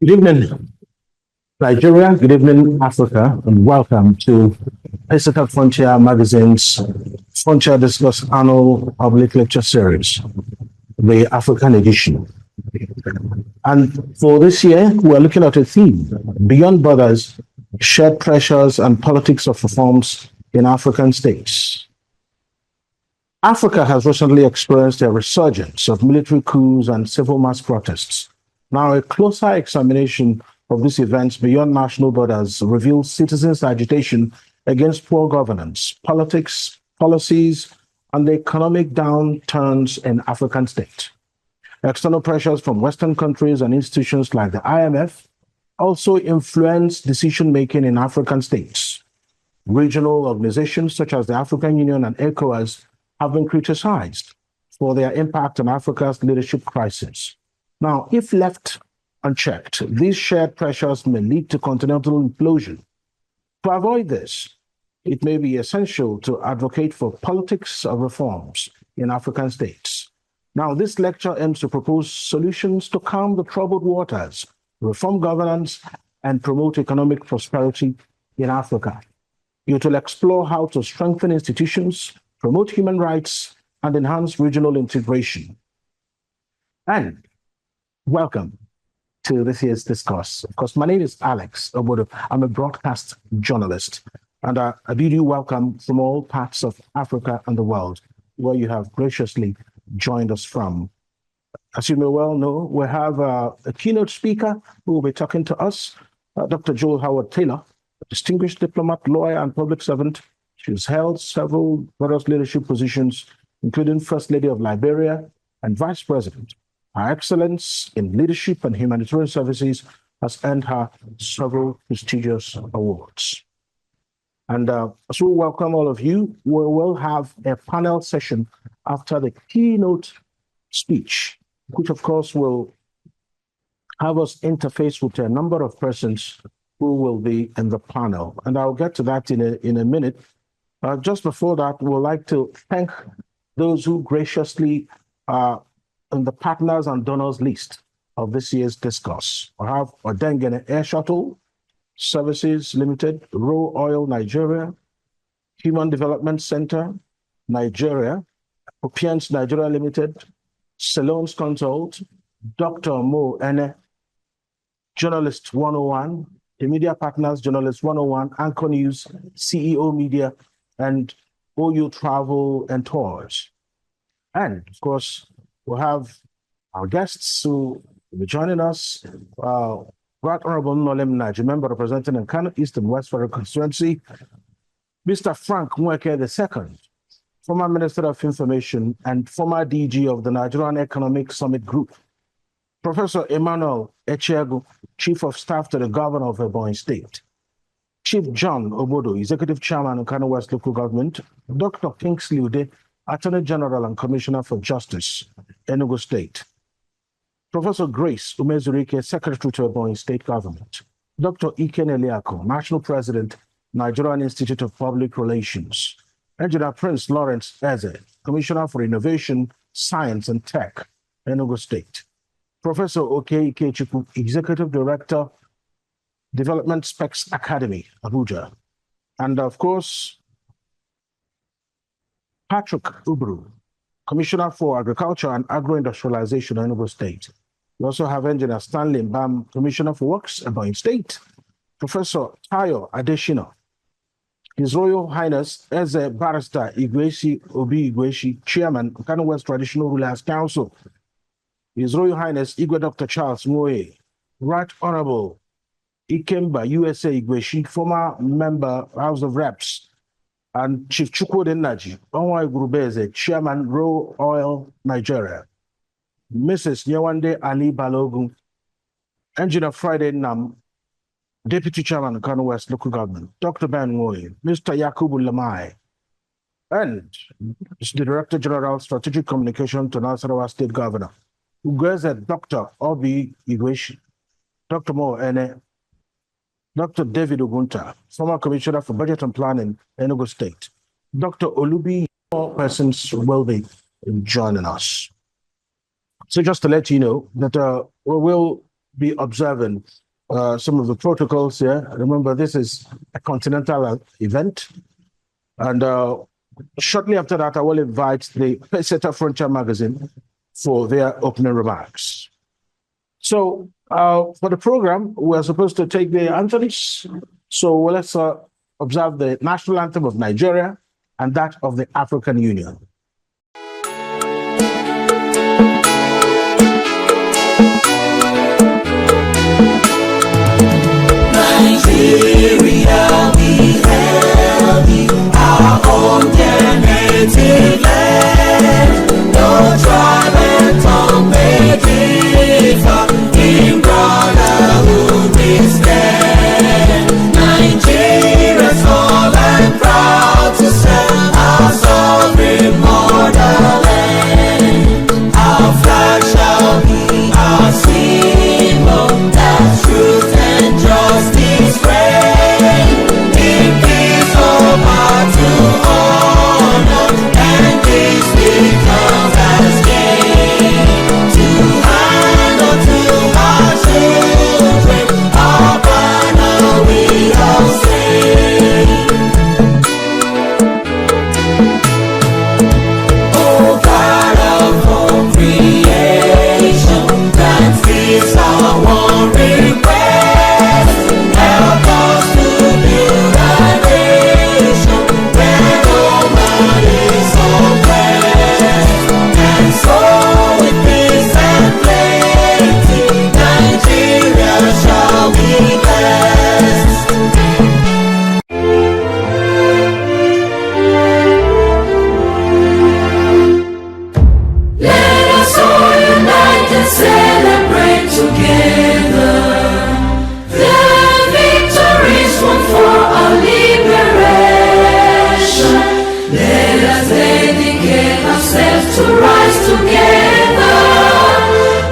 Good evening, Nigeria. Good evening, Africa, and welcome to Pacesetter Frontier Magazine's Frontier Discourse Annual Public Lecture Series, the African edition. And for this year, we're looking at a theme, Beyond Borders, Shared Pressures and Politics of Reforms in African States. Africa has recently experienced a resurgence of military coups and civil mass protests. Now, a closer examination of these events beyond national borders reveals citizens' agitation against poor governance, politics, policies, and the economic downturns in African states. External pressures from Western countries and institutions like the IMF also influence decision-making in African states. Regional organizations such as the African Union and ECOWAS have been criticized for their impact on Africa's leadership crisis. Now, if left unchecked, these shared pressures may lead to continental implosion. To avoid this, it may be essential to advocate for politics of reforms in African states. Now, this lecture aims to propose solutions to calm the troubled waters, reform governance, and promote economic prosperity in Africa. It will explore how to strengthen institutions, promote human rights, and enhance regional integration. And welcome to this year's discourse. Of course, my name is Alex Obodo. I'm a broadcast journalist, and I bid you welcome from all parts of Africa and the world, where you have graciously joined us from. As you may well know, we have a keynote speaker who will be talking to us, Dr. Joel Howard Taylor, a distinguished diplomat, lawyer, and public servant. She's held several various leadership positions, including First Lady of Liberia and Vice President. Her excellence in leadership and humanitarian services has earned her several prestigious awards. And as we welcome all of you, we will have a panel session after the keynote speech, which of course will have us interface with a number of persons who will be in the panel. And I'll get to that in a minute. Just before that, we'd like to thank those who graciously on the partners and donors list of this year's discourse. I have Odengene Air-shuttle Services Limited, ROWE Nigeria, Human Development Center, Nigeria, OPEANS Nigeria Limited, Selonnes Consult, Dr. Mo Ene, Journalist 101, the Media Partners Journalist 101, Anchor News, CEO Media, and OU Travel and Tours. And of course, we'll have our guests who will be joining us. Right Honorable Nolem Naji, member representing the Kano East and West Federal Constituency. Mr. Frank Mweke II, former Minister of Information and former DG of the Nigerian Economic Summit Group. Professor Emmanuel Echiagu, Chief of Staff to the Governor of Ebonyi State. Chief John Obodo, Executive Chairman of Kano West Local Government. Dr. Kingsley Ude, Attorney General and Commissioner for Justice, Enugu State. Professor Grace Umezurike, Secretary to Ebonyi State Government. Dr. Iken Eliako, National President, Nigerian Institute of Public Relations. Engineer Prince Lawrence Eze, Commissioner for Innovation, Science and Tech, Enugu State. Professor Oke Ikechukwu, Executive Director, Development Specs Academy, Abuja. And of course, Patrick Ubru, Commissioner for Agriculture and Agro-Industrialization, Enugu State. We also have Engineer Stanley Mbam, Commissioner for Works, Ebonyi State. Professor Tayo Adesina, His Royal Highness Eze Barrister Igweshi Obi Igweshi, Chairman, Kano West Traditional Rulers Council. His Royal Highness Igwe Dr. Charles Moe, Right Honorable Ikemba USA Igweshi, former member, House of Reps, and Chief Chukwudi Naji, Onwa Igurubeze, Chairman, ROWE Oil Nigeria. Mrs. Nyewande Ali Balogun, Engineer Friday Nam, Deputy Chairman of Kano West Local Government. Dr. Ben Woy, Mr. Yakubu Lamai, and the Director General Strategic Communication to Nasarawa State Governor, Ugeze Dr. Obi Igweshi, Dr. Mo Ene, Dr. David Ogunta, former Commissioner for Budget and Planning, Enugu State. Dr. Olubi, more persons will be joining us. So just to let you know that we will be observing some of the protocols here. Remember, this is a continental event. And shortly after that, I will invite the Pacesetter Frontier magazine for their opening remarks. So for the program, we're supposed to take the anthems. So let's observe the national anthem of Nigeria and that of the African Union. Nigeria, we hail thee, our own dear native land. No tribe and tongue may differ, in brotherhood we stand. Nigeria's tall and proud to serve our sovereign motherland. Our flag shall be our symbol, that truth and justice reign. In peace all power to honor, and this becomes as gain. To hand unto our children, our banner we all sing. O God of all creation, grant this our one request. Help us to build a nation where no man is oppressed. And so with peace and plenty, Nigeria shall be blessed. Let us all unite and celebrate together the victories won for our liberation. Let us dedicate ourselves to rise together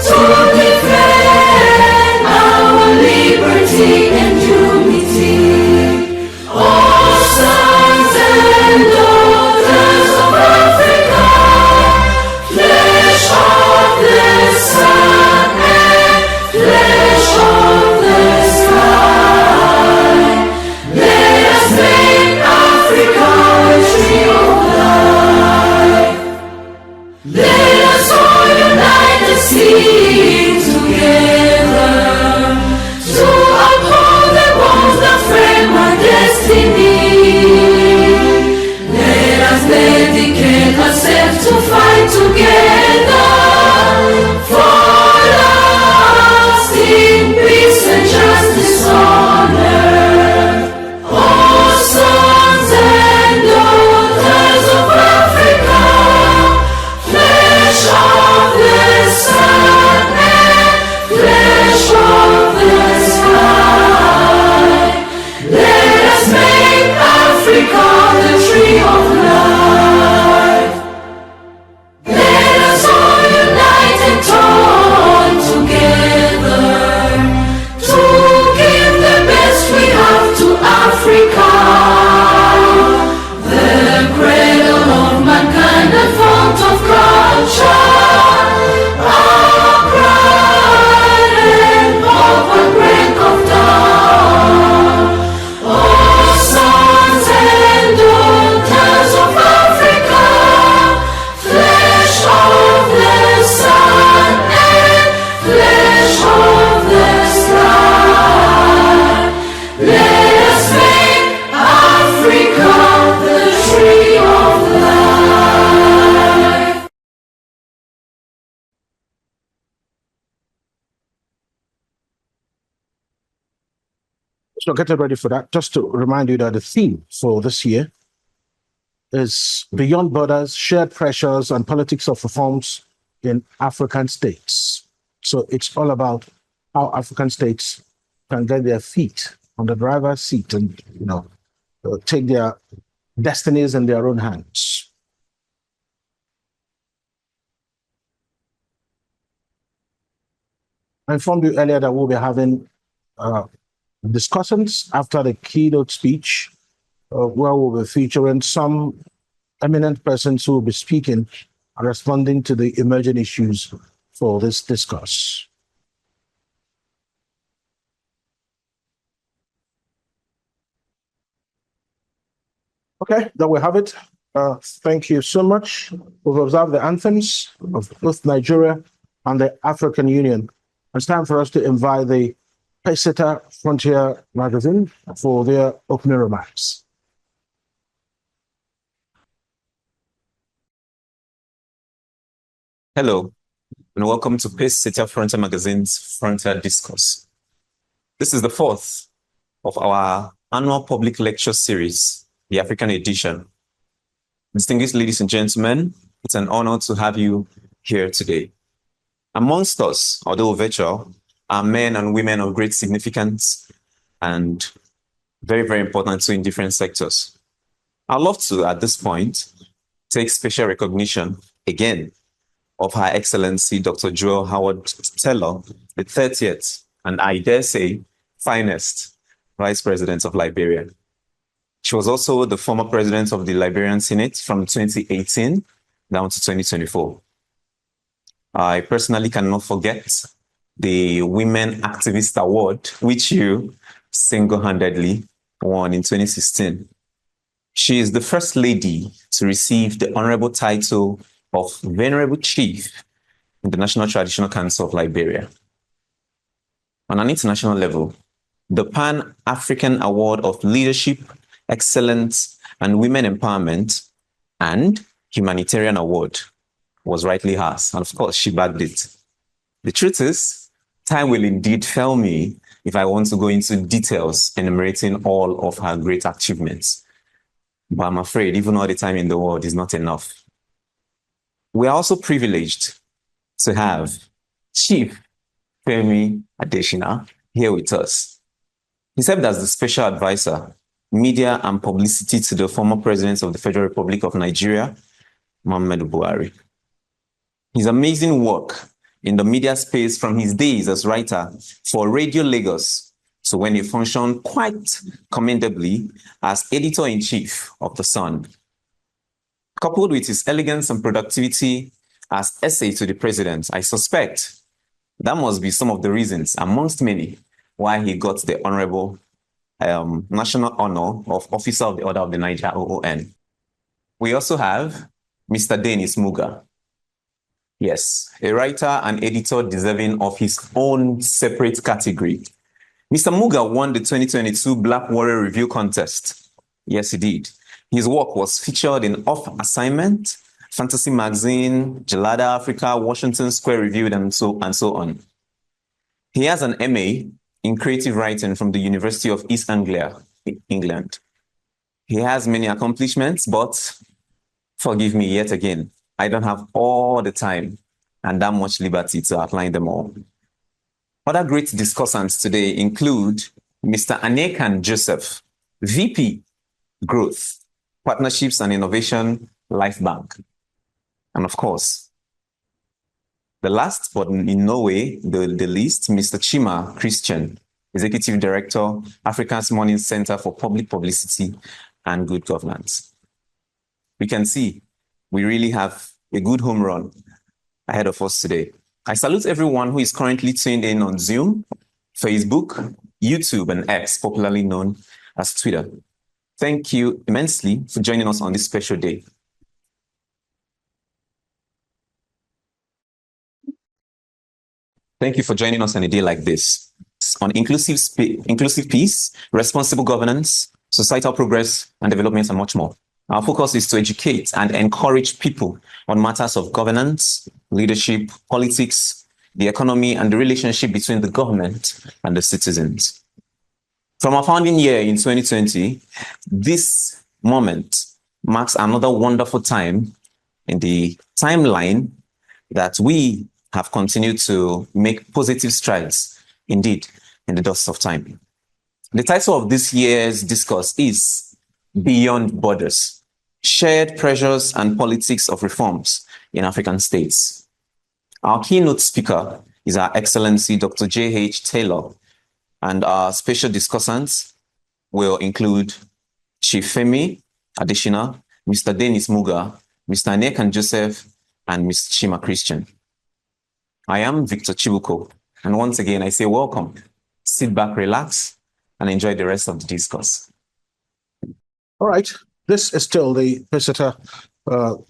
to defend our liberty and unity. All sons and daughters of Africa, flesh of the sun and flesh of the sky, let us make Africa a tree of life. Let us all unite and sing together to uphold the bonds that frame our destiny. Let us dedicate ourselves to fight together for lasting peace and justice on earth. All sons and daughters of Africa, flesh of the sun and flesh of the sky, let us make Africa the tree of life. Let us all unite and turn together to give the best we have to Africa, the cradle of mankind, the fount of culture, our pride and hope and break of dawn. All sons and daughters of Africa, flesh of the sun and flesh of the sky, let us make Africa the tree of life. So getting ready for that, just to remind you that the theme for this year is Beyond Borders, Shared Pressures and Politics of Reforms in African States. So it's all about how African states can get their feet on the driver's seat and, take their destinies in their own hands. I informed you earlier that we'll be having discussants after the keynote speech, where we'll be featuring some eminent persons who will be speaking and responding to the emerging issues for this discourse. Okay, there we have it. Thank you so much. We've observed the anthems of both Nigeria and the African Union. It's time for us to invite the Pacesetter Frontier magazine for their opening remarks. Hello, and welcome to Pacesetter Frontier Magazine's Frontier Discourse. This is the fourth of our annual public lecture series, the African edition. Distinguished ladies and gentlemen, it's an honor to have you here today. Amongst us, although virtual, are men and women of great significance and very, very important too in different sectors. I'd love to, at this point, take special recognition again of Her Excellency Dr. Joel Howard Taylor, the 30th, and I dare say, finest Vice President of Liberia. She was also the former President of the Liberian Senate from 2018 down to 2024. I personally cannot forget the Women Activist Award, which you single-handedly won in 2016. She is the first lady to receive the honorable title of Venerable Chief in the National Traditional Council of Liberia. On an international level, the Pan-African Award of Leadership, Excellence, and Women Empowerment and Humanitarian Award was rightly hers, and of course, she bagged it. The truth is, time will indeed fail me if I want to go into details enumerating all of her great achievements. But I'm afraid even all the time in the world is not enough. We are also privileged to have Chief Femi Adesina here with us. He served as the special advisor, media and publicity to the former president of the Federal Republic of Nigeria, Muhammadu Buhari. His amazing work in the media space from his days as writer for Radio Lagos to when he functioned quite commendably as editor-in-chief of The Sun, coupled with his elegance and productivity as essay to the president, I suspect that must be some of the reasons, amongst many, why he got the honorable national honor of Officer of the Order of the Niger, OON. We also have Mr. Dennis Mugaa. Yes, a writer and editor deserving of his own separate category. Mr. Mugaa won the 2022 Black Warrior Review Contest. Yes, he did. His work was featured in Off Assignment, Fantasy Magazine, Gelada Africa, Washington Square Review, and so on. He has an MA in creative writing from the University of East Anglia, England. He has many accomplishments, but forgive me yet again, I don't have all the time and that much liberty to outline them all. Other great discussants today include Mr. Aniekan Joseph, VP, Growth, Partnerships and Innovation, LifeBank. And of course, the last, but in no way the least, Mr. Chima Christian, Executive Director, Africa's Morning Center for Public Publicity and Good Governance. We can see we really have a good home run ahead of us today. I salute everyone who is currently tuned in on Zoom, Facebook, YouTube, and X, popularly known as Twitter. Thank you immensely for joining us on this special day. Thank you for joining us on a day like this on inclusive peace, responsible governance, societal progress and development, and much more. Our focus is to educate and encourage people on matters of governance, leadership, politics, the economy, and the relationship between the government and the citizens. From our founding year in 2020, this moment marks another wonderful time in the timeline that we have continued to make positive strides, indeed, in the dust of time. The title of this year's discourse is Beyond Borders: Shared Pressures and Politics of Reforms in African States. Our keynote speaker is Our Excellency Dr. J.H. Taylor, and our special discussants will include Chief Femi Adesina, Mr. Dennis Mugaa, Mr. Aniekan Joseph, and Ms. Chima Christian. I am Victor Chibuko, and once again I say welcome. Sit back, relax, and enjoy the rest of the discourse. All right. This is still the Pacesetter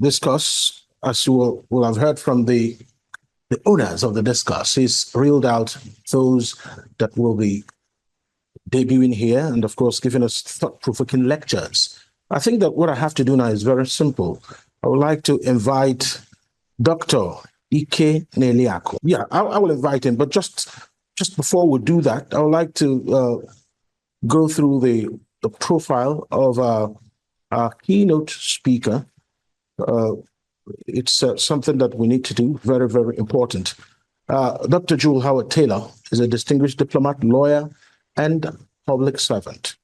discourse, as you will have heard from the owners of the discourse. He's reeled out those that will be debuting here and, of course, giving us thought-provoking lectures. I think that what I have to do now is very simple. I would like to invite Dr. Ike Neliako. Yeah, I will invite him, but just before we do that, I would like to go through the profile of our keynote speaker. It's something that we need to do, very, very important. Dr. Jewel Howard-Taylor is a distinguished diplomat, lawyer, and public servant.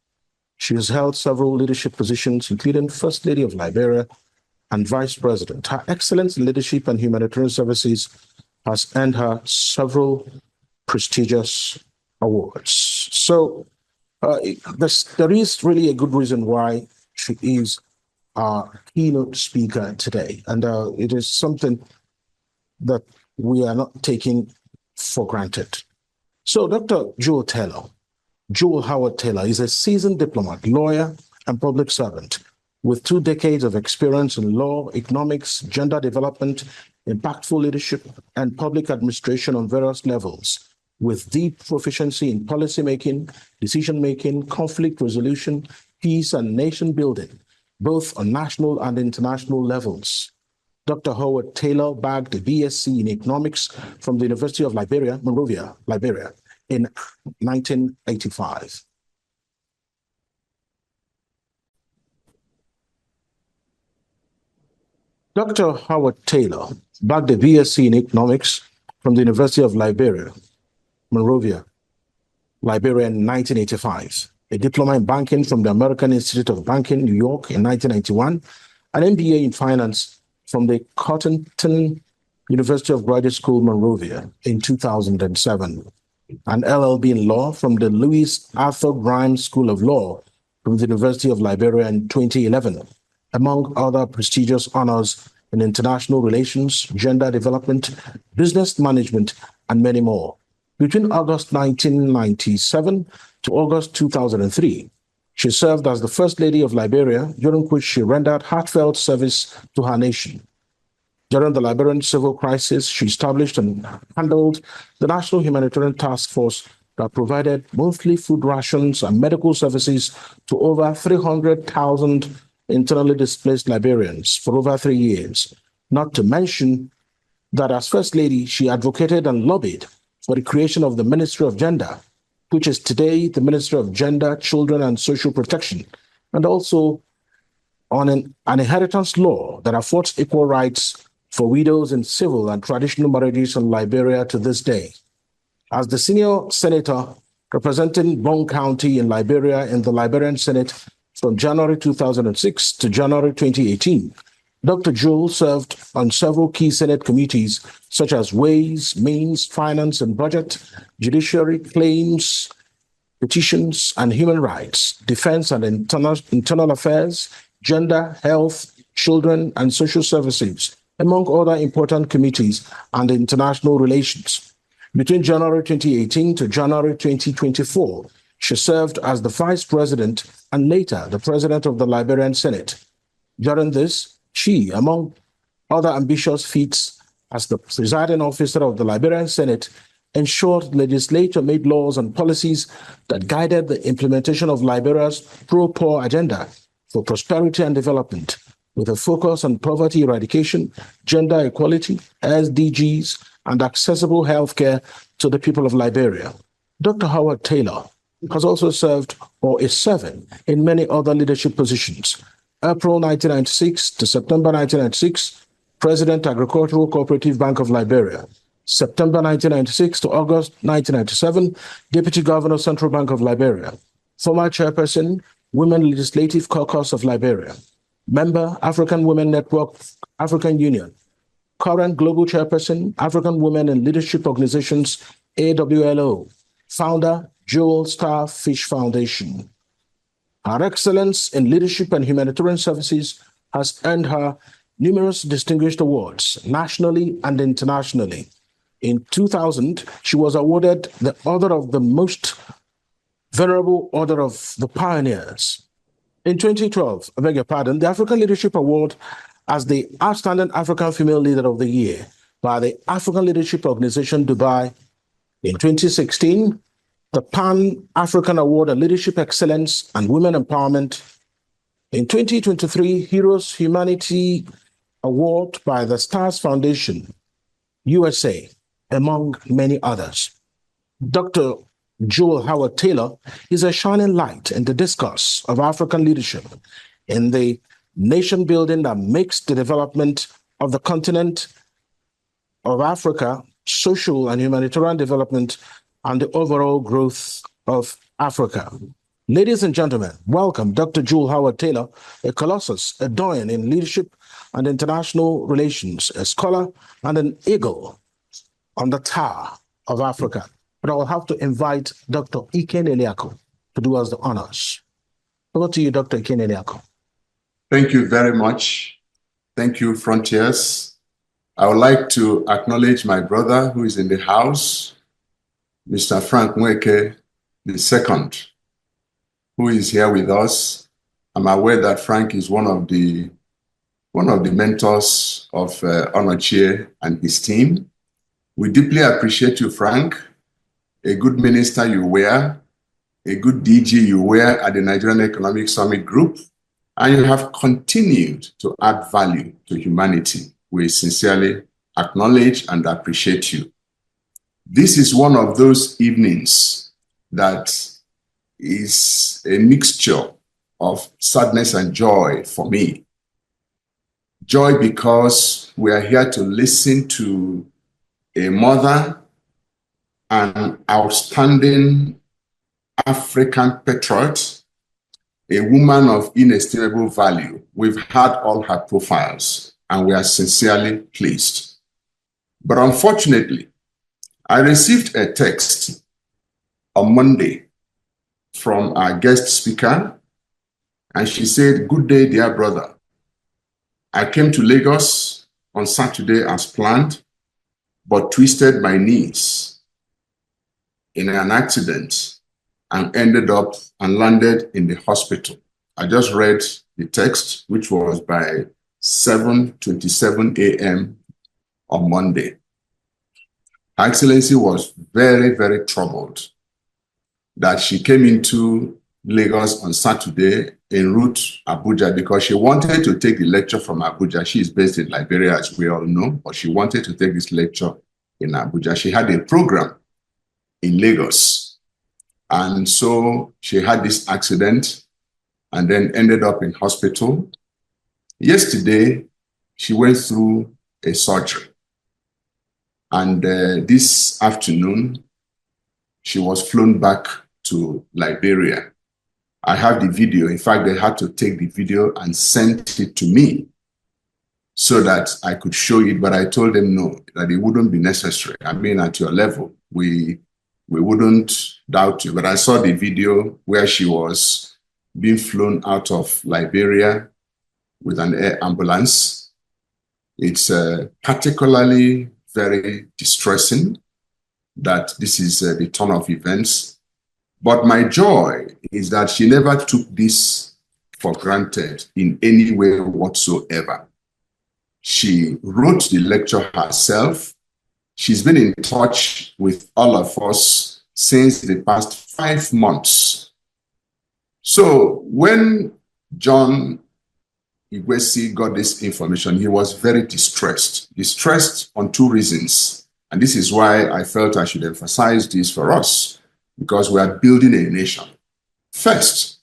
She has held several leadership positions, including First Lady of Liberia and Vice President. Her excellence in leadership and humanitarian services has earned her several prestigious awards. So there is really a good reason why she is our keynote speaker today. And it is something that we are not taking for granted. So Dr. Jewel Howard-Taylor is a seasoned diplomat, lawyer, and public servant with 2 decades of experience in law, economics, gender development, impactful leadership, and public administration on various levels, with deep proficiency in policymaking, decision-making, conflict resolution, peace, and nation building, both on national and international levels. Dr. Howard-Taylor bagged a BSc in economics from the University of Liberia, Monrovia, Liberia, in 1985. Dr. Howard-Taylor bagged a BSc in economics from the University of Liberia, Monrovia, Liberia in 1985, a diploma in banking from the American Institute of Banking, New York in 1991, an MBA in finance from the Cottonton University of Graduate School, Monrovia in 2007, an LLB in law from the Louis Arthur Grimes School of Law from the University of Liberia in 2011, among other prestigious honors in international relations, gender development, business management, and many more. Between August 1997 to August 2003, she served as the First Lady of Liberia, during which she rendered heartfelt service to her nation. During the Liberian civil crisis, she established and handled the National Humanitarian Task Force that provided monthly food rations and medical services to over 300,000 internally displaced Liberians for over 3 years. Not to mention that as First Lady, she advocated and lobbied for the creation of the Ministry of Gender, which is today the Ministry of Gender, Children, and Social Protection, and also on an inheritance law that affords equal rights for widows in civil and traditional marriages in Liberia to this day. As the senior senator representing Bong County in Liberia in the Liberian Senate from January 2006 to January 2018, Dr. Jewel served on several key Senate committees such as Ways, Means, Finance and Budget, Judiciary, Claims, Petitions and Human Rights, Defense and Internal Affairs, Gender, Health, Children and Social Services, among other important committees, and international relations. Between January 2018 to January 2024, she served as the Vice President and later the President of the Liberian Senate. During this, she, among other ambitious feats as the presiding officer of the Liberian Senate, ensured the legislature made laws and policies that guided the implementation of Liberia's pro-poor agenda for prosperity and development, with a focus on poverty eradication, gender equality, SDGs, and accessible healthcare to the people of Liberia. Dr. Howard-Taylor has also served or is serving in many other leadership positions. April 1996 to September 1996, President Agricultural Cooperative Bank of Liberia. September 1996 to August 1997, Deputy Governor, Central Bank of Liberia. Former Chairperson, Women Legislative Caucus of Liberia. Member, African Women Network, African Union. Current Global Chairperson, African Women in Leadership Organizations, AWLO. Founder, Jewel Starfish Foundation. Her excellence in leadership and humanitarian services has earned her numerous distinguished awards, nationally and internationally. In 2000, she was awarded the Order of the Most Venerable Order of the Pioneers. In 2012, I beg your pardon, the African Leadership Award as the Outstanding African Female Leader of the Year by the African Leadership Organization Dubai. In 2016, the Pan-African Award on Leadership Excellence and Women Empowerment. In 2023, Heroes Humanity Award by the Stars Foundation, USA, among many others. Dr. Joel Howard Taylor is a shining light in the discourse of African leadership in the nation building that makes the development of the continent of Africa, social and humanitarian development, and the overall growth of Africa. Ladies and gentlemen, welcome Dr. Joel Howard Taylor, a colossus, a doyen in leadership and international relations, a scholar and an eagle on the tower of Africa. But I will have to invite Dr. Iken Eliako to do us the honors. Over to you, Dr. Iken Eliako. Thank you very much. Thank you, Frontiers. I would like to acknowledge my brother who is in the house, Mr. Frank Mweke II, who is here with us. I'm aware that Frank is one of the mentors of Onochie and his team. We deeply appreciate you, Frank. A good minister you were, a good DG you were at the Nigerian Economic Summit Group, and you have continued to add value to humanity. We sincerely acknowledge and appreciate you. This is one of those evenings that is a mixture of sadness and joy for me. Joy because we are here to listen to a mother, an outstanding African patriot, a woman of inestimable value. We've had all her profiles and we are sincerely pleased. But unfortunately, I received a text on Monday from our guest speaker, and she said, "Good day, dear brother. I came to Lagos on Saturday as planned, but twisted my knees in an accident and ended up and landed in the hospital." I just read the text, which was by 7:27 a.m. on Monday. Her Excellency was very, very troubled that she came into Lagos on Saturday en route Abuja because she wanted to take the lecture from Abuja. She is based in Liberia, as we all know, but she wanted to take this lecture in Abuja. She had a program in Lagos. And so she had this accident and then ended up in hospital. Yesterday, she went through a surgery. And this afternoon, she was flown back to Liberia. I have the video. In fact, they had to take the video and send it to me so that I could show it. But I told them no, that it wouldn't be necessary. I mean, at your level, we wouldn't doubt you. But I saw the video where she was being flown out of Liberia with an air ambulance. It's particularly very distressing that this is the turn of events. But my joy is that she never took this for granted in any way whatsoever. She wrote the lecture herself. She's been in touch with all of us since the past 5 months. So when John Igwesi got this information, he was very distressed. Distressed on 2 reasons. And this is why I felt I should emphasize this for us, because we are building a nation. First,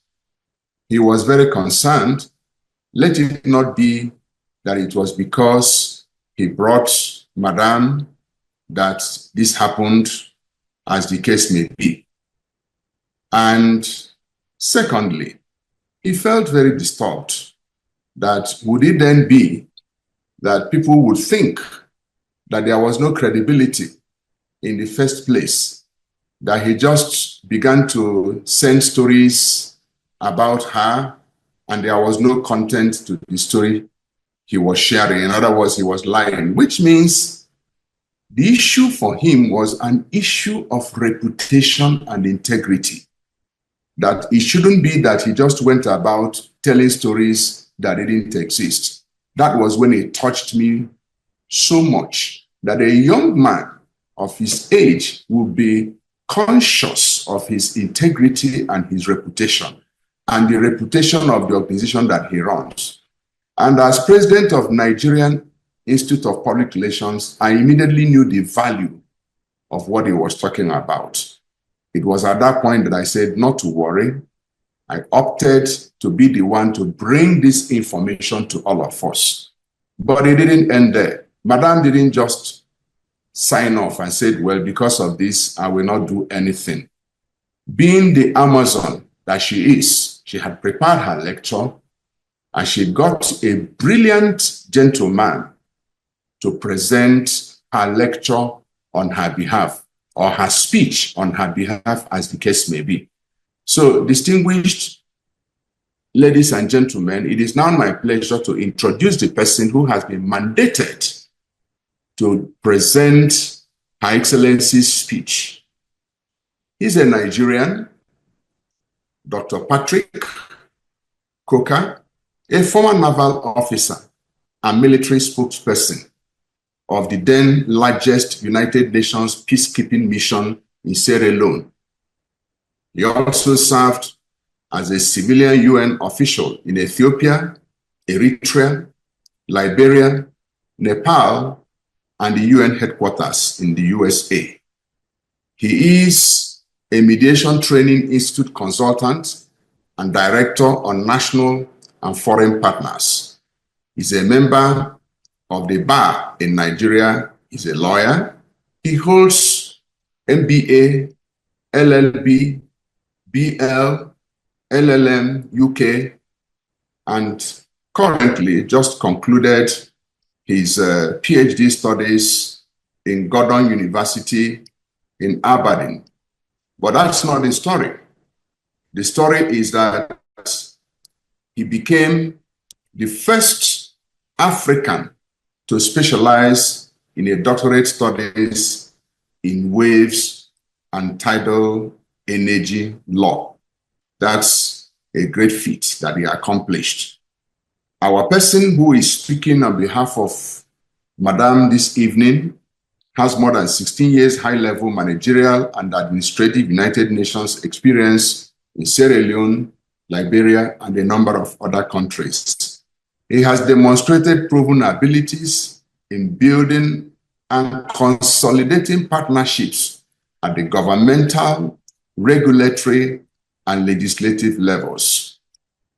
he was very concerned. Let it not be that it was because he brought Madame that this happened, as the case may be. And secondly, he felt very disturbed that would it then be that people would think that there was no credibility in the first place, that he just began to send stories about her and there was no content to the story he was sharing. In other words, he was lying, which means the issue for him was an issue of reputation and integrity. that it shouldn't be that he just went about telling stories that didn't exist. That was when it touched me so much that a young man of his age would be conscious of his integrity and his reputation and the reputation of the organization that he runs. And as president of Nigerian Institute of Public Relations, I immediately knew the value of what he was talking about. It was at that point that I said, not to worry. I opted to be the one to bring this information to all of us. But it didn't end there. Madam didn't just sign off and said, well, because of this, I will not do anything. Being the Amazon that she is, she had prepared her lecture and she got a brilliant gentleman to present her lecture on her behalf, or her speech on her behalf, as the case may be. So, distinguished ladies and gentlemen, it is now my pleasure to introduce the person who has been mandated to present Her Excellency's speech. He's a Nigerian, Dr. Patrick Coker, a former naval officer and military spokesperson of the then largest United Nations peacekeeping mission in Sierra Leone. He also served as a civilian UN official in Ethiopia, Eritrea, Liberia, Nepal, and the UN headquarters in the USA. He is a Mediation Training Institute consultant and director on national and foreign partners. He's a member of the bar in Nigeria. He's a lawyer. He holds MBA, LLB, BL, LLM, UK, and currently just concluded his PhD studies in Gordon University in Aberdeen. But that's not the story. The story is that he became the first African to specialize in a doctorate studies in waves and tidal energy law. That's a great feat that he accomplished. Our person who is speaking on behalf of Madam this evening has more than 16 years high-level managerial and administrative United Nations experience in Sierra Leone, Liberia, and a number of other countries. He has demonstrated proven abilities in building and consolidating partnerships at the governmental, regulatory, and legislative levels.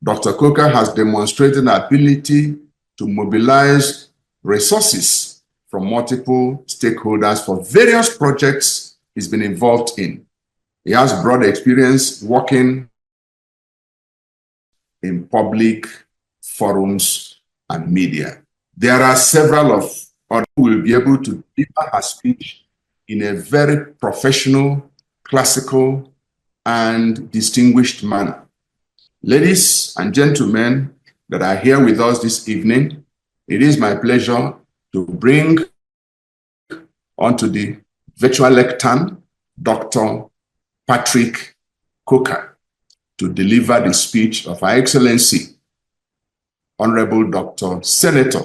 Dr. Coker has demonstrated an ability to mobilize resources from multiple stakeholders for various projects he's been involved in. He has broad experience working in public forums and media. There are several of us who will be able to deliver her speech in a very professional, classical, and distinguished manner. Ladies and gentlemen that are here with us this evening, it is my pleasure to bring onto the virtual lectern Dr. Patrick Coker to deliver the speech of Her Excellency, Honorable Dr. Senator,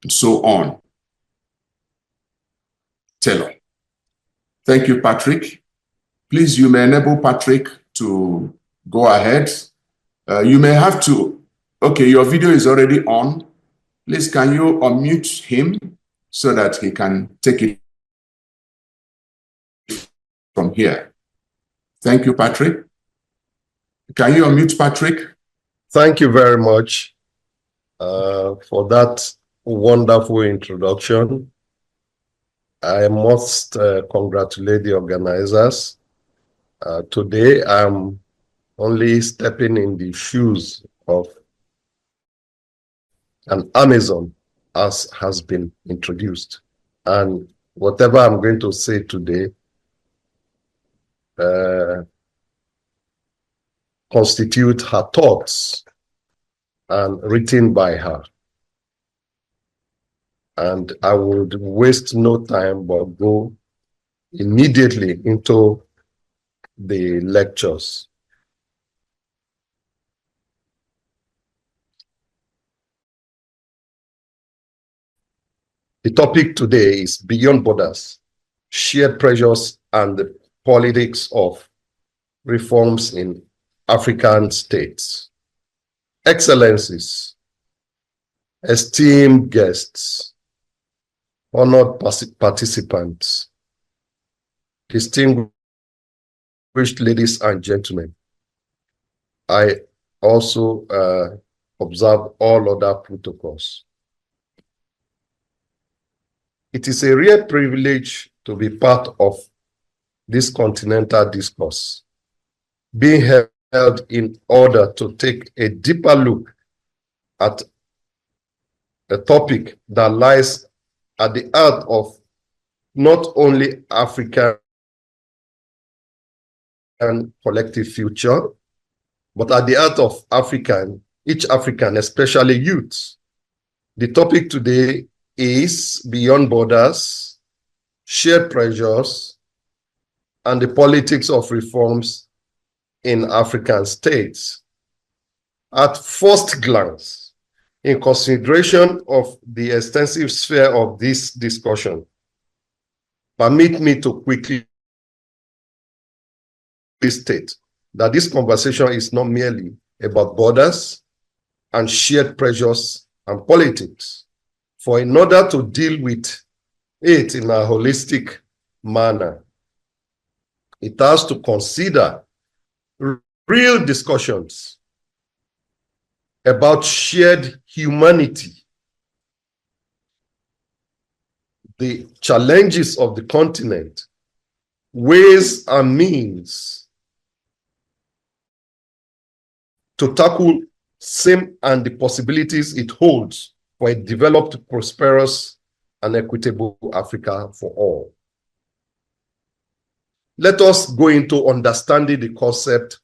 and so on, Taylor. Thank you, Patrick. Please, you may enable Patrick to go ahead. You may have to, okay, your video is already on. Please, can you unmute him so that he can take it from here? Thank you, Patrick. Can you unmute Patrick? Thank you very much for that wonderful introduction. I must congratulate the organizers. Today, I'm only stepping in the shoes of an Amazon, as has been introduced. And whatever I'm going to say today constitute her thoughts and written by her. And I would waste no time but go immediately into the lectures. The topic today is Beyond Borders, Shared Pressures and the Politics of Reforms in African States. Excellencies, esteemed guests, honored participants, distinguished ladies and gentlemen, I also observe all other protocols. It is a real privilege to be part of this continental discourse, being held in order to take a deeper look at a topic that lies at the heart of not only African collective future, but at the heart of each African, especially youth. The topic today is Beyond Borders, Shared Pressures, and the Politics of Reforms in African States. At first glance, in consideration of the extensive sphere of this discussion, permit me to quickly state that this conversation is not merely about borders and shared pressures and politics. For in order to deal with it in a holistic manner, it has to consider real discussions about shared humanity, the challenges of the continent, ways and means to tackle same and the possibilities it holds for a developed, prosperous, and equitable Africa for all. Let us go into understanding the concept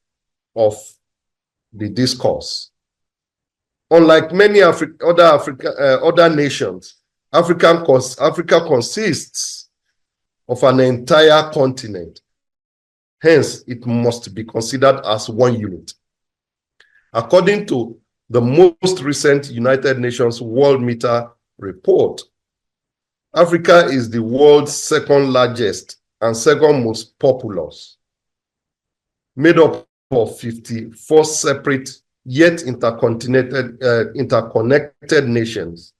of the discourse. Unlike many other nations, Africa consists of an entire continent. Hence, it must be considered as one unit. According to the most recent United Nations World Meter report, Africa is the world's second largest and second most populous, made up of 54 separate yet interconnected nations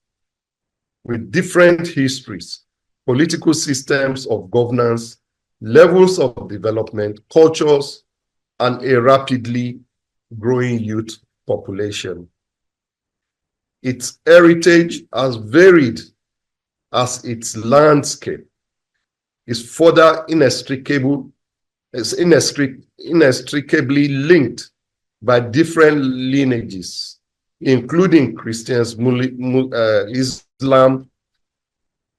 with different histories, political systems of governance, levels of development, cultures, and a rapidly growing youth population. Its heritage has varied as its landscape is further inextricably linked by different lineages, including Christians, Islam,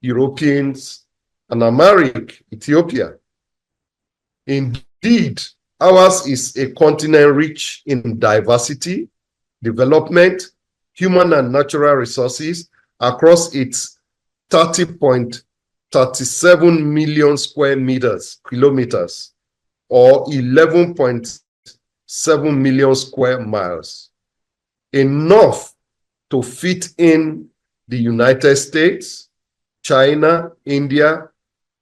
Europeans, and Amharic Ethiopia. Indeed, ours is a continent rich in diversity, development, human and natural resources across its 30.37 million square kilometers, or 11.7 million square miles, enough to fit in the United States, China, India,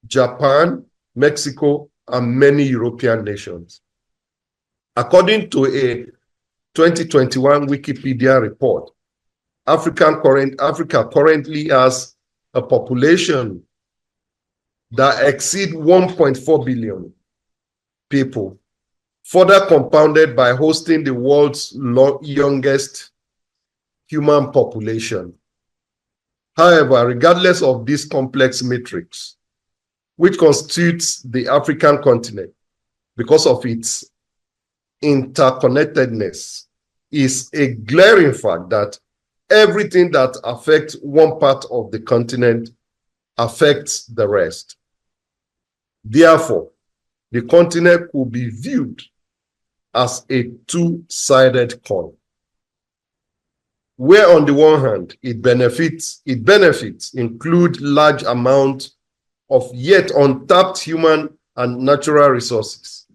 Japan, Mexico, and many European nations. According to a 2021 Wikipedia report, Africa currently has a population that exceeds 1.4 billion people, further compounded by hosting the world's youngest human population. However, regardless of these complex metrics, which constitutes the African continent because of its interconnectedness, is a glaring fact that everything that affects one part of the continent affects the rest. Therefore, the continent could be viewed as a two-sided coin, where on the one hand, its benefits include large amounts of yet untapped human and natural resources.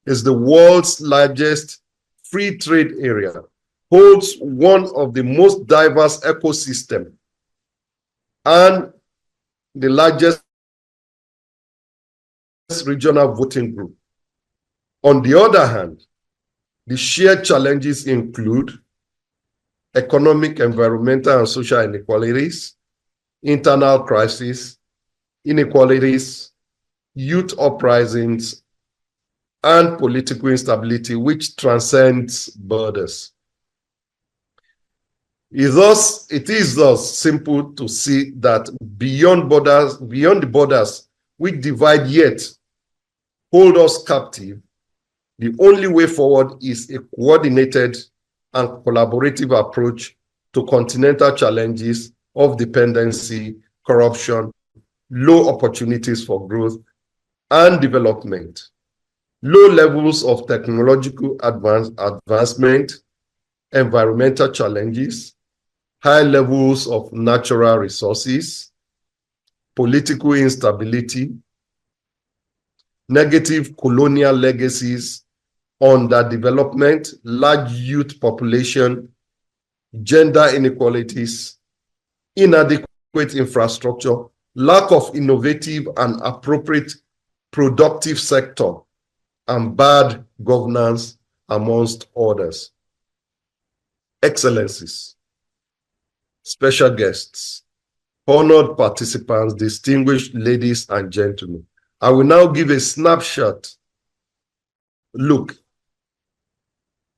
Is the world's largest free trade area, holds one of the most diverse ecosystems, and the largest regional voting group. On the other hand, the shared challenges include economic, environmental, and social inequalities, internal crises, inequalities, youth uprisings, and political instability, which transcends borders. It is thus simple to see that beyond the borders which divide yet hold us captive, the only way forward is a coordinated and collaborative approach to continental challenges of dependency, corruption, low opportunities for growth and development, low levels of technological advancement, environmental challenges, high levels of natural resources, political instability, negative colonial legacies, underdevelopment, large youth population, gender inequalities, inadequate infrastructure, lack of innovative and appropriate productive sector, and bad governance, amongst others. Excellencies, special guests, honored participants, distinguished ladies and gentlemen, I will now give a snapshot look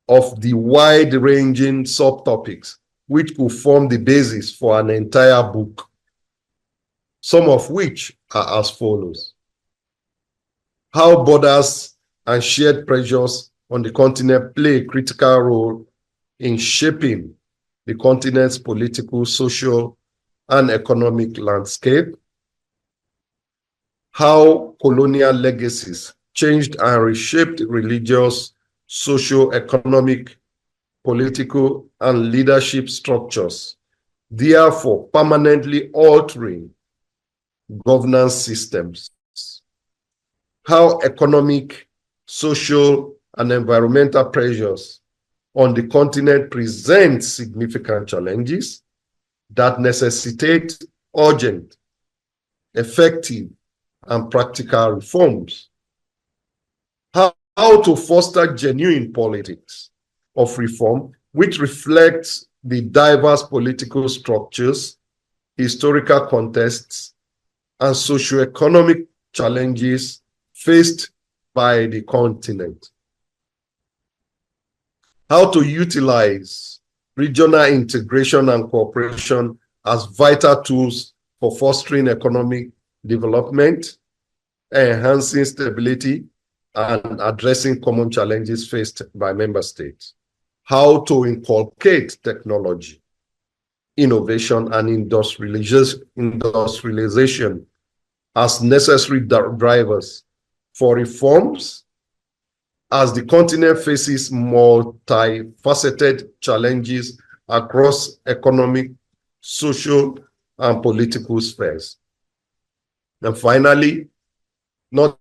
of the wide-ranging subtopics which will form the basis for an entire book, some of which are as follows. How borders and shared pressures on the continent play a critical role in shaping the continent's political, social, and economic landscape. How colonial legacies changed and reshaped religious, socio-economic, political, and leadership structures, therefore permanently altering governance systems. How economic, social, and environmental pressures on the continent present significant challenges that necessitate urgent, effective, and practical reforms. How to foster genuine politics of reform which reflects the diverse political structures, historical contexts, and socioeconomic challenges faced by the continent. How to utilize regional integration and cooperation as vital tools for fostering economic development, enhancing stability, and addressing common challenges faced by member states. How to inculcate technology, innovation, and industrialization as necessary drivers for reforms as the continent faces multifaceted challenges across economic, social, and political spheres. And finally, not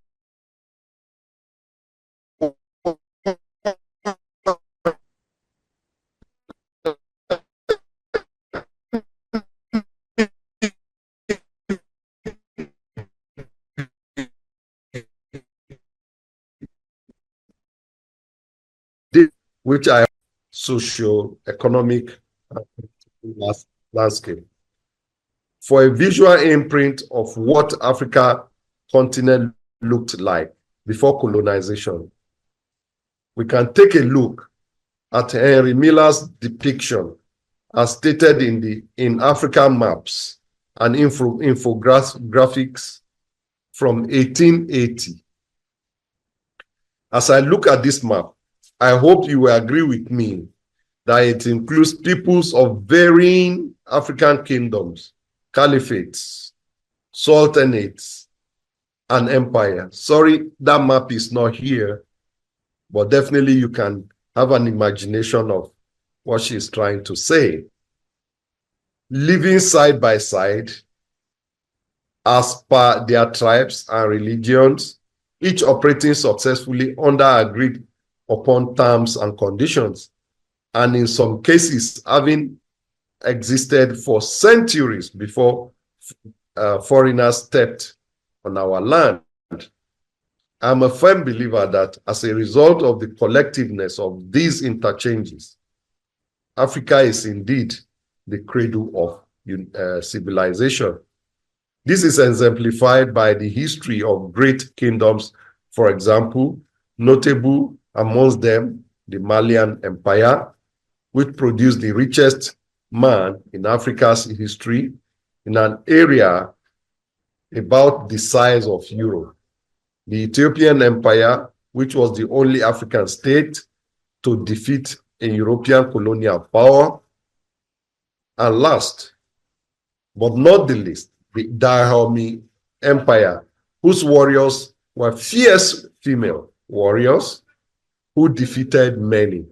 which are socio-economic landscape. For a visual imprint of what Africa continent looked like before colonization, we can take a look at Henry Miller's depiction as stated in African maps and infographics from 1880. As I look at this map, I hope you will agree with me that it includes peoples of varying African kingdoms, caliphates, sultanates, and empires. Sorry, that map is not here, but definitely you can have an imagination of what she's trying to say. Living side by side as per their tribes and religions, each operating successfully under agreed upon terms and conditions, and in some cases having existed for centuries before foreigners stepped on our land. I'm a firm believer that as a result of the collectiveness of these interchanges, Africa is indeed the cradle of civilization. This is exemplified by the history of great kingdoms, for example, notable amongst them the Malian Empire, which produced the richest man in Africa's history in an area about the size of Europe. The Ethiopian Empire, which was the only African state to defeat a European colonial power. And last, but not the least, the Dahomey Empire, whose warriors were fierce female warriors who defeated many.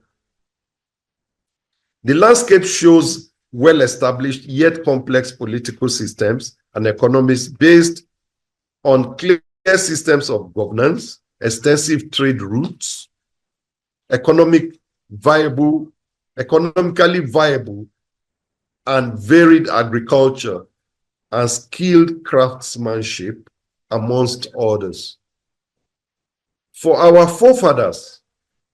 The landscape shows well-established yet complex political systems and economies based on clear systems of governance, extensive trade routes, economically viable and varied agriculture, and skilled craftsmanship, amongst others. For our forefathers,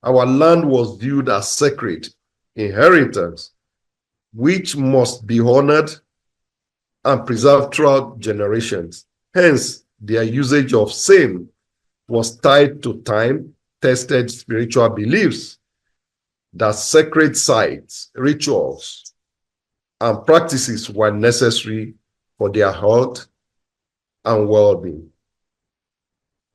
our land was viewed as sacred inheritance, which must be honored and preserved throughout generations. Hence, their usage of same was tied to time-tested spiritual beliefs that sacred sites, rituals, and practices were necessary for their health and well-being.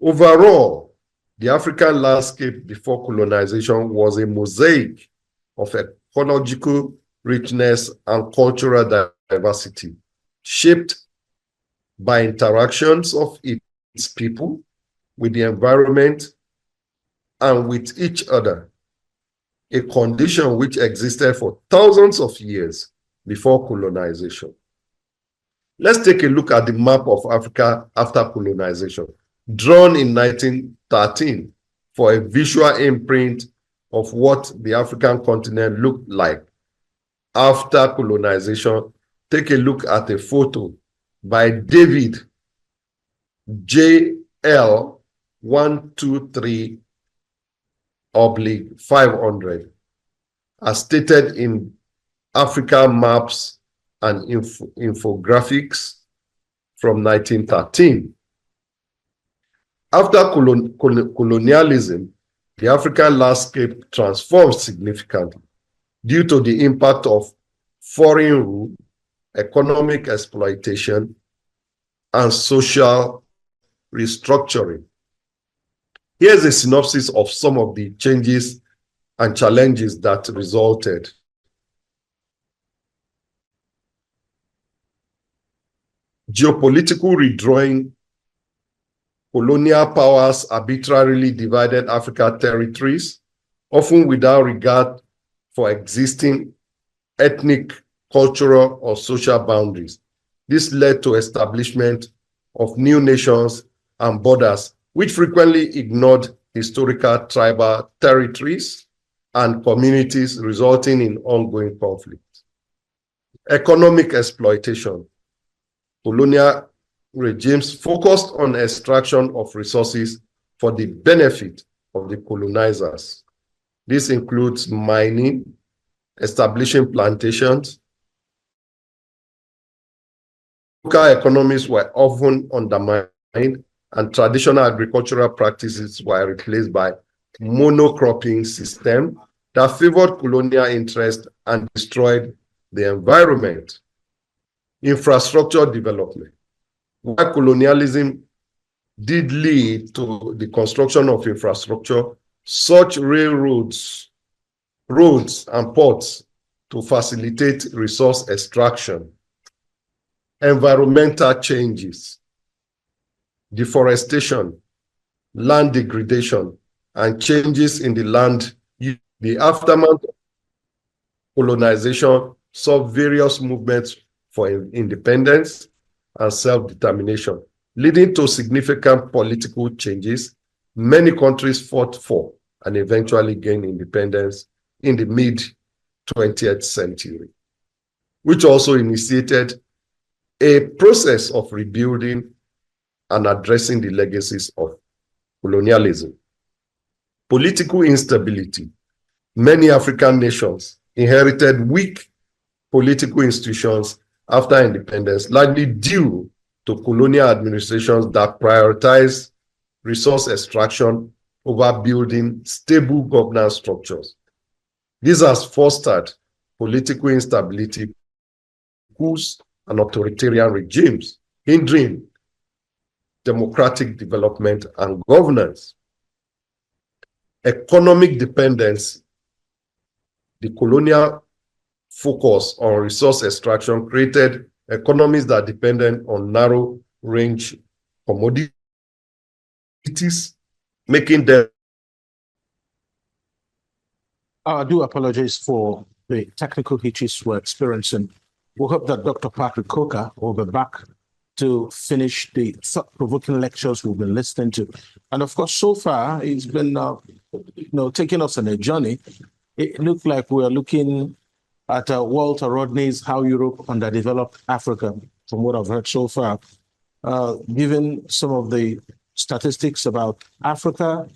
Overall, the African landscape before colonization was a mosaic of ecological richness and cultural diversity, shaped by interactions of its people with the environment and with each other, a condition which existed for thousands of years before colonization. Let's take a look at the map of Africa after colonization, drawn in 1913 for a visual imprint of what the African continent looked like after colonization. Take a look at a photo by David JL 123/500, as stated in Africa Maps and Infographics from 1913. After colonialism, the African landscape transformed significantly due to the impact of foreign rule, economic exploitation, and social restructuring. Here's a synopsis of some of the changes and challenges that resulted. Geopolitical redrawing. Colonial powers arbitrarily divided Africa territories, often without regard for existing ethnic, cultural, or social boundaries. This led to establishment of new nations and borders, which frequently ignored historical tribal territories and communities, resulting in ongoing conflict. Economic exploitation. Colonial regimes focused on extraction of resources for the benefit of the colonizers. This includes mining, establishing plantations. Local economies were often undermined, and traditional agricultural practices were replaced by monocropping system that favored colonial interest and destroyed the environment. Infrastructure development. While colonialism did lead to the construction of infrastructure, such railroads, roads, and ports to facilitate resource extraction. Environmental changes, deforestation, land degradation, and changes in the land. The aftermath of colonization saw various movements for independence and self-determination, leading to significant political changes. Many countries fought for and eventually gained independence in the mid-20th century, which also initiated a process of rebuilding and addressing the legacies of colonialism. Political instability. Many African nations inherited weak political institutions after independence, largely due to colonial administrations that prioritized resource extraction over building stable governance structures. This has fostered political instability, coups, and authoritarian regimes, hindering democratic development and governance. Economic dependence. The colonial focus on resource extraction created economies that depended on narrow range commodities, making them. I do apologize for the technical hitches we're experiencing. We hope that Dr. Patrick Coker will be back to finish the thought-provoking lectures we've been listening to. And of course, so far, he's been taking us on a journey. It looked like we're looking at Walter Rodney's How Europe Underdeveloped Africa, from what I've heard so far, given some of the statistics about Africa,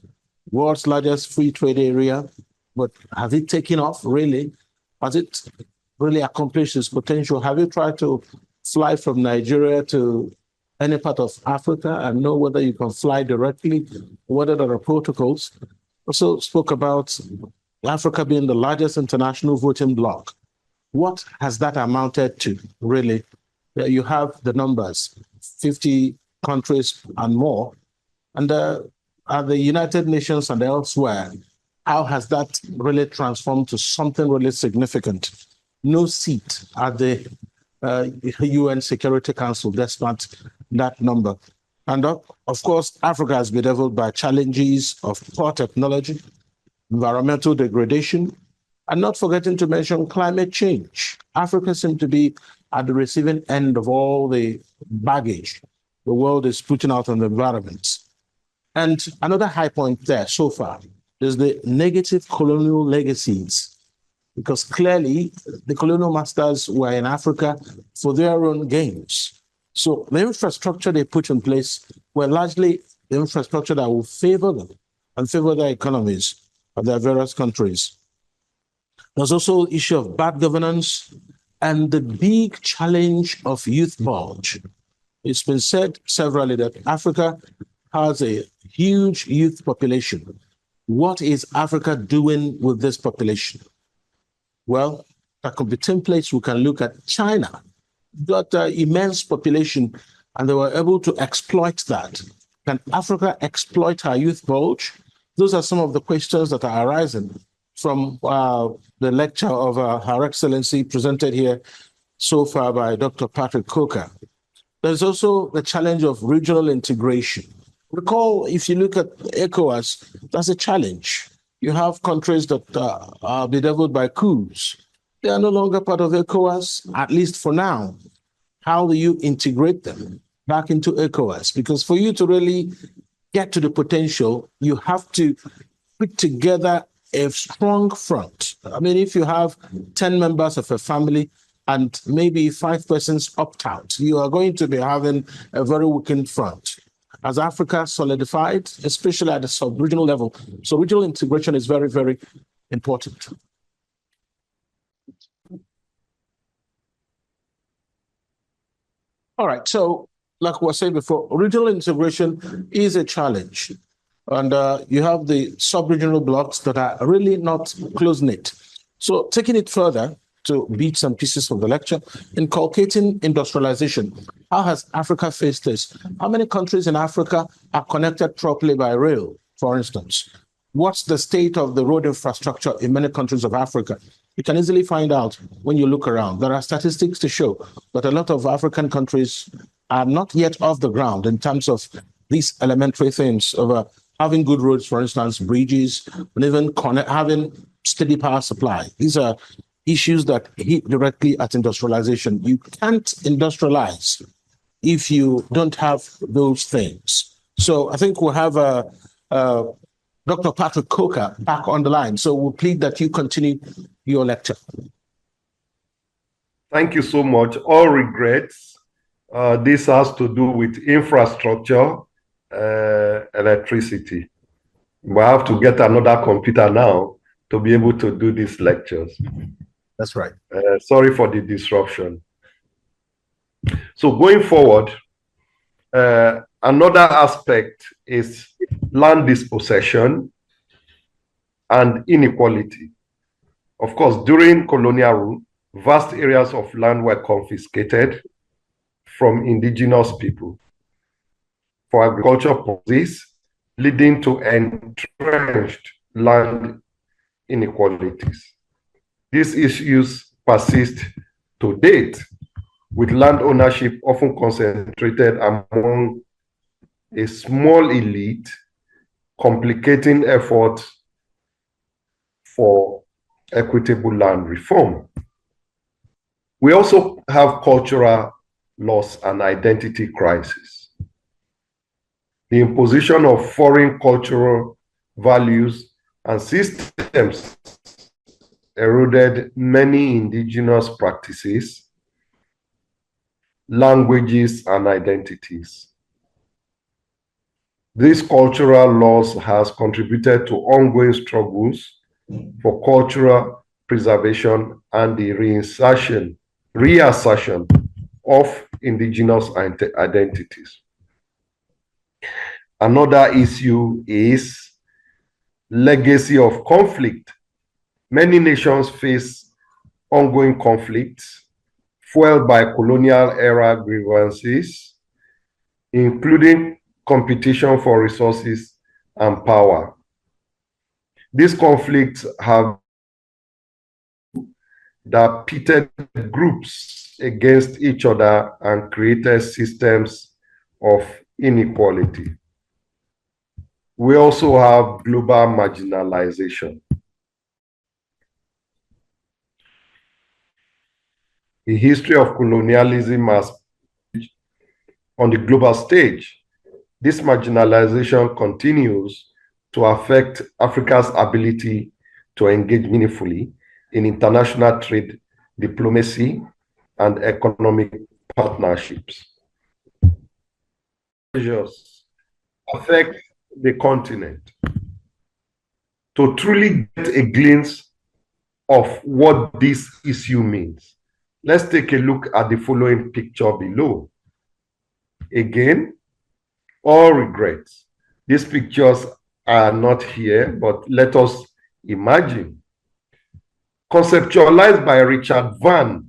world's largest free trade area, but has it taken off, really? Has it really accomplished its potential? Have you tried to fly from Nigeria to any part of Africa and know whether you can fly directly, whether there are protocols? Also spoke about Africa being the largest international voting bloc. What has that amounted to, really? You have the numbers, 50 countries and more. And at the United Nations and elsewhere, how has that really transformed to something really significant? No seat at the UN Security Council, despite that number. And of course, Africa has been bedeviled by challenges of poor technology, environmental degradation, and not forgetting to mention climate change. Africa seems to be at the receiving end of all the baggage the world is putting out on the environment. And another high point there so far is the negative colonial legacies, because clearly the colonial masters were in Africa for their own gains. So the infrastructure they put in place were largely the infrastructure that will favor them and favor their economies of their various countries. There's also the issue of bad governance and the big challenge of youth bulge. It's been said severally that Africa has a huge youth population. What is Africa doing with this population? Well, there could be templates. We can look at China, got an immense population, and they were able to exploit that. Can Africa exploit our youth bulge? Those are some of the questions that are arising from the lecture of Her Excellency presented here so far by Dr. Patrick Coker. There's also the challenge of regional integration. Recall, if you look at ECOWAS, that's a challenge. You have countries that are bedeviled by coups. They are no longer part of ECOWAS, at least for now. How do you integrate them back into ECOWAS? Because for you to really get to the potential, you have to put together a strong front. I mean, if you have 10 members of a family and maybe 5 persons opt out, you are going to be having a very weakened front. As Africa solidified, especially at the sub-regional level, so regional integration is very, very important. All right, so like we were saying before, regional integration is a challenge. And you have the sub-regional blocks that are really not close-knit. So taking it further to beat some pieces of the lecture, inculcating industrialization. How has Africa faced this? How many countries in Africa are connected properly by rail, for instance? What's the state of the road infrastructure in many countries of Africa? You can easily find out when you look around. There are statistics to show that a lot of African countries are not yet off the ground in terms of these elementary things of having good roads, for instance, bridges, and even having steady power supply. These are issues that hit directly at industrialization. You can't industrialize if you don't have those things. So I think we'll have Dr. Patrick Coker back on the line. So we'll plead that you continue your lecture. Thank you so much. All regrets. This has to do with infrastructure, electricity. We have to get another computer now to be able to do these lectures. That's right. Sorry for the disruption. So going forward, another aspect is land dispossession and inequality. Of course, during colonial rule, vast areas of land were confiscated from indigenous people for agricultural purposes, leading to entrenched land inequalities. These issues persist to date, with land ownership often concentrated among a small elite, complicating efforts for equitable land reform. We also have cultural loss and identity crisis. The imposition of foreign cultural values and systems eroded many indigenous practices, languages, and identities. This cultural loss has contributed to ongoing struggles for cultural preservation and the reassertion of indigenous identities. Another issue is legacy of conflict. Many nations face ongoing conflicts fueled by colonial era grievances, including competition for resources and power. These conflicts have that pitted groups against each other and created systems of inequality. We also have global marginalization. The history of colonialism on the global stage. This marginalization continues to affect Africa's ability to engage meaningfully in international trade, diplomacy, and economic partnerships. Measures affect the continent. To truly get a glimpse of what this issue means, let's take a look at the following picture below. Again, all regrets. These pictures are not here, but let us imagine. Conceptualized by Richard van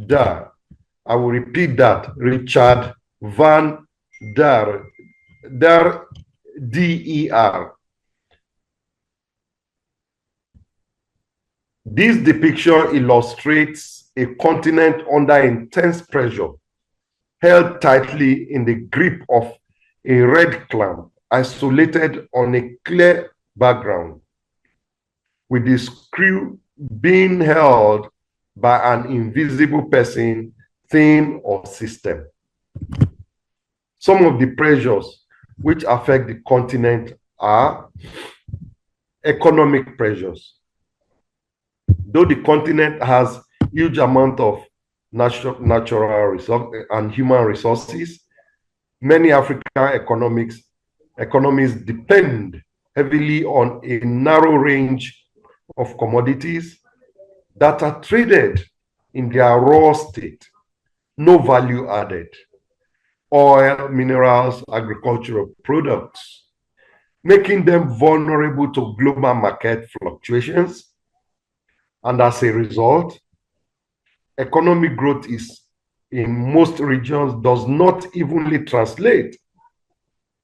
der. I will repeat that. Richard van der. Der, D-E-R. This depiction illustrates a continent under intense pressure, held tightly in the grip of a red clamp, isolated on a clear background, with the screw being held by an invisible person, thing, or system. Some of the pressures which affect the continent are economic pressures. Though the continent has huge amount of natural resources and human resources, many African economies depend heavily on a narrow range of commodities that are traded in their raw state, no value added: oil, minerals, agricultural products, making them vulnerable to global market fluctuations. And as a result, economic growth in most regions does not evenly translate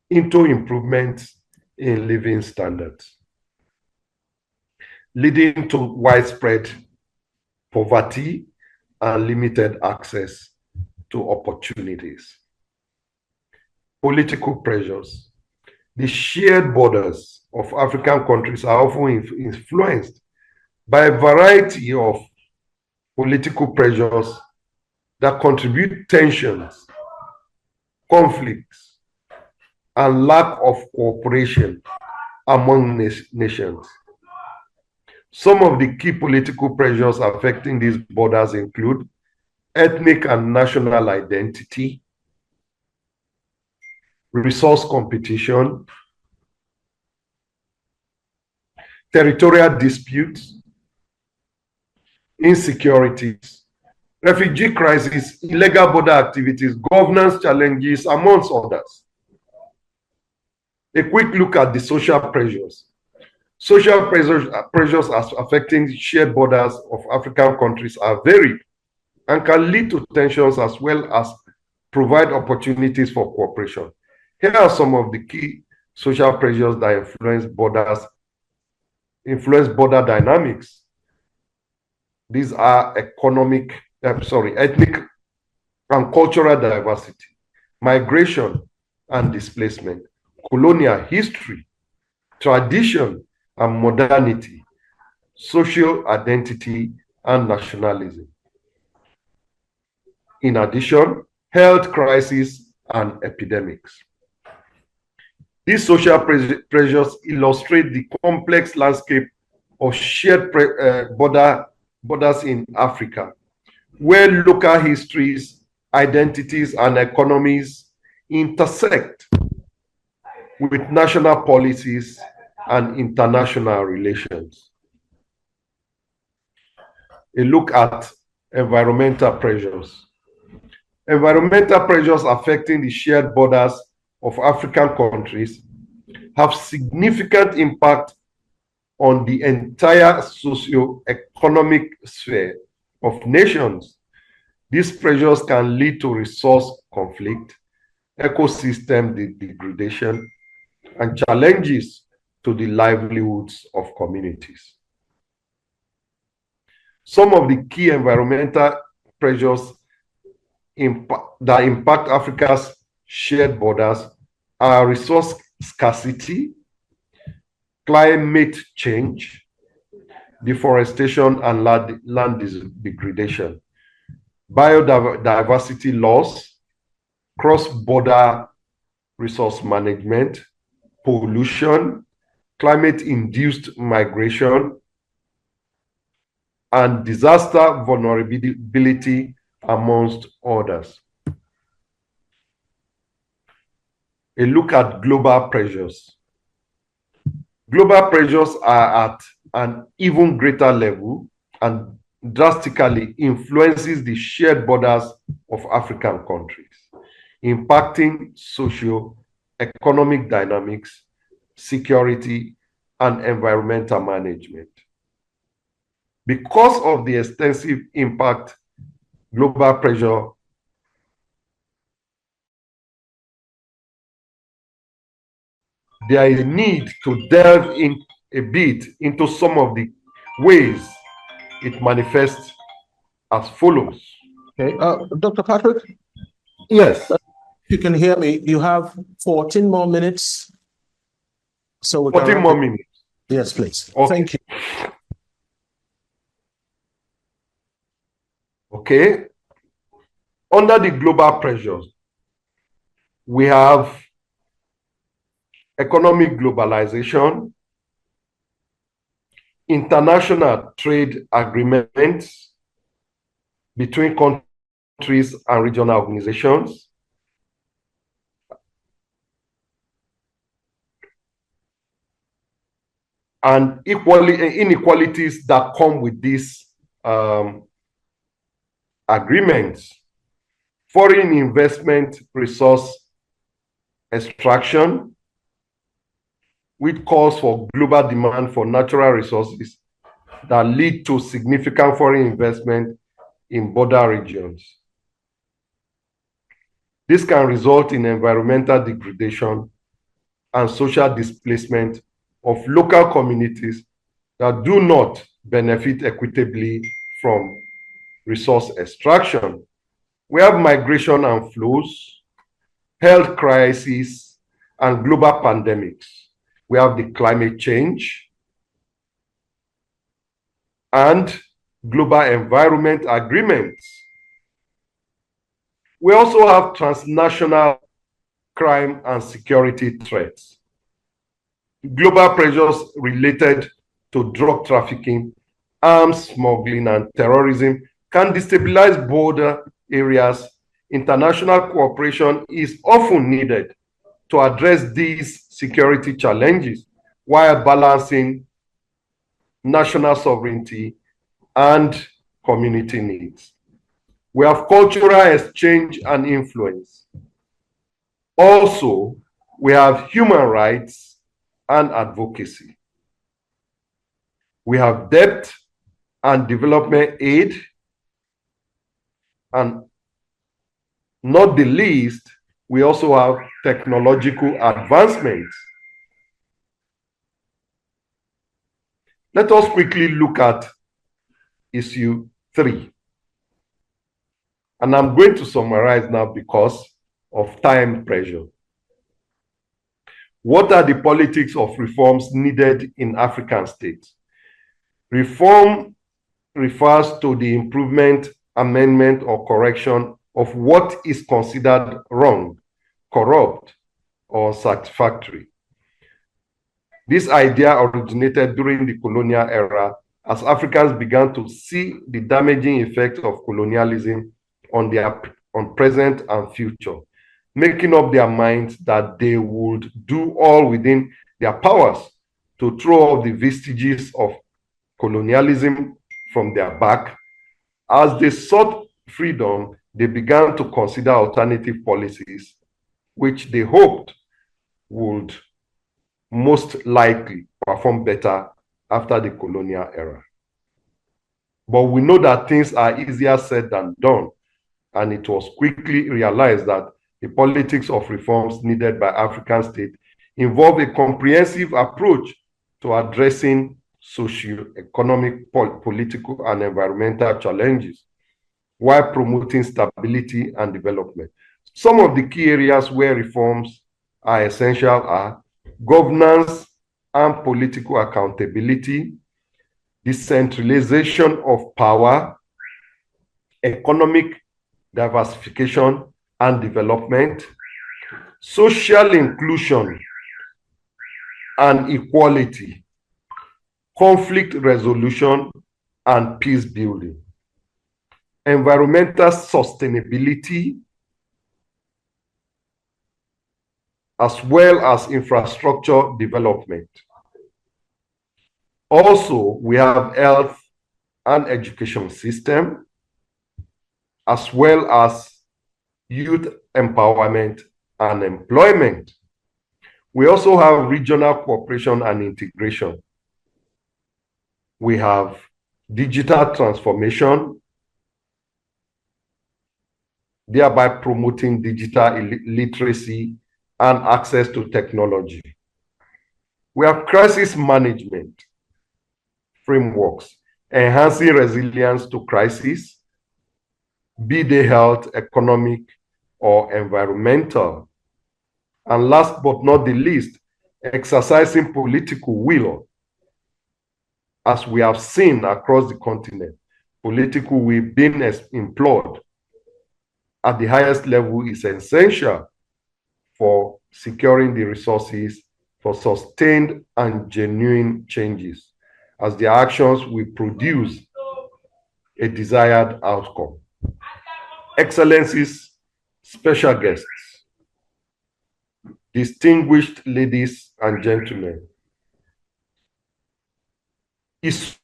into improvements in living standards, leading to widespread poverty and limited access to opportunities. Political pressures. The shared borders of African countries are often influenced by a variety of political pressures that contribute tensions, conflicts, and lack of cooperation among nations. Some of the key political pressures affecting these borders include ethnic and national identity, resource competition, territorial disputes, insecurities, refugee crisis, illegal border activities, governance challenges, amongst others. A quick look at the social pressures. Social pressures as affecting shared borders of African countries are varied and can lead to tensions as well as provide opportunities for cooperation. Here are some of the key social pressures that influence border dynamics. These are ethnic and cultural diversity, migration and displacement, colonial history, tradition and modernity, social identity and nationalism. In addition, health crises and epidemics. These social pressures illustrate the complex landscape of shared borders in Africa, where local histories, identities, and economies intersect with national policies and international relations. A look at environmental pressures. Environmental pressures affecting the shared borders of African countries have significant impact on the entire socio-economic sphere of nations. These pressures can lead to resource conflict, ecosystem degradation, and challenges to the livelihoods of communities. Some of the key environmental pressures that impact Africa's shared borders are resource scarcity, climate change, deforestation and land degradation, biodiversity loss, cross-border resource management, pollution, climate-induced migration, and disaster vulnerability, amongst others. A look at global pressures. Global pressures are at an even greater level and drastically influences the shared borders of African countries, impacting socio-economic dynamics, security, and environmental management. Because of the extensive impact global pressure there is a need to delve in a bit into some of the ways it manifests as follows. Okay, Dr. Patrick, Yes. you can hear me. You have 14 more minutes. So we 14 more minutes. Yes, please. Okay. Thank you. Okay. Under the global pressures, we have economic globalization, international trade agreements between countries and regional organizations, and inequalities that come with these agreements, foreign investment resource extraction, which calls for global demand for natural resources that lead to significant foreign investment in border regions. This can result in environmental degradation and social displacement of local communities that do not benefit equitably from resource extraction. We have migration and flows, health crises, and global pandemics. We have the climate change and global environment agreements. We also have transnational crime and security threats. Global pressures related to drug trafficking, arms smuggling, and terrorism can destabilize border areas. International cooperation is often needed to address these security challenges while balancing national sovereignty and community needs. We have cultural exchange and influence. Also, we have human rights and advocacy. We have debt and development aid, and not the least, we also have technological advancements. Let us quickly look at issue 3. And I'm going to summarize now because of time pressure. What are the politics of reforms needed in African states? Reform refers to the improvement, amendment, or correction of what is considered wrong, corrupt, or satisfactory. This idea originated during the colonial era as Africans began to see the damaging effects of colonialism on present and future, making up their minds that they would do all within their powers to throw off the vestiges of colonialism from their back. As they sought freedom, they began to consider alternative policies, which they hoped would most likely perform better after the colonial era. But we know that things are easier said than done, and it was quickly realized that the politics of reforms needed by African states involve a comprehensive approach to addressing socio-economic, political, and environmental challenges while promoting stability and development. Some of the key areas where reforms are essential are governance and political accountability, decentralization of power, economic diversification and development, social inclusion and equality, conflict resolution and peace building, environmental sustainability, as well as infrastructure development. Also, we have health and education system, as well as youth empowerment and employment. We also have regional cooperation and integration. We have digital transformation, thereby promoting digital literacy and access to technology. We have crisis management frameworks, enhancing resilience to crisis, be they health, economic, or environmental. And last but not the least, exercising political will. As we have seen across the continent, political will being employed at the highest level is essential for securing the resources for sustained and genuine changes, as their actions will produce a desired outcome. Excellencies, special guests, distinguished ladies and gentlemen, issue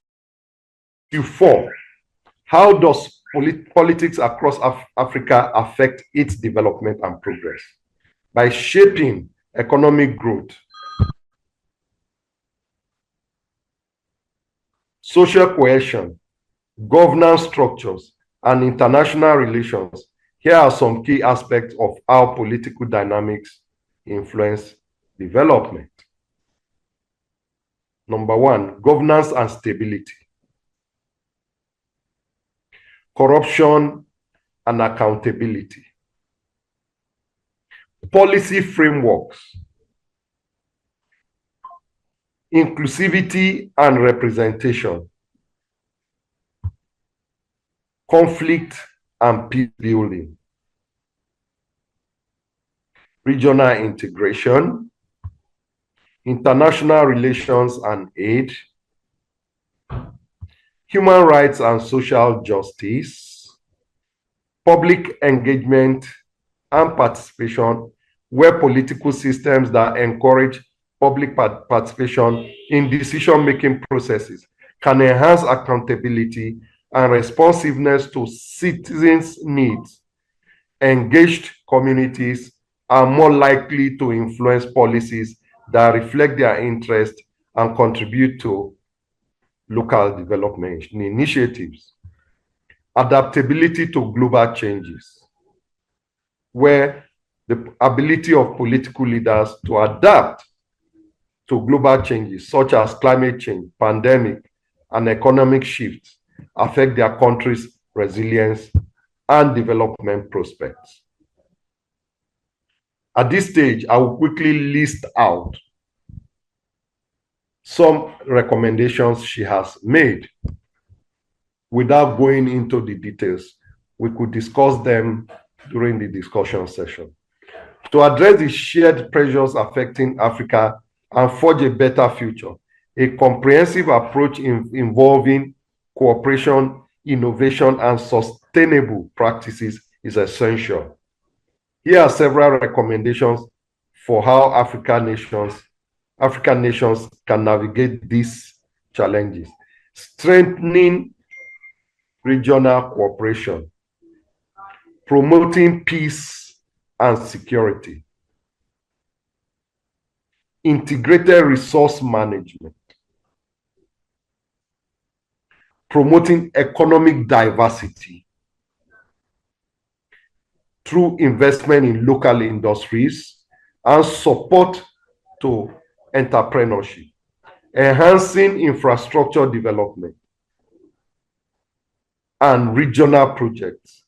4. How does politics across Africa affect its development and progress? By shaping economic growth, social cohesion, governance structures, and international relations. Here are some key aspects of how political dynamics influence development. Number 1, governance and stability. Corruption and accountability. Policy frameworks. Inclusivity and representation. Conflict and peace building. Regional integration. International relations and aid. Human rights and social justice. Public engagement and participation where political systems that encourage public participation in decision-making processes can enhance accountability and responsiveness to citizens' needs. Engaged communities are more likely to influence policies that reflect their interests and contribute to local development initiatives. Adaptability to global changes, where the ability of political leaders to adapt to global changes such as climate change, pandemic, and economic shifts affect their country's resilience and development prospects. At this stage, I will quickly list out some recommendations she has made. Without going into the details, we could discuss them during the discussion session. To address the shared pressures affecting Africa and forge a better future, a comprehensive approach involving cooperation, innovation, and sustainable practices is essential. Here are several recommendations for how African nations can navigate these challenges. Strengthening regional cooperation, promoting peace and security, integrated resource management, promoting economic diversity through investment in local industries and support to entrepreneurship, enhancing infrastructure development and regional projects,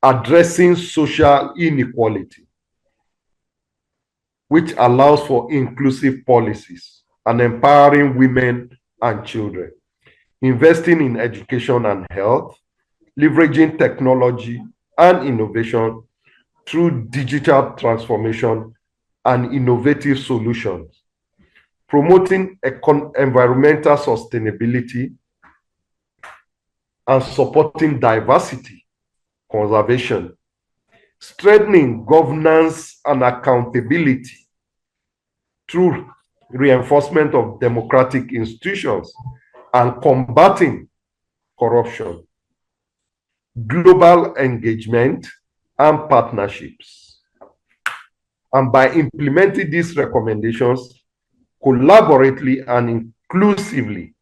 addressing social inequality, which allows for inclusive policies and empowering women and children, investing in education and health, leveraging technology and innovation through digital transformation and innovative solutions, promoting environmental sustainability and supporting diversity conservation, strengthening governance and accountability through reinforcement of democratic institutions and combating corruption, global engagement and partnerships. And by implementing these recommendations collaboratively and inclusively,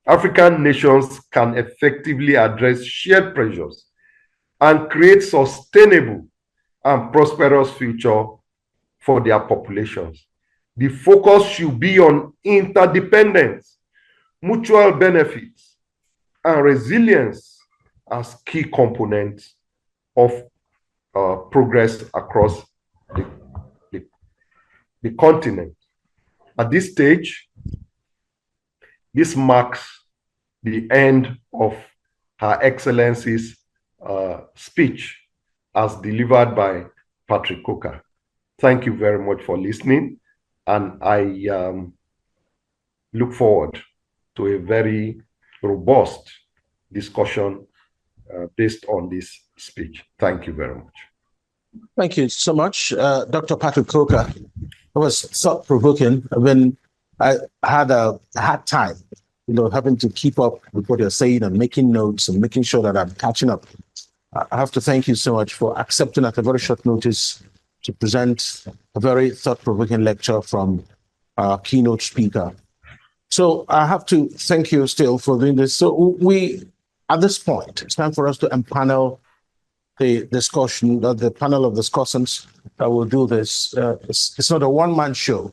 African nations can effectively address shared pressures and create sustainable and prosperous future for their populations. The focus should be on interdependence, mutual benefits, and resilience as key components of progress across the continent. At this stage, this marks the end of Her Excellency's speech as delivered by Patrick Coker. Thank you very much for listening, and I look forward to a very robust discussion based on this speech. Thank you very much. Thank you so much, Dr. Patrick Coker. It was thought-provoking. I had a hard time, having to keep up with what you're saying and making notes and making sure that I'm catching up. I have to thank you so much for accepting at a very short notice to present a very thought-provoking lecture from our keynote speaker. So I have to thank you still for doing this. So at this point, it's time for us to empanel the discussion, the panel of discussants that will do this. It's not a one-man show.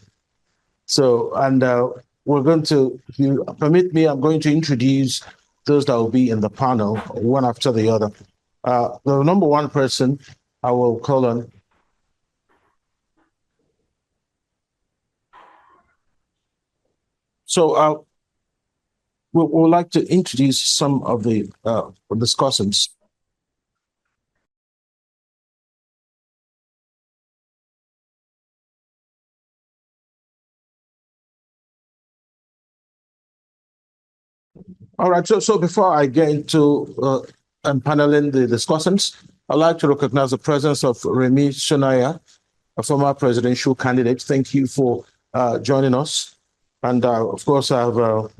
So, and we're going to, if you permit me, I'm going to introduce those that will be in the panel, one after the other. The number one person I will call on. So we'd like to introduce some of the discussants. All right, so before I get into paneling the discussants, I'd like to recognize the presence of Remi Shonaya, a former presidential candidate. Thank you for joining us. And of course, I've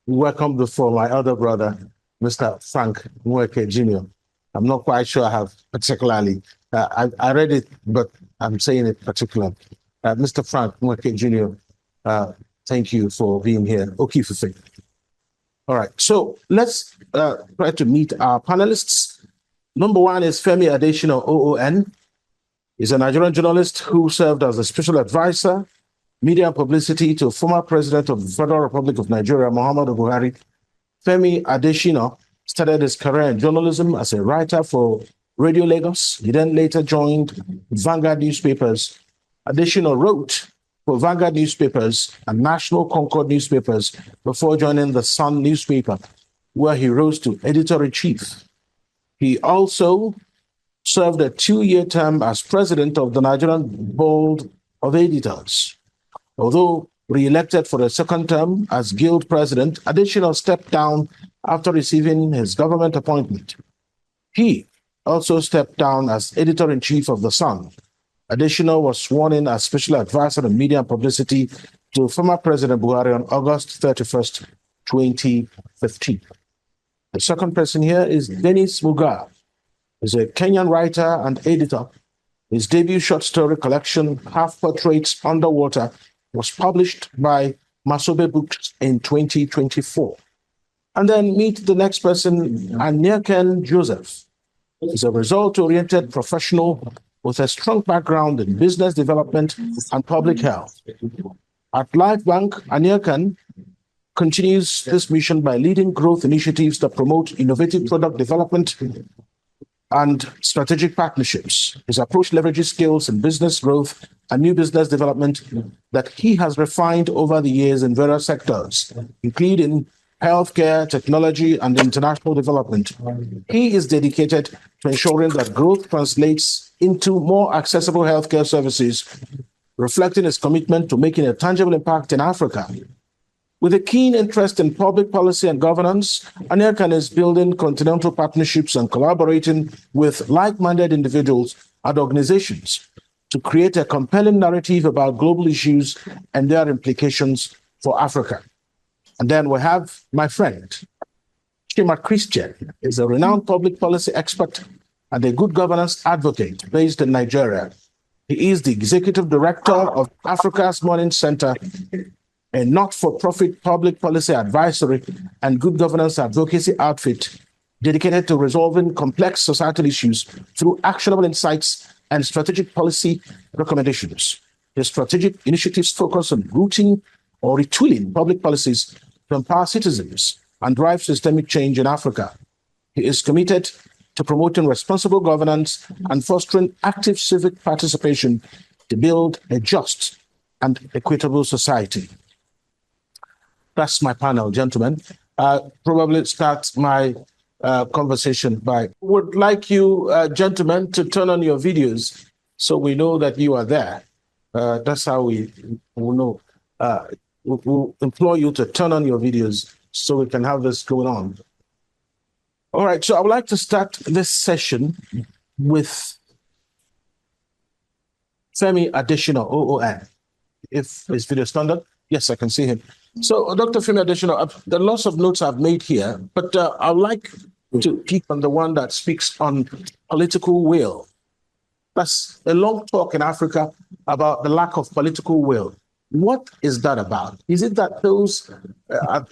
welcomed before my elder brother, Mr. Frank Nweke Jr. I'm not quite sure I have particularly, I read it, but I'm saying it particularly. Mr. Frank Nweke Jr., thank you for being here. Okifufe. All right, so let's try to meet our panelists. Number one is Femi Adesina, OON. He's a Nigerian journalist who served as a special advisor, media and publicity to former president of the Federal Republic of Nigeria, Muhammadu Buhari. Femi Adesina started his career in journalism as a writer for Radio Lagos. He then later joined Vanguard newspapers. Adesina wrote for Vanguard newspapers and National Concord newspapers before joining the Sun newspaper, where he rose to editor-in-chief. He also served a 2-year term as president of the Nigerian Board of Editors. Although re-elected for a second term as guild president, Adesina stepped down after receiving his government appointment. He also stepped down as editor-in-chief of the Sun. Adesina was sworn in as special advisor on media and publicity to former President Buhari on August 31st, 2015. The second person here is Dennis Mugaa. He's a Kenyan writer and editor. His debut short story collection, Half Portraits Underwater, was published by Masobe Books in 2024. And then meet the next person, Aniekan Joseph. He's a result-oriented professional with a strong background in business development and public health. At LifeBank, Aniekan continues this mission by leading growth initiatives that promote innovative product development and strategic partnerships. His approach leverages skills in business growth and new business development that he has refined over the years in various sectors, including healthcare, technology, and international development. He is dedicated to ensuring that growth translates into more accessible healthcare services, reflecting his commitment to making a tangible impact in Africa. With a keen interest in public policy and governance, Aniekan is building continental partnerships and collaborating with like-minded individuals and organizations to create a compelling narrative about global issues and their implications for Africa. And then we have my friend, Chima Christian, is a renowned public policy expert and a good governance advocate based in Nigeria. He is the executive director of Africa's Morning Center, a not-for-profit public policy advisory and good governance advocacy outfit dedicated to resolving complex societal issues through actionable insights and strategic policy recommendations. His strategic initiatives focus on routing or retooling public policies to empower citizens and drive systemic change in Africa. He is committed to promoting responsible governance and fostering active civic participation to build a just and equitable society. That's my panel, gentlemen. Probably start my conversation by, would like you, gentlemen, to turn on your videos so we know that you are there. That's how we will know. We'll implore you to turn on your videos so we can have this going on. All right, so I would like to start this session with Femi Adesina, OON. If his video is turned on, yes, I can see him. So, Dr. Femi Adesina, there are lots of notes I've made here, but I would like to pick on the one that speaks on political will. That's a long talk in Africa about the lack of political will. What is that about? Is it that those at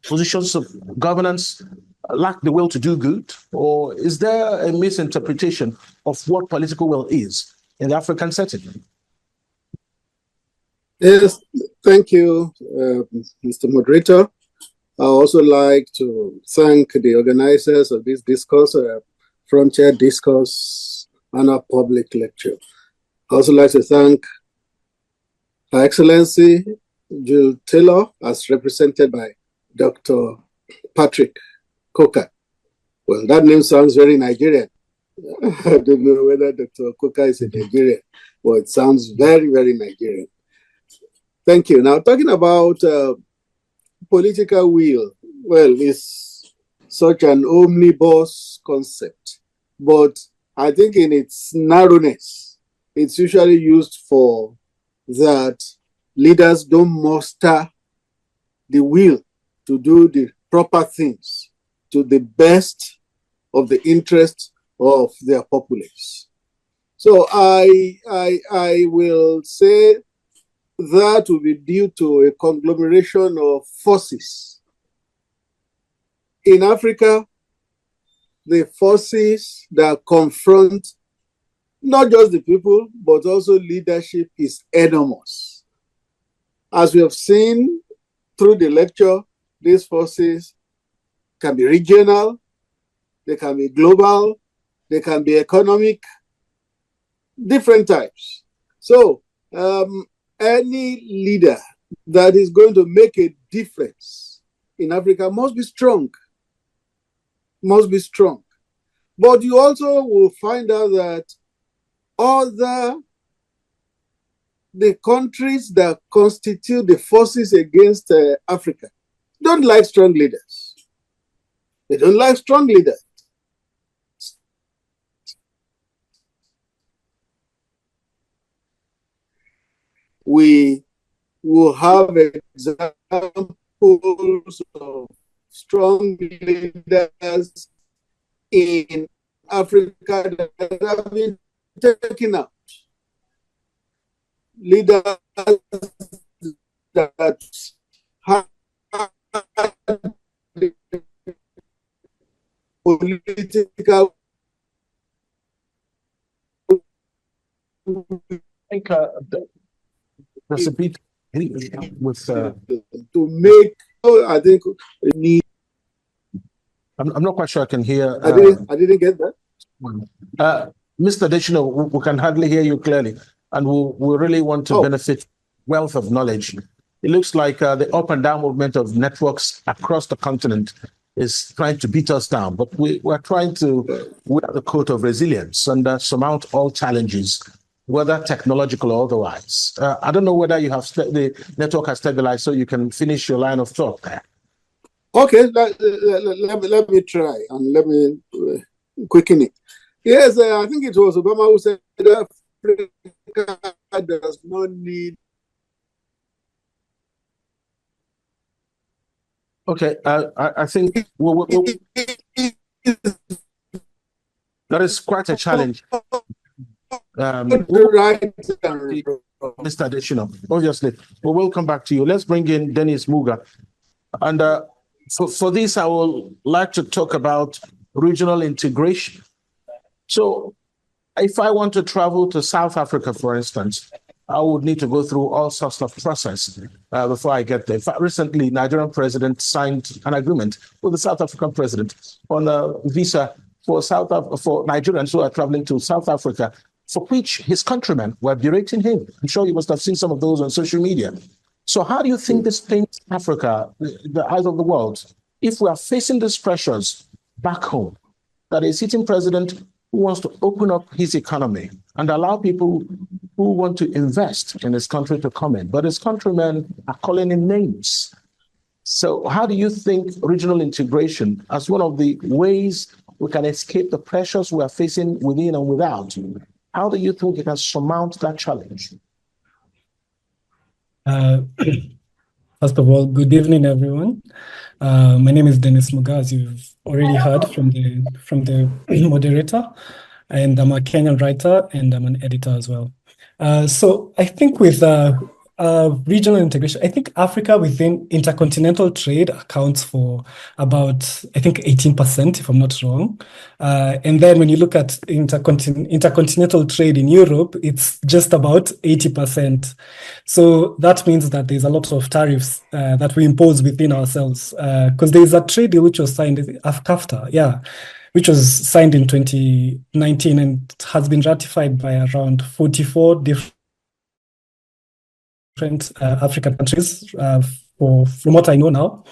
positions of governance lack the will to do good? Or is there a misinterpretation of what political will is in the African setting? Yes, thank you, Mr. Moderator. I also like to thank the organizers of this discourse, Frontier Discourse Annual Public Lecture. I also like to thank Her Excellency Jill Taylor, as represented by Dr. Patrick Coker. Well, that name sounds very Nigerian. I don't know whether Dr. Coker is a Nigerian, but it sounds very, very Nigerian. Thank you. Now, talking about political will, well, it's such an omnibus concept, but I think in its narrowness, it's usually used for that leaders don't muster the will to do the proper things to the best of the interest of their populace. So I will say that will be due to a conglomeration of forces. In Africa, the forces that confront not just the people, but also leadership is enormous. As we have seen through the lecture, these forces can be regional, they can be global, they can be economic, different types. So any leader that is going to make a difference in Africa must be strong, must be strong. But you also will find out that the countries that constitute the forces against Africa don't like strong leaders. They don't like strong leaders. We will have examples of strong leaders in Africa that have been taken out. Leaders that have political. I think there's a bit with to make. I think need. I'm not quite sure I can hear. I didn't get that. Mr. Adesina, we can hardly hear you clearly, and we really want to benefit wealth of knowledge. It looks like the up and down movement of networks across the continent is trying to beat us down, but we're trying to wear the coat of resilience and surmount all challenges, whether technological or otherwise. I don't know whether you have the network has stabilized, so you can finish your line of thought there. Okay, let me try and let me quicken it. Yes, I think it was Obama who said Africa does not need. Okay, I think that is quite a challenge. Mr. Adesina, obviously, we will come back to you. Let's bring in Dennis Mugaa. And for this, I would like to talk about regional integration. So if I want to travel to South Africa, for instance, I would need to go through all sorts of process before I get there. In fact, recently, Nigerian president signed an agreement with the South African president on a visa for Nigerians who are traveling to South Africa, for which his countrymen were berating him. I'm sure you must have seen some of those on social media. So how do you think this paints Africa, the eyes of the world, if we are facing these pressures back home, that a sitting president who wants to open up his economy and allow people who want to invest in his country to come in, but his countrymen are calling him names? So how do you think regional integration as one of the ways we can escape the pressures we are facing within and without? How do you think you can surmount that challenge? First of all, good evening, everyone. My name is Dennis Mugaa, as you've already heard from the moderator, and I'm a Kenyan writer and I'm an editor as well. So I think with regional integration, I think Africa within intercontinental trade accounts for about, I think, 18%, if I'm not wrong. And then when you look at intercontinental trade in Europe, it's just about 80%. So that means that there's a lot of tariffs that we impose within ourselves, because there's a trade deal which was signed, CAFTA, which was signed in 2019 and has been ratified by around 44 different African countries, from what I know now.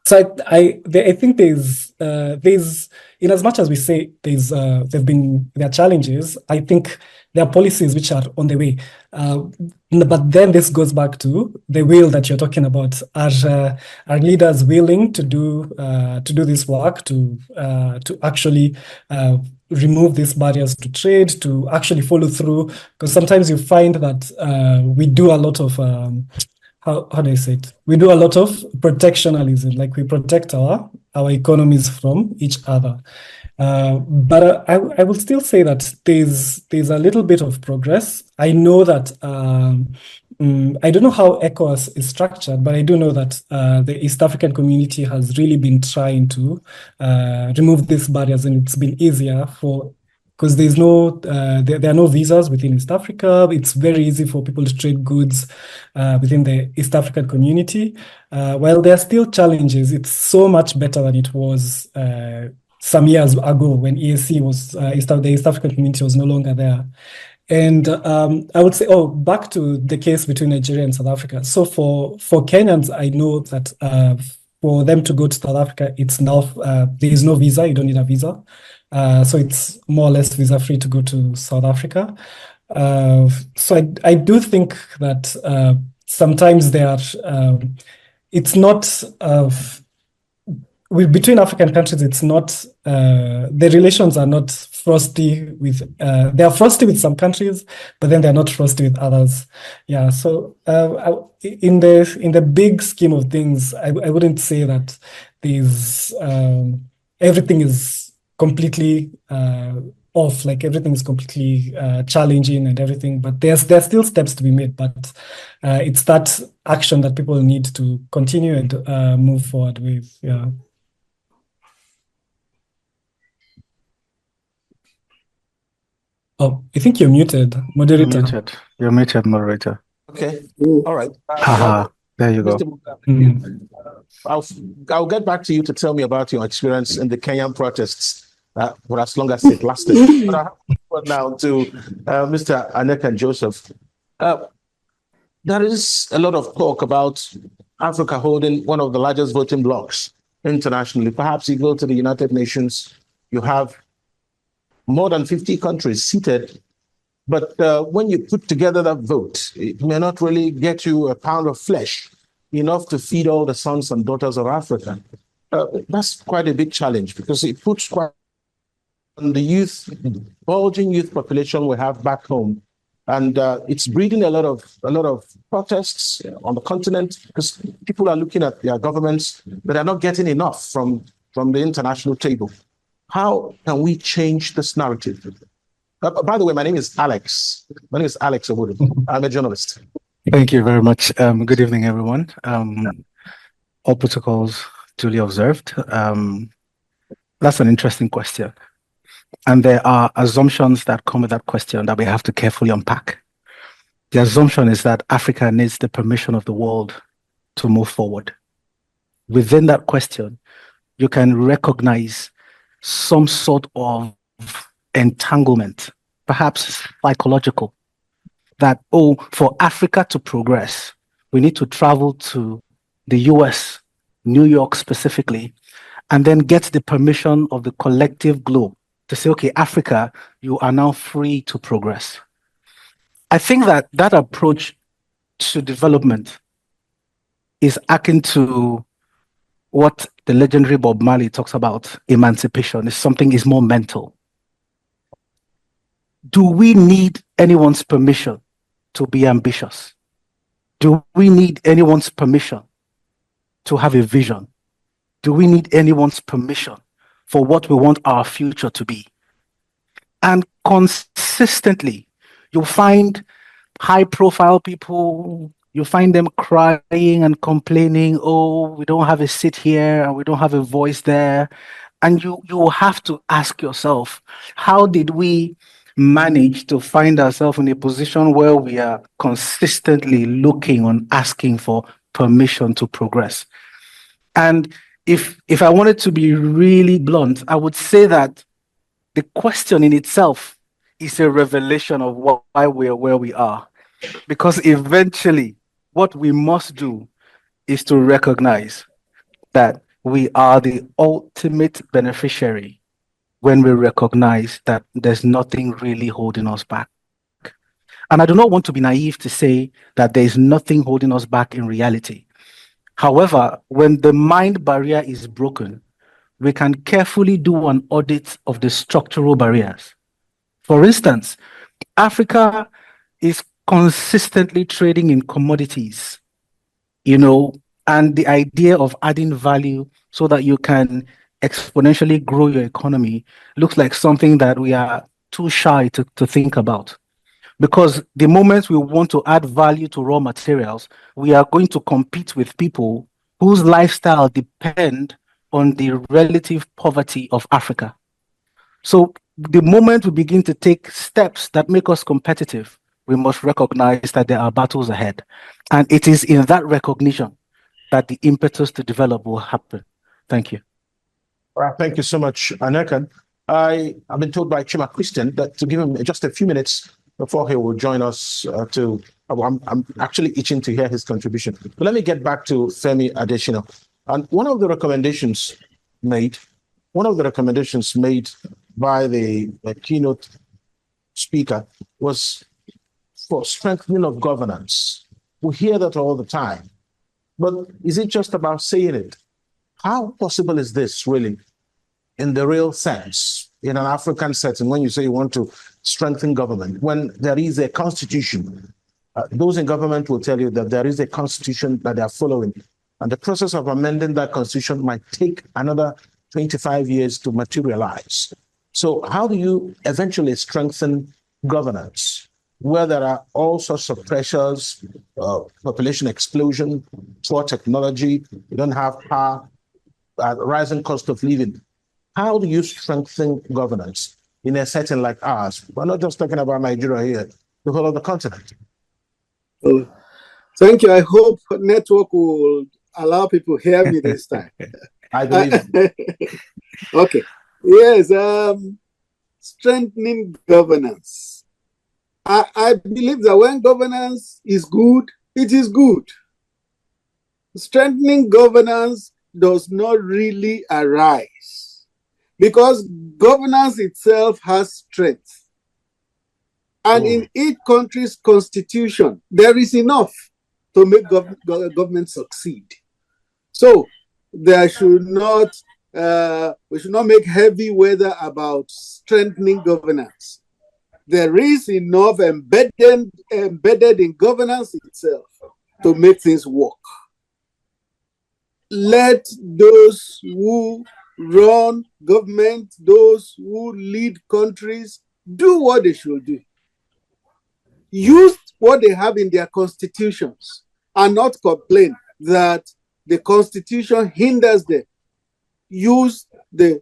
So I think there's in as much as we say there are challenges, I think there are policies which are on the way. But then this goes back to the will that you're talking about. Are leaders willing to do this work to actually remove these barriers to trade, to actually follow through? Because sometimes you find that we do a lot of how do I say it? We do a lot of protectionism, like we protect our economies from each other. But I will still say that there's a little bit of progress. I know that I don't know how ECOWAS is structured, but I do know that the East African community has really been trying to remove these barriers, and it's been easier because there's no there are no visas within East Africa. It's very easy for people to trade goods within the East African community. While there are still challenges, it's so much better than it was some years ago when EAC was the East African community was no longer there. And I would say, back to the case between Nigeria and South Africa. So for Kenyans, I know that for them to go to South Africa, it's now there is no visa. You don't need a visa. So it's more or less visa free to go to South Africa. So I do think that sometimes it's not between African countries. It's not the relations are not frosty with. They are frosty with some countries, but then they're not frosty with others. Yeah. So in the big scheme of things, I wouldn't say that everything is completely off, like everything is completely challenging and everything, but there's still steps to be made, but it's that action that people need to continue and move forward with. Yeah. Oh, I think you're muted, moderator. You're muted, moderator. Okay. Mm. All right. Haha, there you go. Mr. Mugaa, I'll get back to you to tell me about your experience in the Kenyan protests for as long as it lasted. But I have to go now to Mr. Aniekan Joseph. There is a lot of talk about Africa holding one of the largest voting blocs internationally. Perhaps you go to the United Nations, you have more than 50 countries seated, but when you put together that vote, it may not really get you a pound of flesh enough to feed all the sons and daughters of Africa. That's quite a big challenge because it puts quite on the bulging youth population we have back home, and it's breeding a lot of protests on the continent because people are looking at their governments, but they're not getting enough from the international table. How can we change this narrative? By the way, my name is Alex. My name is Alex Owodo. I'm a journalist. Thank you very much. Good evening, everyone. All protocols duly observed. That's an interesting question. And there are assumptions that come with that question that we have to carefully unpack. The assumption is that Africa needs the permission of the world to move forward. Within that question, you can recognize some sort of entanglement, perhaps psychological, that, for Africa to progress, we need to travel to the US, New York specifically, and then get the permission of the collective globe to say, okay, Africa, you are now free to progress. I think that approach to development is akin to what the legendary Bob Marley talks about, emancipation. Is more mental. Do we need anyone's permission to be ambitious? Do we need anyone's permission to have a vision? Do we need anyone's permission for what we want our future to be? And consistently, you'll find high-profile people, you find them crying and complaining, we don't have a seat here and we don't have a voice there. And you will have to ask yourself, how did we manage to find ourselves in a position where we are consistently looking and asking for permission to progress? And if I wanted to be really blunt, I would say that the question in itself is a revelation of why we are where we are. Because eventually, what we must do is to recognize that we are the ultimate beneficiary when we recognize that there's nothing really holding us back. And I do not want to be naive to say that there is nothing holding us back in reality. However, when the mind barrier is broken, we can carefully do an audit of the structural barriers. For instance, Africa is consistently trading in commodities, and the idea of adding value so that you can exponentially grow your economy looks like something that we are too shy to think about. Because the moment we want to add value to raw materials, we are going to compete with people whose lifestyle depend on the relative poverty of Africa. So the moment we begin to take steps that make us competitive, we must recognize that there are battles ahead. And it is in that recognition that the impetus to develop will happen. Thank you. All right, thank you so much, Aniekan. I've been told by Chima Christian that to give him just a few minutes before he will join us I'm actually itching to hear his contribution. But let me get back to Femi Adesina. And one of the recommendations made by the keynote speaker was for strengthening of governance. We hear that all the time. But is it just about saying it? How possible is this really in the real sense, in an African setting, when you say you want to strengthen government, when there is a constitution? Those in government will tell you that there is a constitution that they are following. And the process of amending that constitution might take another 25 years to materialize. So how do you eventually strengthen governance where there are all sorts of pressures, population explosion, poor technology, you don't have power, rising cost of living? How do you strengthen governance in a setting like ours? We're not just talking about Nigeria here, the whole of the continent. Thank you. I hope network will allow people to hear me this time. I believe it. Okay. Yes. Strengthening governance. I believe that when governance is good, it is good. Strengthening governance does not really arise because governance itself has strength. And in each country's constitution, there is enough to make government succeed. So there should not, we should not make heavy weather about strengthening governance. There is enough embedded in governance itself to make things work. Let those who run government, those who lead countries, do what they should do. Use what they have in their constitutions and not complain that the constitution hinders them. Use the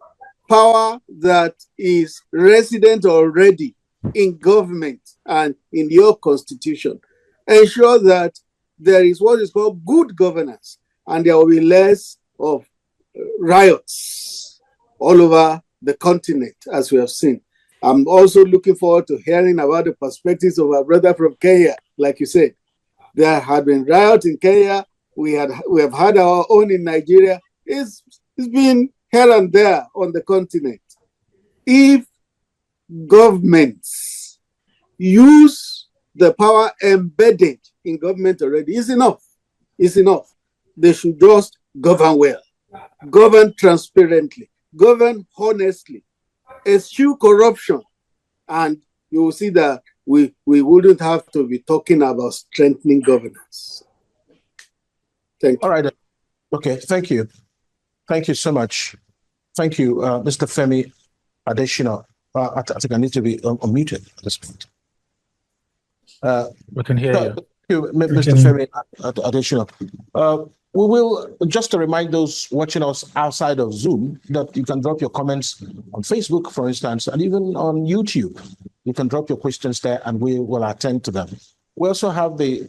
power that is resident already in government and in your constitution. Ensure that there is what is called good governance, and there will be less of riots all over the continent, as we have seen. I'm also looking forward to hearing about the perspectives of our brother from Kenya. Like you said, there had been riots in Kenya. We have had our own in Nigeria. It's been here and there on the continent. If governments use the power embedded in government already, it's enough. It's enough. They should just govern well, govern transparently, govern honestly, eschew corruption, and you will see that we wouldn't have to be talking about strengthening governance. Thank you. All right. Okay, thank you. Thank you so much. Thank you, Mr. Femi Adesina. I think I need to be unmuted at this point. We can hear you. Thank you, Mr. Femi Adesina. We will, just to remind those watching us outside of Zoom, that you can drop your comments on Facebook, for instance, and even on YouTube. You can drop your questions there and we will attend to them. We also have the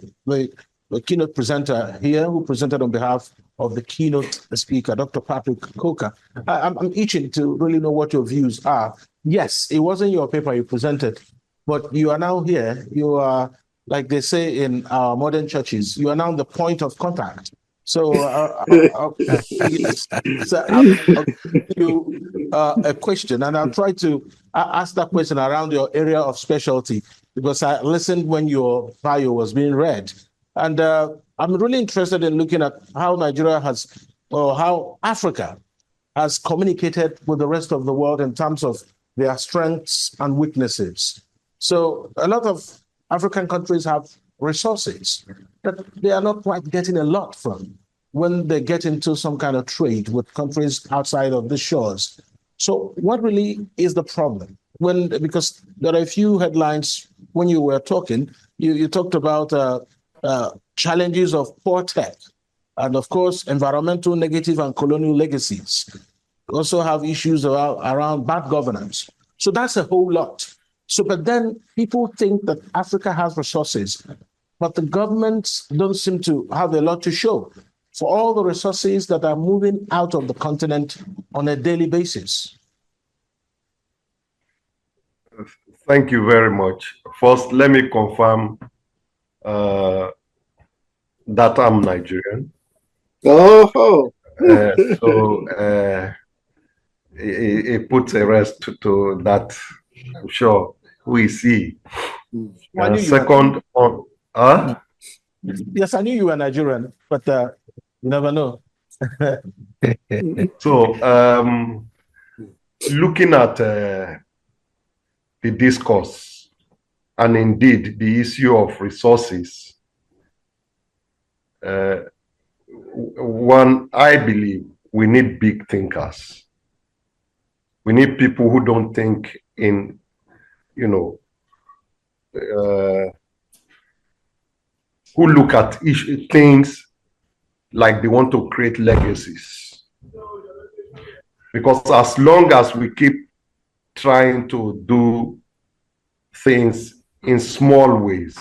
keynote presenter here who presented on behalf of the keynote speaker, Dr. Patrick Coker. I'm itching to really know what your views are. Yes, it wasn't your paper you presented, but you are now here. You are, like they say in our modern churches, you are now the point of contact. So, I'll give you a question, and I'll try to ask that question around your area of specialty. because I listened when your bio was being read. And I'm really interested in looking at how Nigeria has, or how Africa has communicated with the rest of the world in terms of their strengths and weaknesses. So a lot of African countries have resources that they are not quite getting a lot from when they get into some kind of trade with countries outside of the shores. So what really is the problem? Because there are a few headlines when you were talking, you talked about challenges of poor tech, and of course, environmental negative and colonial legacies. We also have issues around bad governance. So that's a whole lot. So, but then people think that Africa has resources, but the governments don't seem to have a lot to show for all the resources that are moving out of the continent on a daily basis. Thank you very much. First, let me confirm that I'm Nigerian. Oh, It puts a rest to that, I'm sure. We see. Second, on, Yes, I knew you were Nigerian, but you never know. So, looking at the discourse and indeed the issue of resources, one, I believe we need big thinkers. We need people who don't think in, who look at things like they want to create legacies. Because as long as we keep trying to do things in small ways,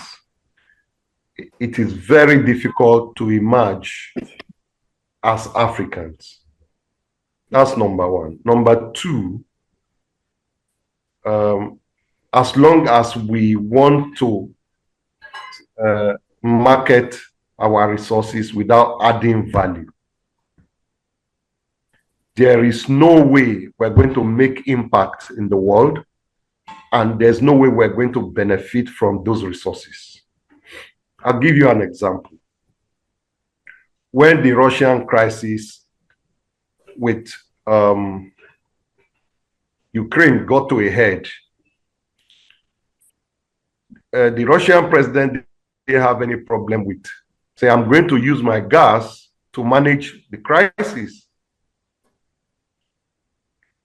it is very difficult to emerge as Africans. That's number one. Number two, as long as we want to market our resources without adding value, there is no way we're going to make impact in the world, and there's no way we're going to benefit from those resources. I'll give you an example. When the Russian crisis with Ukraine got to a head, the Russian president didn't have any problem with say, I'm going to use my gas to manage the crisis.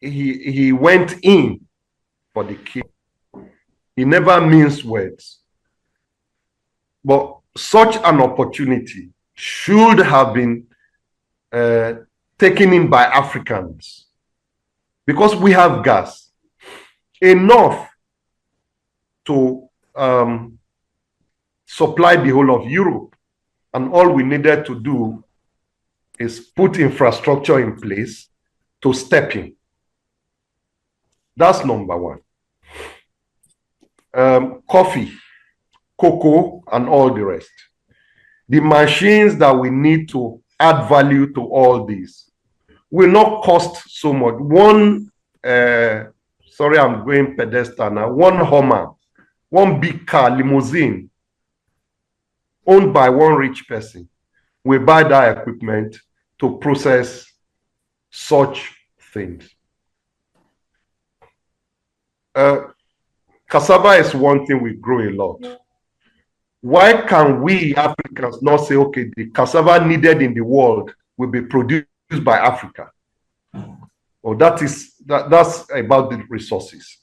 He went in for the kill. He never minced words. But such an opportunity should have been taken in by Africans, because we have gas enough to supply the whole of Europe, and all we needed to do is put infrastructure in place to step in. That's number one. Coffee, cocoa, and all the rest. The machines that we need to add value to all these will not cost so much. One, sorry, I'm going pedestrian now. One Hummer, one big car, limousine, owned by one rich person, will buy that equipment to process such things. Cassava is one thing we grow a lot. Why can we Africans not say, okay, the cassava needed in the world will be produced by Africa? Well, that's about the resources.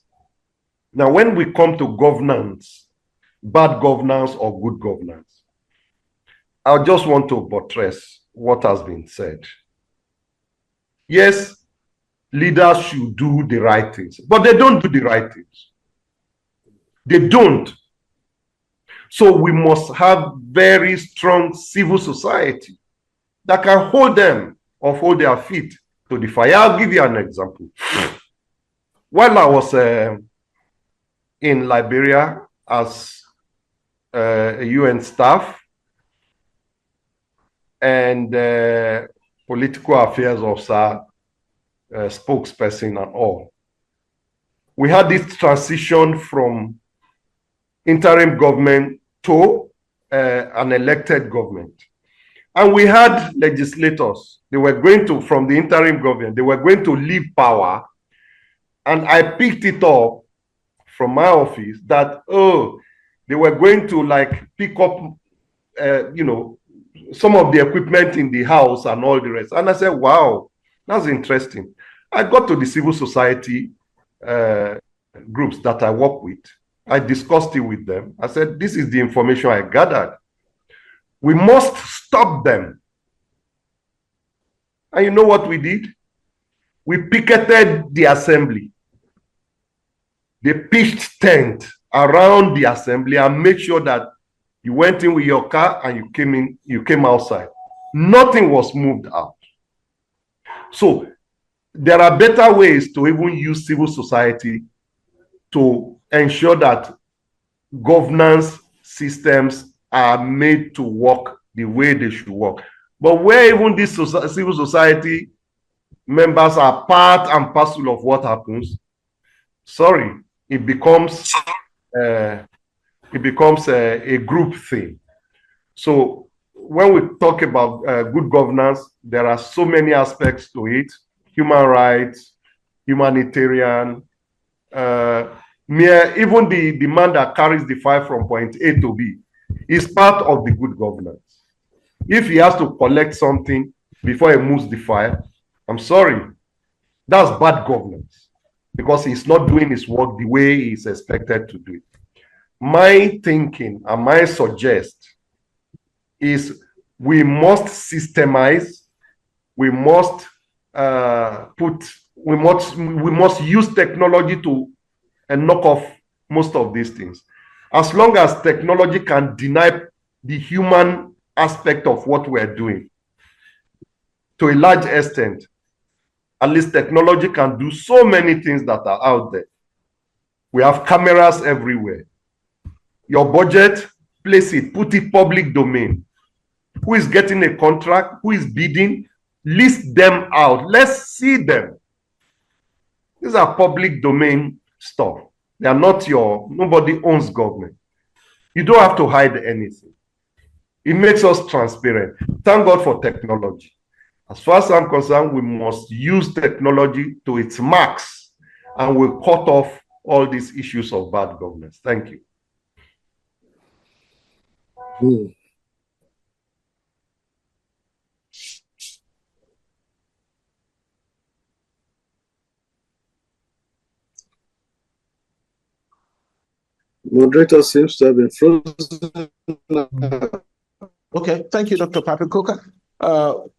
Now, when we come to governance, bad governance or good governance, I just want to buttress what has been said. Yes, leaders should do the right things, but they don't do the right things. They don't. So we must have very strong civil society that can hold them or hold their feet to the fire. I'll give you an example. While I was in Liberia as a UN staff and political affairs officer, spokesperson and all, we had this transition from interim government to an elected government. And we had legislators, they were going to, from the interim government, they were going to leave power. And I picked it up from my office that, oh, they were going to like pick up, you know, some of the equipment in the house and all the rest. And I said, wow, that's interesting. I got to the civil society groups that I work with. I discussed it with them. I said, this is the information I gathered. We must stop them. And you know what we did? We picketed the assembly. They pitched tent around the assembly and made sure that you went in with your car and you came outside. Nothing was moved out. So there are better ways to even use civil society to ensure that governance systems are made to work the way they should work. But where even these civil society members are part and parcel of what happens, sorry, it becomes a group thing. So when we talk about good governance, there are so many aspects to it: human rights, humanitarian, even the man that carries the file from point A to B is part of the good governance. If he has to collect something before he moves the file, I'm sorry, that's bad governance, because he's not doing his work the way he's expected to do it. My thinking and my suggest is we must systemize, we must we must use technology to knock off most of these things. As long as technology can deny the human aspect of what we're doing to a large extent, at least technology can do so many things that are out there. We have cameras everywhere. Your budget, place it, put it public domain. Who is getting a contract? Who is bidding? List them out. Let's see them. These are public domain stuff. They are not nobody owns government. You don't have to hide anything. It makes us transparent. Thank God for technology. As far as I'm concerned, we must use technology to its max, and we'll cut off all these issues of bad governance. Thank you. Moderator seems to have been frozen. Okay, thank you, Dr. Papikoka.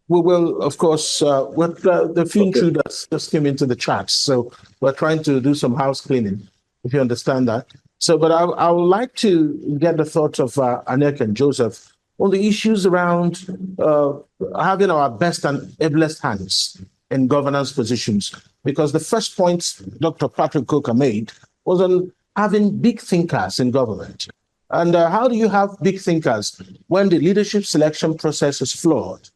We will, of course, with the few intruders just came into the chat, so we're trying to do some house cleaning, if you understand that. So, but I would like to get the thoughts of Aniekan and Joseph on the issues around having our best and ablest hands in governance positions, because the first point Dr. Patrick Coker made was on having big thinkers in government. And how do you have big thinkers when the leadership selection process is flawed?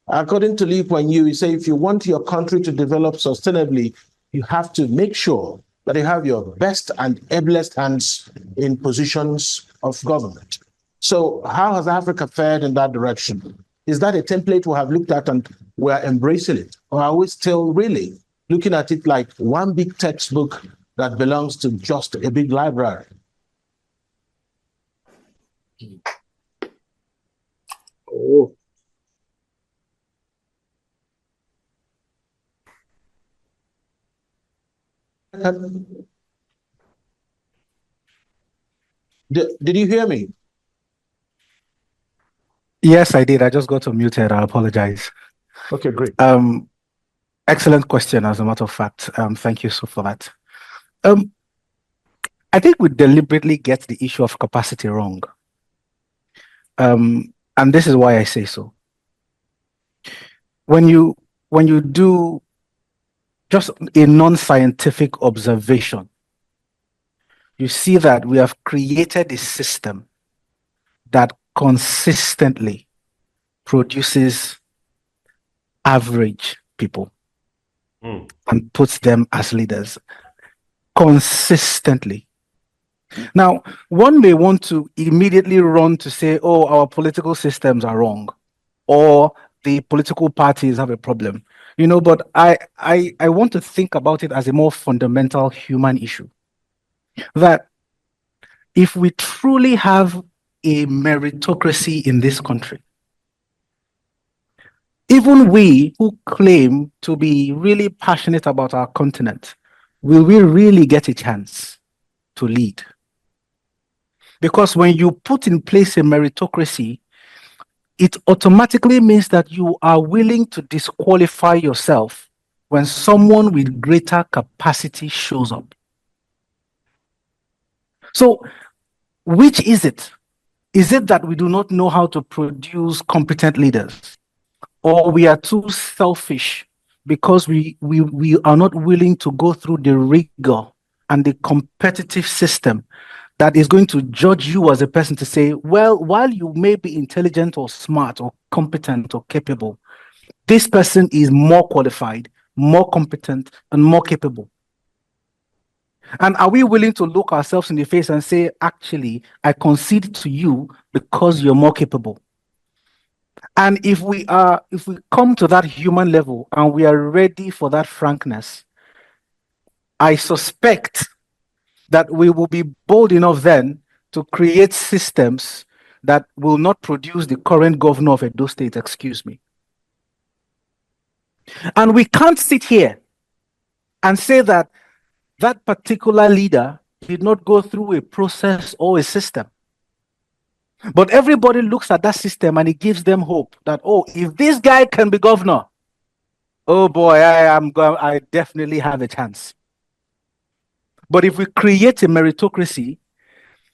According to Lee Kuan Yew, he said, if you want your country to develop sustainably, you have to make sure that you have your best and ablest hands in positions of government. So how has Africa fared in that direction? Is that a template we have looked at and we're embracing it? Or are we still really looking at it like one big textbook that belongs to just a big library? Oh. Did you hear me? Yes, I did. I just got muted. I apologize. Okay, great. Excellent question, as a matter of fact. Thank you so for that. I think we deliberately get the issue of capacity wrong. And this is why I say so. When you do just a non-scientific observation, you see that we have created a system that consistently produces average people and puts them as leaders consistently. Now, one may want to immediately run to say, oh, our political systems are wrong, or the political parties have a problem. But I want to think about it as a more fundamental human issue. That if we truly have a meritocracy in this country, even we who claim to be really passionate about our continent, will we really get a chance to lead? Because when you put in place a meritocracy, it automatically means that you are willing to disqualify yourself when someone with greater capacity shows up. So, which is it? Is it that we do not know how to produce competent leaders? Or we are too selfish because we are not willing to go through the rigor and the competitive system that is going to judge you as a person to say, well, while you may be intelligent or smart or competent or capable, this person is more qualified, more competent, and more capable. And are we willing to look ourselves in the face and say, actually, I concede to you because you're more capable? And if we come to that human level and we are ready for that frankness, I suspect that we will be bold enough then to create systems that will not produce the current governor of Edo State, excuse me. And we can't sit here and say that that particular leader did not go through a process or a system. But everybody looks at that system and it gives them hope that, oh, if this guy can be governor, oh boy, I definitely have a chance. But if we create a meritocracy,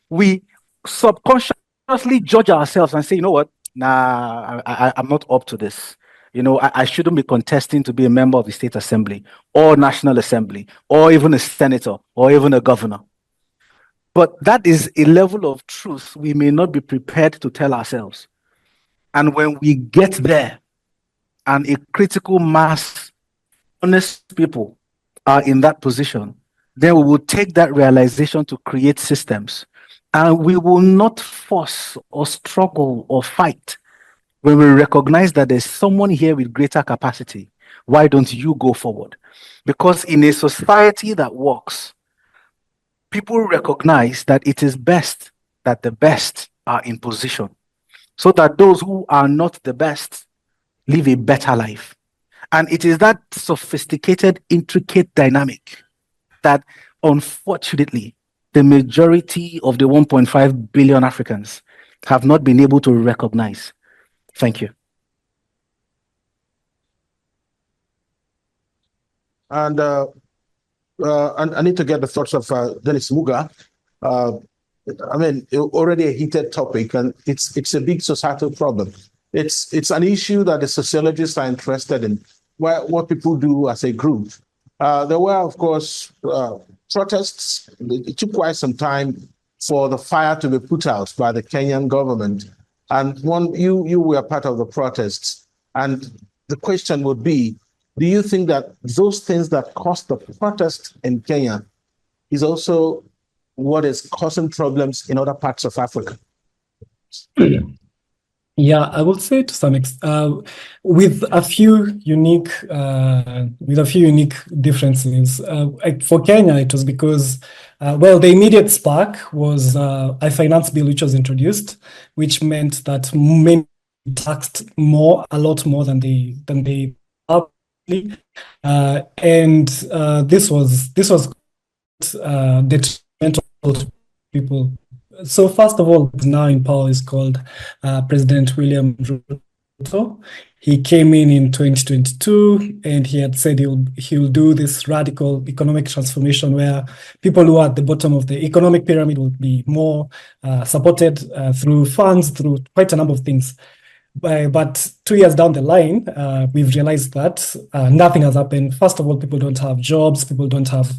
we subconsciously judge ourselves and say, you know what? Nah, I'm not up to this. I shouldn't be contesting to be a member of the State Assembly or National Assembly or even a senator or even a governor. But that is a level of truth we may not be prepared to tell ourselves. And when we get there and a critical mass, honest people are in that position, then we will take that realization to create systems. And we will not force or struggle or fight when we recognize that there's someone here with greater capacity. Why don't you go forward? Because in a society that works, people recognize that it is best that the best are in position so that those who are not the best live a better life. And it is that sophisticated, intricate dynamic that unfortunately the majority of the 1.5 billion Africans have not been able to recognize. Thank you. And I need to get the thoughts of Dennis Mugaa. Already a heated topic, and it's a big societal problem. It's an issue that the sociologists are interested in, what people do as a group. There were, of course, protests. It took quite some time for the fire to be put out by the Kenyan government. And you were part of the protests. And the question would be, do you think that those things that caused the protest in Kenya is also what is causing problems in other parts of Africa? Yeah, I would say to some extent, with a few unique differences. For Kenya, it was because, the immediate spark was a finance bill which was introduced, which meant that many taxed a lot more than they and this was detrimental to people. So first of all, now in power is called President William Ruto. He came in 2022, and he had said he'll do this radical economic transformation where people who are at the bottom of the economic pyramid will be more supported through funds, through quite a number of things. But 2 years down the line, we've realized that nothing has happened. First of all, people don't have jobs, people don't have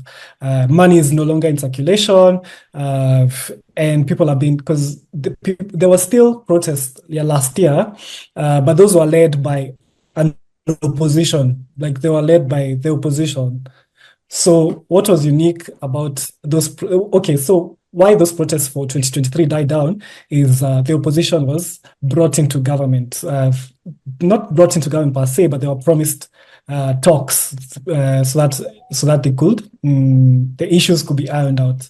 money is no longer in circulation, and people have been, because there were still protests last year, but those were led by an opposition, like they were led by the opposition. So what was unique about those? Okay, so why those protests for 2023 died down is the opposition was brought into government, not brought into government per se, but they were promised talks so that they could the issues could be ironed out.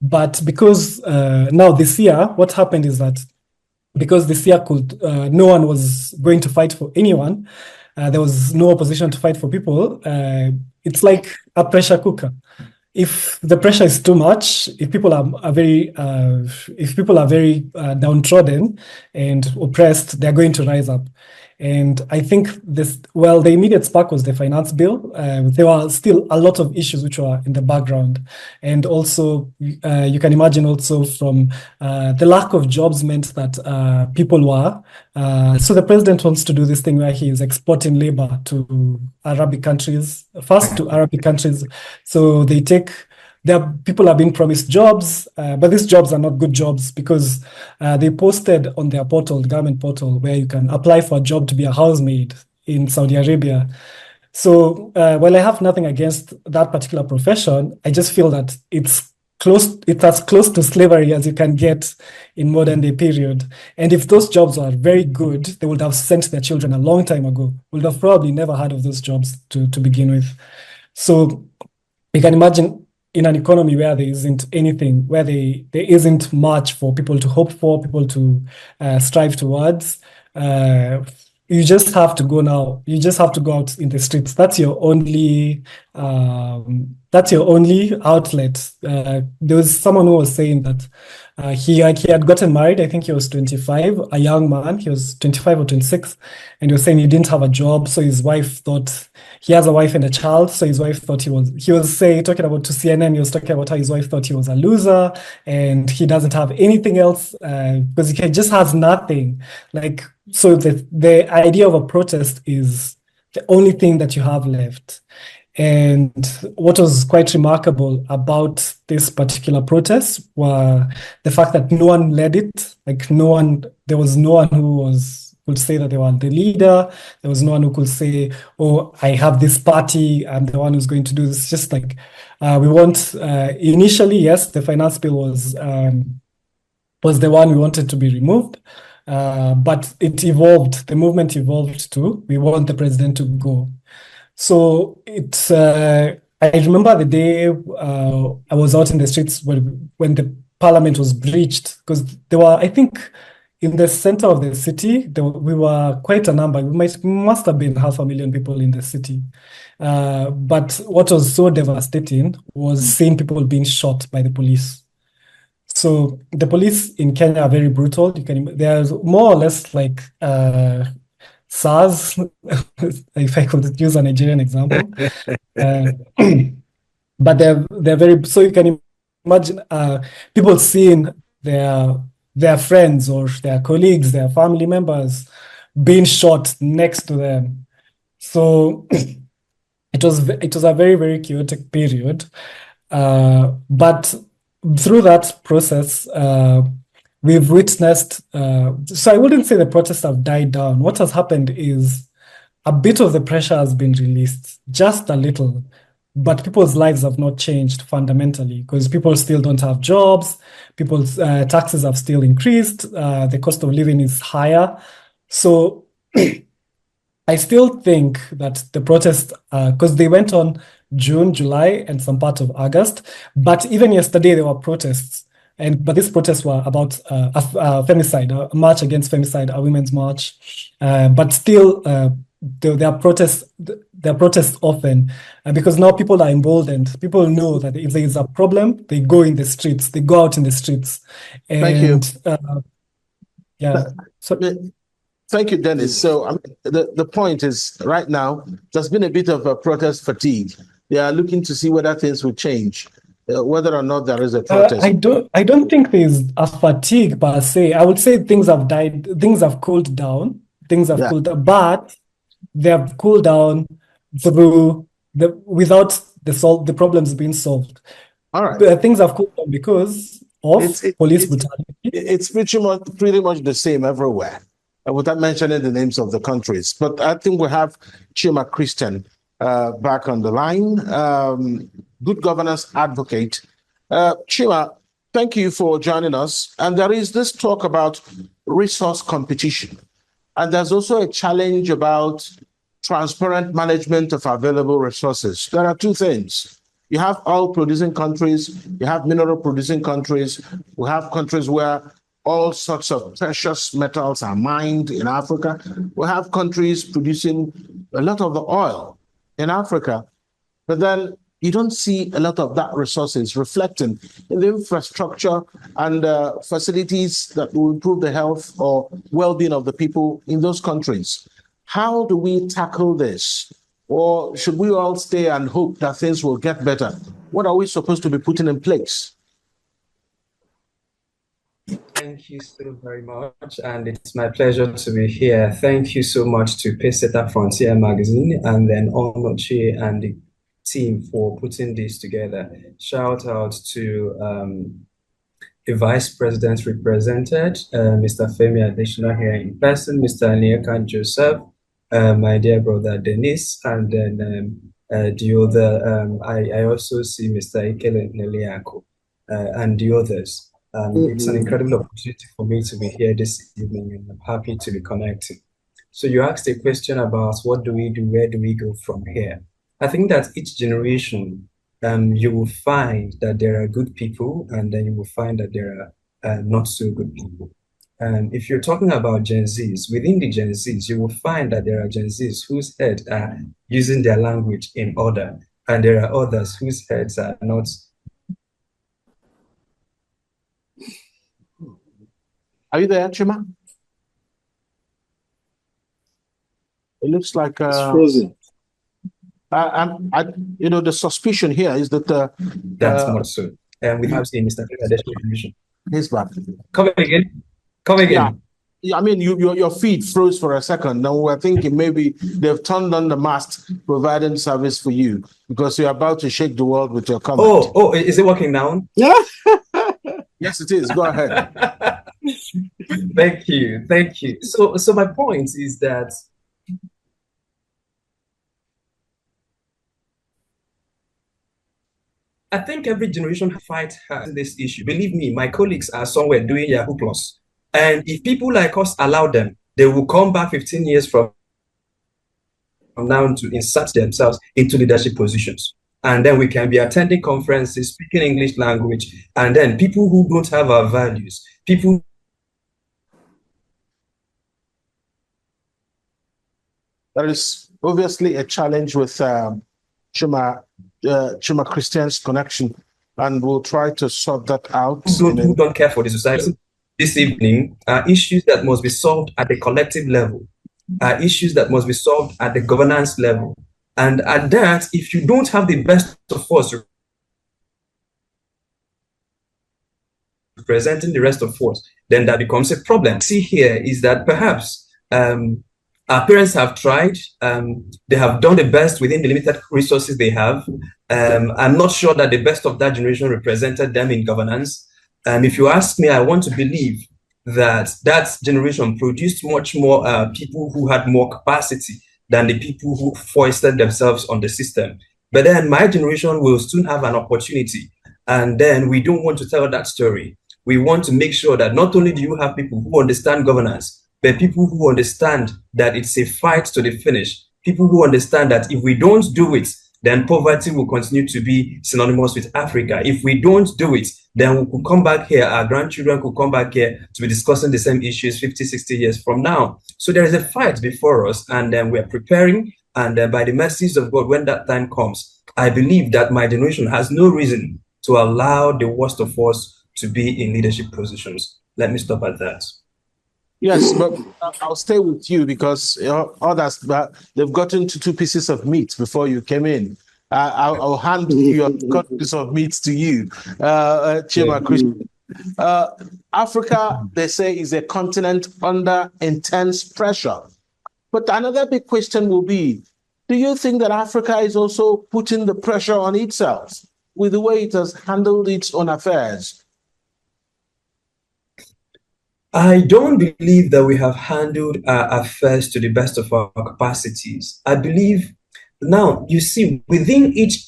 But because now this year, what happened is that because this year no one was going to fight for anyone, there was no opposition to fight for people. It's like a pressure cooker. If the pressure is too much, if people are very downtrodden and oppressed, they're going to rise up. And I think the immediate spark was the finance bill. There were still a lot of issues which were in the background. And also, you can imagine also from the lack of jobs meant that people were. So the president wants to do this thing where he is exporting labor to Arabic countries, first to Arabic countries. So people are being promised jobs, but these jobs are not good jobs because they posted on their portal, the government portal, where you can apply for a job to be a housemaid in Saudi Arabia. So while I have nothing against that particular profession, I just feel that it's as close to slavery as you can get in modern day period. And if those jobs are very good, they would have sent their children a long time ago. Would have probably never heard of those jobs to begin with. So you can imagine in an economy where there isn't anything, where there isn't much for people to hope for, people to strive towards, you just have to go now. You just have to go out in the streets. That's your only outlet. There was someone who was saying that he had gotten married. I think he was 25, a young man. He was 25 or 26, and he was saying he didn't have a job. So his wife thought he has a wife and a child. So his wife thought he was talking about to CNN. He was talking about how his wife thought he was a loser and he doesn't have anything else because he just has nothing. Like, so the idea of a protest is the only thing that you have left. And what was quite remarkable about this particular protest were the fact that no one led it. Like there was no one who could say that they were the leader. There was no one who could say, "Oh, I have this party. I'm the one who's going to do this." Just like we want. Initially, yes, the finance bill was the one we wanted to be removed. But it evolved. The movement evolved to we want the president to go. So it's. I remember the day I was out in the streets when the parliament was breached because there were, I think, in the center of the city, we were quite a number. We must have been 500,000 people in the city. But what was so devastating was seeing people being shot by the police. So the police in Kenya are very brutal. They are more or less like SARS, if I could use a Nigerian example. But they're very, so you can imagine people seeing their friends or their colleagues, their family members being shot next to them. So it was a very, very chaotic period. But through that process, we've witnessed, so I wouldn't say the protests have died down. What has happened is a bit of the pressure has been released, just a little, but people's lives have not changed fundamentally because people still don't have jobs, people's taxes have still increased, the cost of living is higher. So I still think that the protests, because they went on June, July, and some part of August, but even yesterday there were protests. But these protests were about femicide, a march against femicide, a women's march. But still, there are protests often because now people are emboldened. People know that if there is a problem, they go in the streets. They go out in the streets. And, Thank you. Yeah. So, thank you, Dennis. So the point is, right now, there's been a bit of a protest fatigue. They are looking to see whether things will change. Whether or not there is a protest. I don't think there's a fatigue per se. I would say things have died, things have cooled down, cooled down, but they have cooled down without the problems being solved. All right. Things have cooled down because of police brutality. It's pretty much the same everywhere, without mentioning the names of the countries. But I think we have Chima Christian back on the line. Good governance advocate. Chima, thank you for joining us. And there is this talk about resource competition. And there's also a challenge about transparent management of available resources. There are two things. You have oil producing countries, you have mineral producing countries, we have countries where all sorts of precious metals are mined in Africa. We have countries producing a lot of the oil in Africa, but then you don't see a lot of that resources reflecting in the infrastructure and facilities that will improve the health or well-being of the people in those countries. How do we tackle this? Or should we all stay and hope that things will get better? What are we supposed to be putting in place? Thank you so very much, and it's my pleasure to be here. Thank you so much to Pacesetter Frontier Magazine and then Onoche and the team for putting this together. Shout out to the Vice President represented, Mr. Femi Adesina here in person, Mr. Aniekan Joseph, my dear brother Dennis, and then the other, I also see Mr. Excellency and the others. It's an incredible opportunity for me to be here this evening, and I'm happy to be connecting. So you asked a question about what do we do, where do we go from here? I think that each generation, you will find that there are good people, and then you will find that there are not so good people. If you're talking about Gen Zs, within the Gen Zs, you will find that there are Gen Zs whose heads are using their language in order, and there are others whose heads are not. Are you there, Chima? It looks like It's frozen. The suspicion here is that That's not so. We have seen Mr. Femi. He's back. Come again. Come again. Yeah, I mean, your feed froze for a second. Now we're thinking maybe they've turned on the mast providing service for you because you're about to shake the world with your comment. Oh, is it working now? Yeah. Yes, it is. Go ahead. Thank you. So my point is that I think every generation fight has this issue. Believe me, my colleagues are somewhere doing Yahoo Plus. And if people like us allow them, they will come back 15 years from now to insert themselves into leadership positions. And then we can be attending conferences, speaking English language, and then people who don't have our values, people. There is obviously a challenge with Chima Christian's connection, and we'll try to sort that out. Who don't care for the society. This evening are issues that must be solved at the collective level, are issues that must be solved at the governance level. And at that, if you don't have the best of us representing the rest of us, then that becomes a problem. See here is that perhaps our parents have tried, they have done the best within the limited resources they have. I'm not sure that the best of that generation represented them in governance. If you ask me, I want to believe that that generation produced much more people who had more capacity than the people who foisted themselves on the system. But then my generation will soon have an opportunity. And then we don't want to tell that story. We want to make sure that not only do you have people who understand governance, but people who understand that it's a fight to the finish. People who understand that if we don't do it, then poverty will continue to be synonymous with Africa. If we don't do it, then we could come back here, our grandchildren could come back here to be discussing the same issues 50, 60 years from now. So there is a fight before us, and then we're preparing, and by the mercies of God, when that time comes, I believe that my generation has no reason to allow the worst of us to be in leadership positions. Let me stop at that. Yes, but I'll stay with you because others, they've gotten to 2 pieces of meat before you came in. I'll hand your piece of meat to you, Chima Christian. Africa, they say, is a continent under intense pressure. But another big question will be, do you think that Africa is also putting the pressure on itself with the way it has handled its own affairs? I don't believe that we have handled our affairs to the best of our capacities. I believe now, you see, within each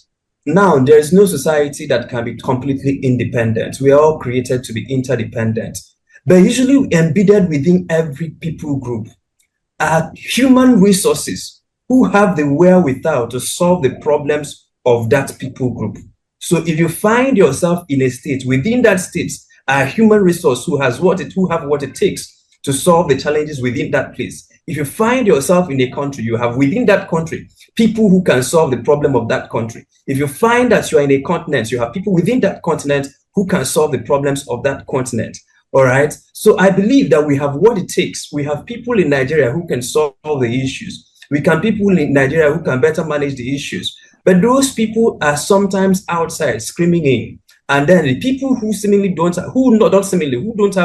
now there is no society that can be completely independent. We are all created to be interdependent. But usually embedded within every people group are human resources who have the wherewithal to solve the problems of that people group. So if you find yourself in a state, within that state are human resource who have what it takes to solve the challenges within that place. If you find yourself in a country, you have within that country people who can solve the problem of that country. If you find that you are in a continent, you have people within that continent who can solve the problems of that continent. All right. So I believe that we have what it takes. We have people in Nigeria who can solve the issues. We can people in Nigeria who can better manage the issues. But those people are sometimes outside screaming in. And then the people who seemingly don't have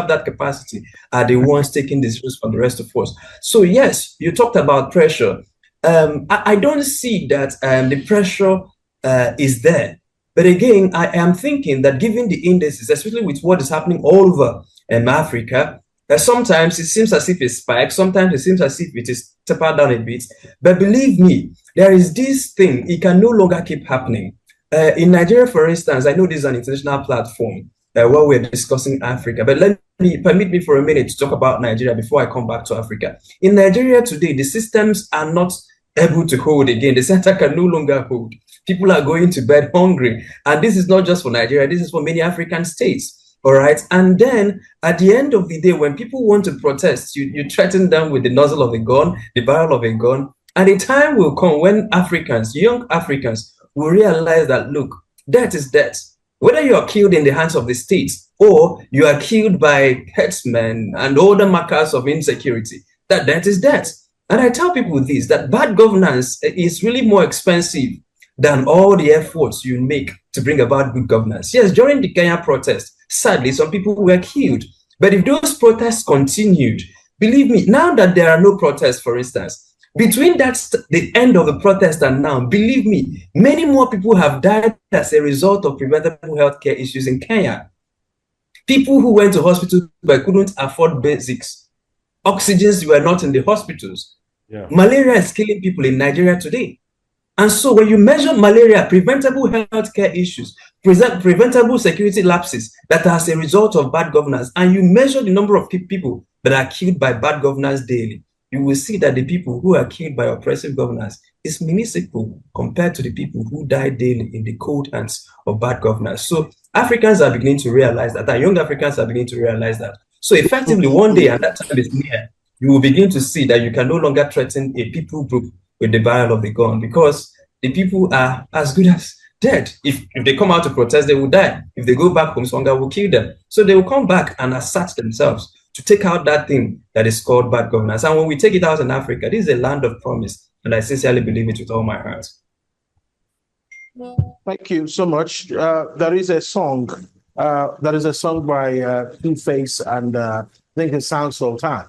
that capacity are the ones taking decisions for the rest of us. So yes, you talked about pressure. I don't see that the pressure is there. But again, I am thinking that given the indices, especially with what is happening all over Africa, that sometimes it seems as if it spikes, sometimes it seems as if it is tapered down a bit. But believe me, there is this thing, it can no longer keep happening. In Nigeria, for instance, I know this is an international platform where we're discussing Africa, but permit me for a minute to talk about Nigeria before I come back to Africa. In Nigeria today, the systems are not able to hold again. The center can no longer hold. People are going to bed hungry. And this is not just for Nigeria, this is for many African states. All right. And then at the end of the day, when people want to protest, you threaten them with the nozzle of a gun, the barrel of a gun. And a time will come when Africans, young Africans, will realize that, look, death is death. Whether you are killed in the hands of the state or you are killed by herdsmen and other markers of insecurity, that death is death. And I tell people this, that bad governance is really more expensive than all the efforts you make to bring about good governance. Yes, during the Kenya protest, sadly, some people were killed. But if those protests continued, believe me, now that there are no protests, for instance, between the end of the protest and now, believe me, many more people have died as a result of preventable healthcare issues in Kenya. People who went to hospitals but couldn't afford basics. Oxygens were not in the hospitals. Yeah. Malaria is killing people in Nigeria today. And so when you measure malaria, preventable healthcare issues, preventable security lapses that are as a result of bad governance, and you measure the number of people that are killed by bad governance daily, you will see that the people who are killed by oppressive governance is minuscule compared to the people who die daily in the cold hands of bad governance. So Africans are beginning to realize that, our young Africans are beginning to realize that. So effectively, one day, and that time is near, you will begin to see that you can no longer threaten a people group with the barrel of the gun, because the people are as good as dead. If they come out to protest, they will die. If they go back home, hunger will kill them. So they will come back and assert themselves to take out that thing that is called bad governance. And when we take it out in Africa, this is a land of promise, and I sincerely believe it with all my heart. Thank you so much. There is a song by Two-Face and I think it sounds Sultan.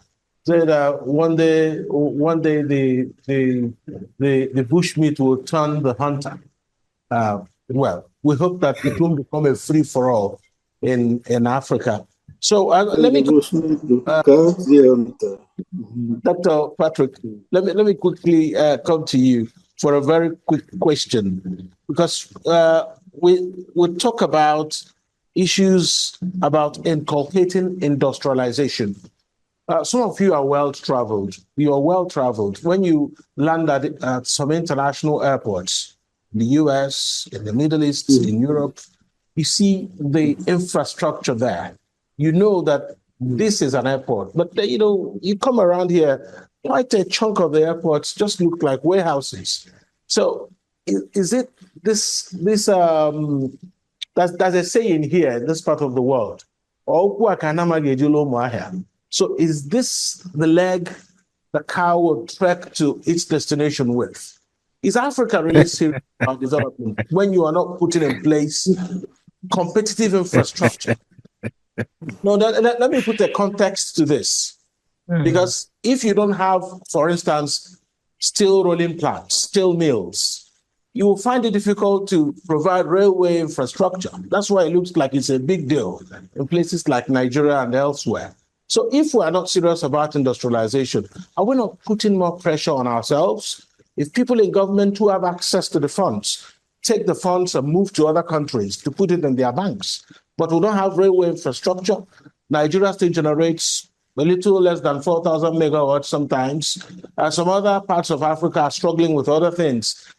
Said one day the bushmeat will turn the hunter. Well, we hope that it won't become a free for all in Africa. So let me, Dr. Patrick, let me quickly come to you for a very quick question, because we talk about issues about inculcating industrialization. Some of you are well-traveled. You are well-traveled. When you land at some international airports, in the US, in the Middle East, in Europe, you see the infrastructure there. You know that this is an airport, but you come around here, quite a chunk of the airports just look like warehouses. So is it this there's a saying here in this part of the world, so is this the leg the cow will trek to its destination with? Is Africa really serious about development when you are not putting in place competitive infrastructure? No, let me put a context to this. Because if you don't have, for instance, steel rolling plants, steel mills, you will find it difficult to provide railway infrastructure. That's why it looks like it's a big deal in places like Nigeria and elsewhere. So if we are not serious about industrialization, are we not putting more pressure on ourselves? If people in government who have access to the funds take the funds and move to other countries to put it in their banks. But we don't have railway infrastructure. Nigeria still generates a little less than 4,000 megawatts sometimes. Some other parts of Africa are struggling with other things.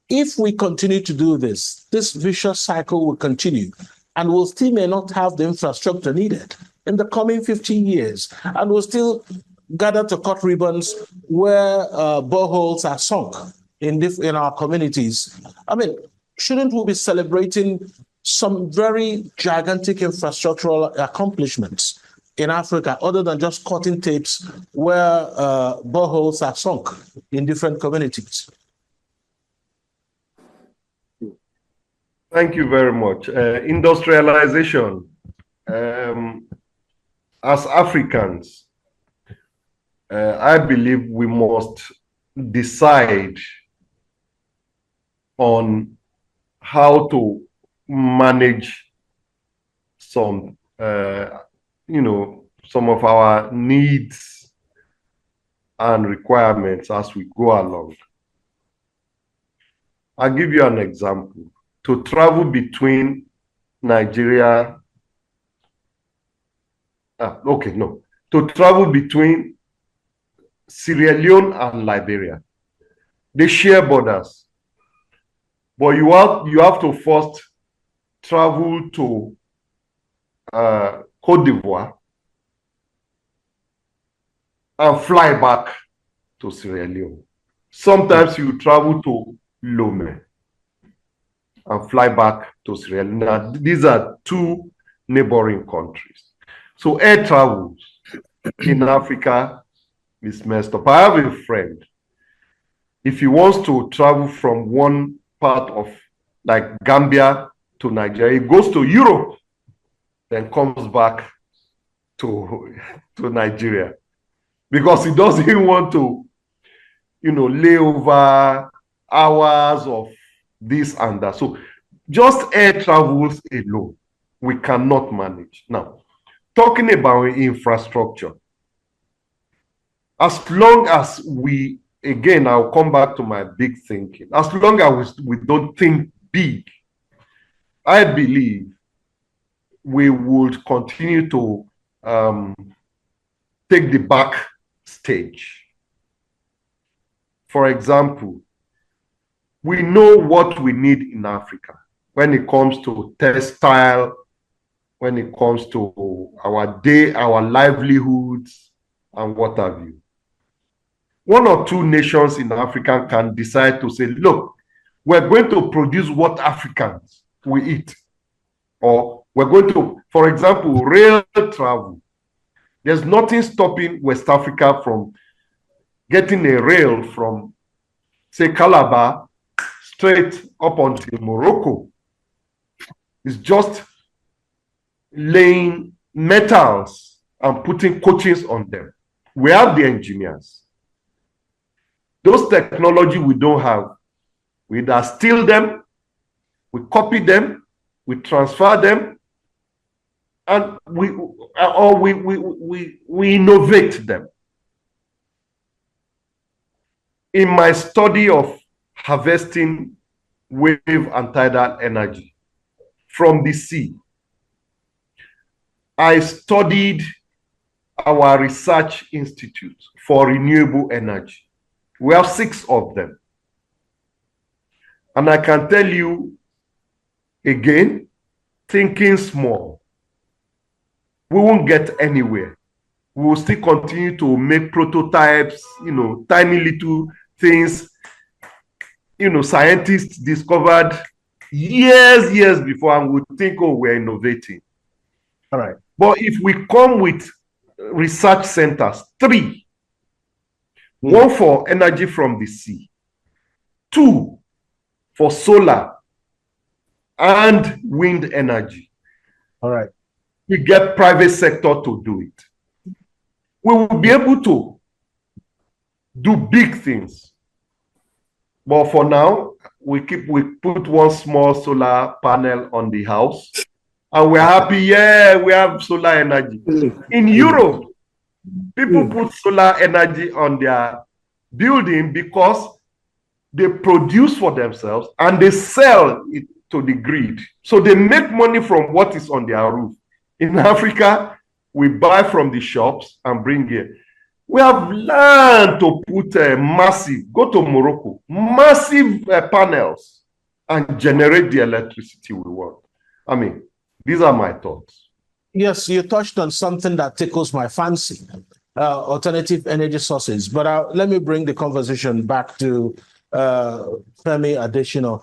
If we continue to do this, this vicious cycle will continue, and we'll still may not have the infrastructure needed in the coming 15 years, and we'll still gather to cut ribbons where boreholes are sunk in our communities. I mean, shouldn't we be celebrating some very gigantic infrastructural accomplishments in Africa other than just cutting tapes where boreholes are sunk in different communities? Thank you very much. Industrialization. As Africans, I believe we must decide on how to manage some, some of our needs and requirements as we go along. I'll give you an example. To travel between Nigeria, to travel between Sierra Leone and Liberia. They share borders, but you have to first travel to Cote d'Ivoire and fly back to Sierra Leone. Sometimes you travel to Lomé and fly back to Sierra Leone. Now, these are two neighboring countries. So air travels in Africa is messed up. I have a friend. If he wants to travel from one part of like Gambia to Nigeria, he goes to Europe, then comes back to Nigeria because he doesn't want to, lay over hours of this and that. So just air travels alone, we cannot manage. Now, talking about infrastructure, as long as we, again, I'll come back to my big thinking, as long as we don't think big, I believe we would continue to take the back stage. For example, we know what we need in Africa when it comes to textile, when it comes to our livelihoods, and what have you. One or two nations in Africa can decide to say, look, we're going to produce what Africans we eat. Or we're going to, for example, rail travel. There's nothing stopping West Africa from getting a rail from, say, Calabar straight up until Morocco. It's just laying metals and putting coachings on them. We have the engineers. Those technology we don't have, we either steal them, we copy them, we transfer them, and we innovate them. In my study of harvesting wave and tidal energy from the sea, I studied our research institute for renewable energy. We have 6 of them. And I can tell you again, thinking small, we won't get anywhere. We will still continue to make prototypes, tiny little things, scientists discovered years before and would think, oh, we're innovating. All right. But if we come with research centers, 3, 1 for energy from the sea, 2 for solar and wind energy. All right. We get private sector to do it. We will be able to do big things. But for now, we put 1 small solar panel on the house and we're happy, yeah, we have solar energy. In Europe, people put solar energy on their building because they produce for themselves, and they sell it to the grid. So they make money from what is on their roof. In Africa, we buy from the shops and bring here. We have learned to put go to Morocco, massive panels and generate the electricity we want. I mean, these are my thoughts. Yes, you touched on something that tickles my fancy, alternative energy sources. But let me bring the conversation back to Femi Adesina.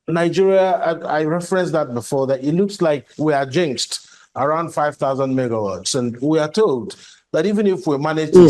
Nigeria, I referenced that before, that it looks like we are jinxed around 5,000 megawatts. And we are told that even if we manage to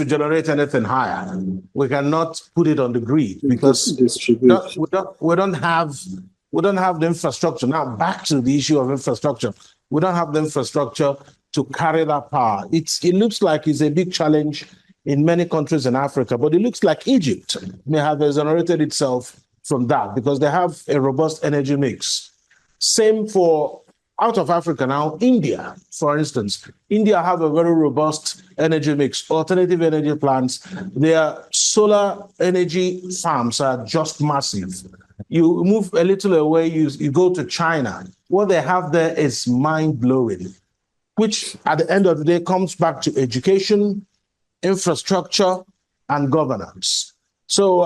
generate, anything higher, we cannot put it on the grid because we don't have the infrastructure. Now, back to the issue of infrastructure. We don't have the infrastructure to carry that power. It looks like it's a big challenge in many countries in Africa, but it looks like Egypt may have exonerated itself from that because they have a robust energy mix. Same for out of Africa now, India, for instance. India have a very robust energy mix, alternative energy plants. Their solar energy farms are just massive. You move a little away, you go to China. What they have there is mind-blowing, which at the end of the day comes back to education, infrastructure, and governance. So,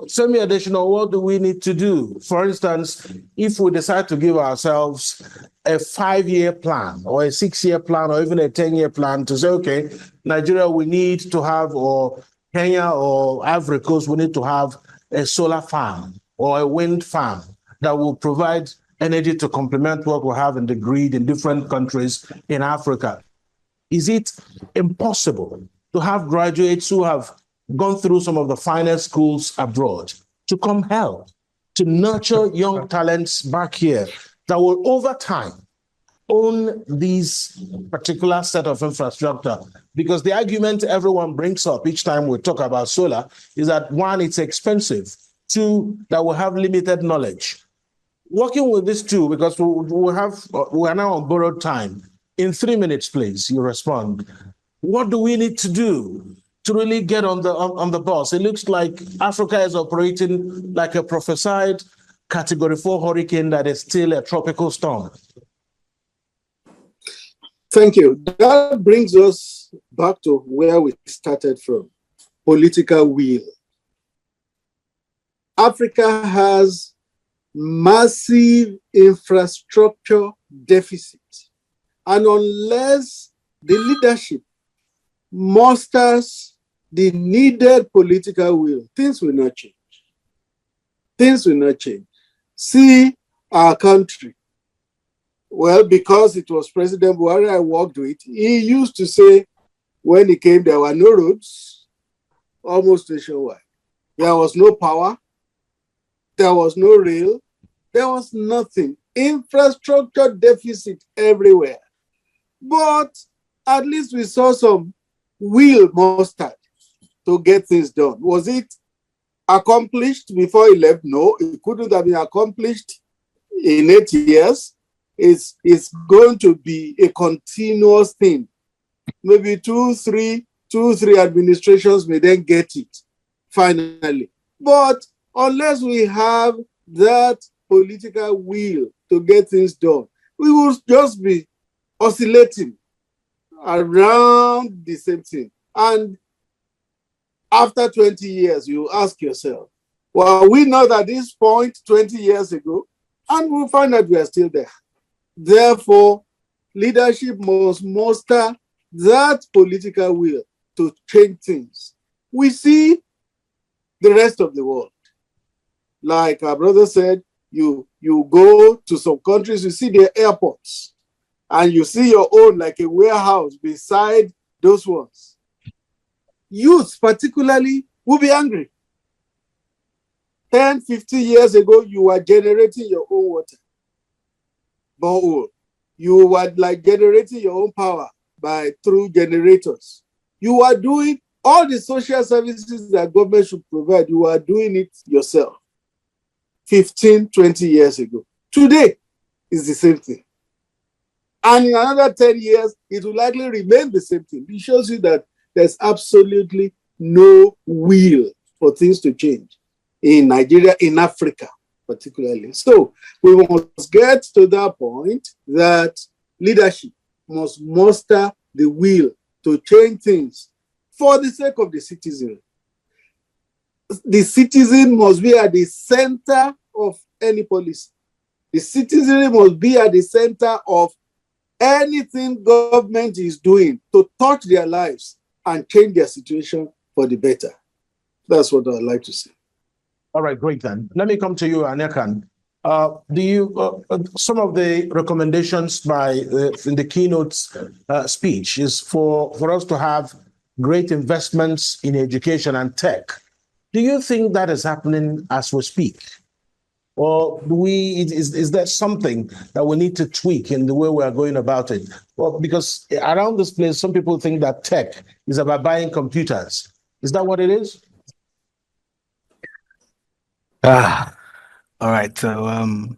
Femi Adesina, what do we need to do? For instance, if we decide to give ourselves a 5-year plan or a 6-year plan or even a 10-year plan to say, okay, Nigeria, we need to have, or Kenya or Ivory Coast, we need to have a solar farm or a wind farm that will provide energy to complement what we have in the grid in different countries in Africa. Is it impossible to have graduates who have gone through some of the finest schools abroad to come help, to nurture young talents back here that will over time own these particular set of infrastructure? Because the argument everyone brings up each time we talk about solar is that, one, it's expensive, two, that we have limited knowledge. Working with these two, because we are now on borrowed time. In 3 minutes, please, you respond. What do we need to do to really get on the bus? It looks like Africa is operating like a prophesied Category 4 hurricane that is still a tropical storm. Thank you. That brings us back to where we started from, political will. Africa has massive infrastructure deficit. And unless the leadership musters the needed political will, things will not change. Things will not change. See our country. Well, because it was President Buhari I worked with, he used to say when he came, there were no roads, almost nationwide. There was no power. There was no rail. There was nothing. Infrastructure deficit everywhere. But at least we saw some will mustered to get things done. Was it accomplished before he left? No, it couldn't have been accomplished in 8 years. It's going to be a continuous thing. Maybe two, three administrations may then get it finally. But unless we have that political will to get things done, we will just be oscillating around the same thing. And after 20 years, you ask yourself, well, we know at this point 20 years ago, and we'll find that we are still there. Therefore, leadership must muster that political will to change things. We see the rest of the world. Like our brother said, you go to some countries, you see their airports, and you see your own like a warehouse beside those ones. Youth particularly will be angry. 10, 50 years ago, you were generating your own water. Borehole. You were like generating your own power through generators. You are doing all the social services that government should provide. You are doing it yourself 15, 20 years ago. Today is the same thing. And in another 10 years, it will likely remain the same thing. It shows you that there's absolutely no will for things to change in Nigeria, in Africa particularly. So we must get to that point that leadership must muster the will to change things for the sake of the citizen. The citizen must be at the center of any policy. The citizen must be at the center of anything government is doing to touch their lives and change their situation for the better. That's what I'd like to say. All right, great then. Let me come to you, Aniekan. Some of the recommendations in the keynote speech is for us to have great investments in education and tech. Do you think that is happening as we speak? Or is there something that we need to tweak in the way we are going about it? Well, because around this place, some people think that tech is about buying computers. Is that what it is? All right. So,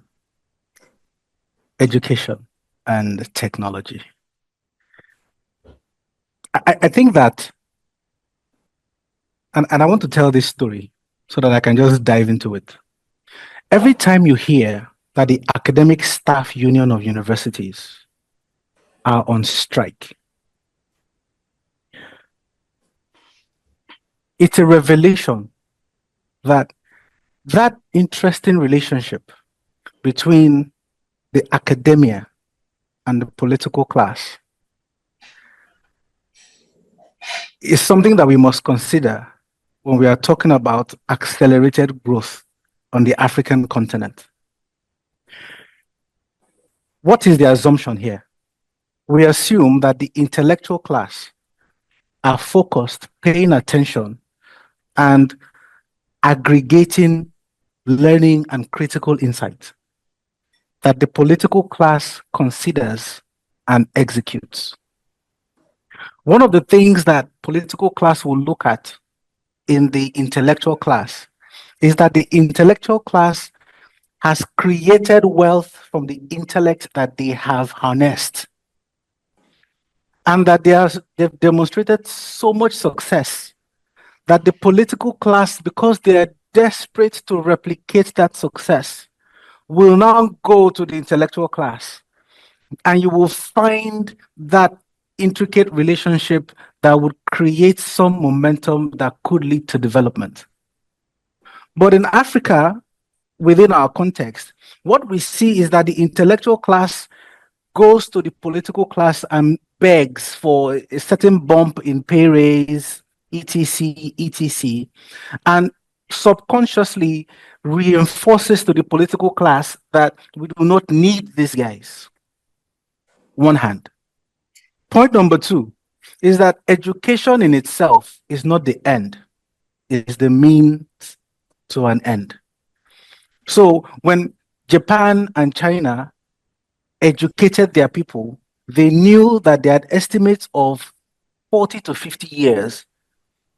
education and technology. I think that, and I want to tell this story so that I can just dive into it. Every time you hear that the Academic Staff Union of Universities are on strike, it's a revelation that interesting relationship between the academia and the political class is something that we must consider when we are talking about accelerated growth on the African continent. What is the assumption here? We assume that the intellectual class are focused, paying attention, and aggregating learning and critical insight that the political class considers and executes. One of the things that political class will look at in the intellectual class is that the intellectual class has created wealth from the intellect that they have harnessed, and that they've demonstrated so much success that the political class, because they are desperate to replicate that success, will now go to the intellectual class, and you will find that intricate relationship that would create some momentum that could lead to development. But in Africa, within our context, what we see is that the intellectual class goes to the political class and begs for a certain bump in pay raise, etc., and subconsciously reinforces to the political class that we do not need these guys. One hand. Point number two is that education in itself is not the end, it is the means to an end. So when Japan and China educated their people, they knew that they had estimates of 40 to 50 years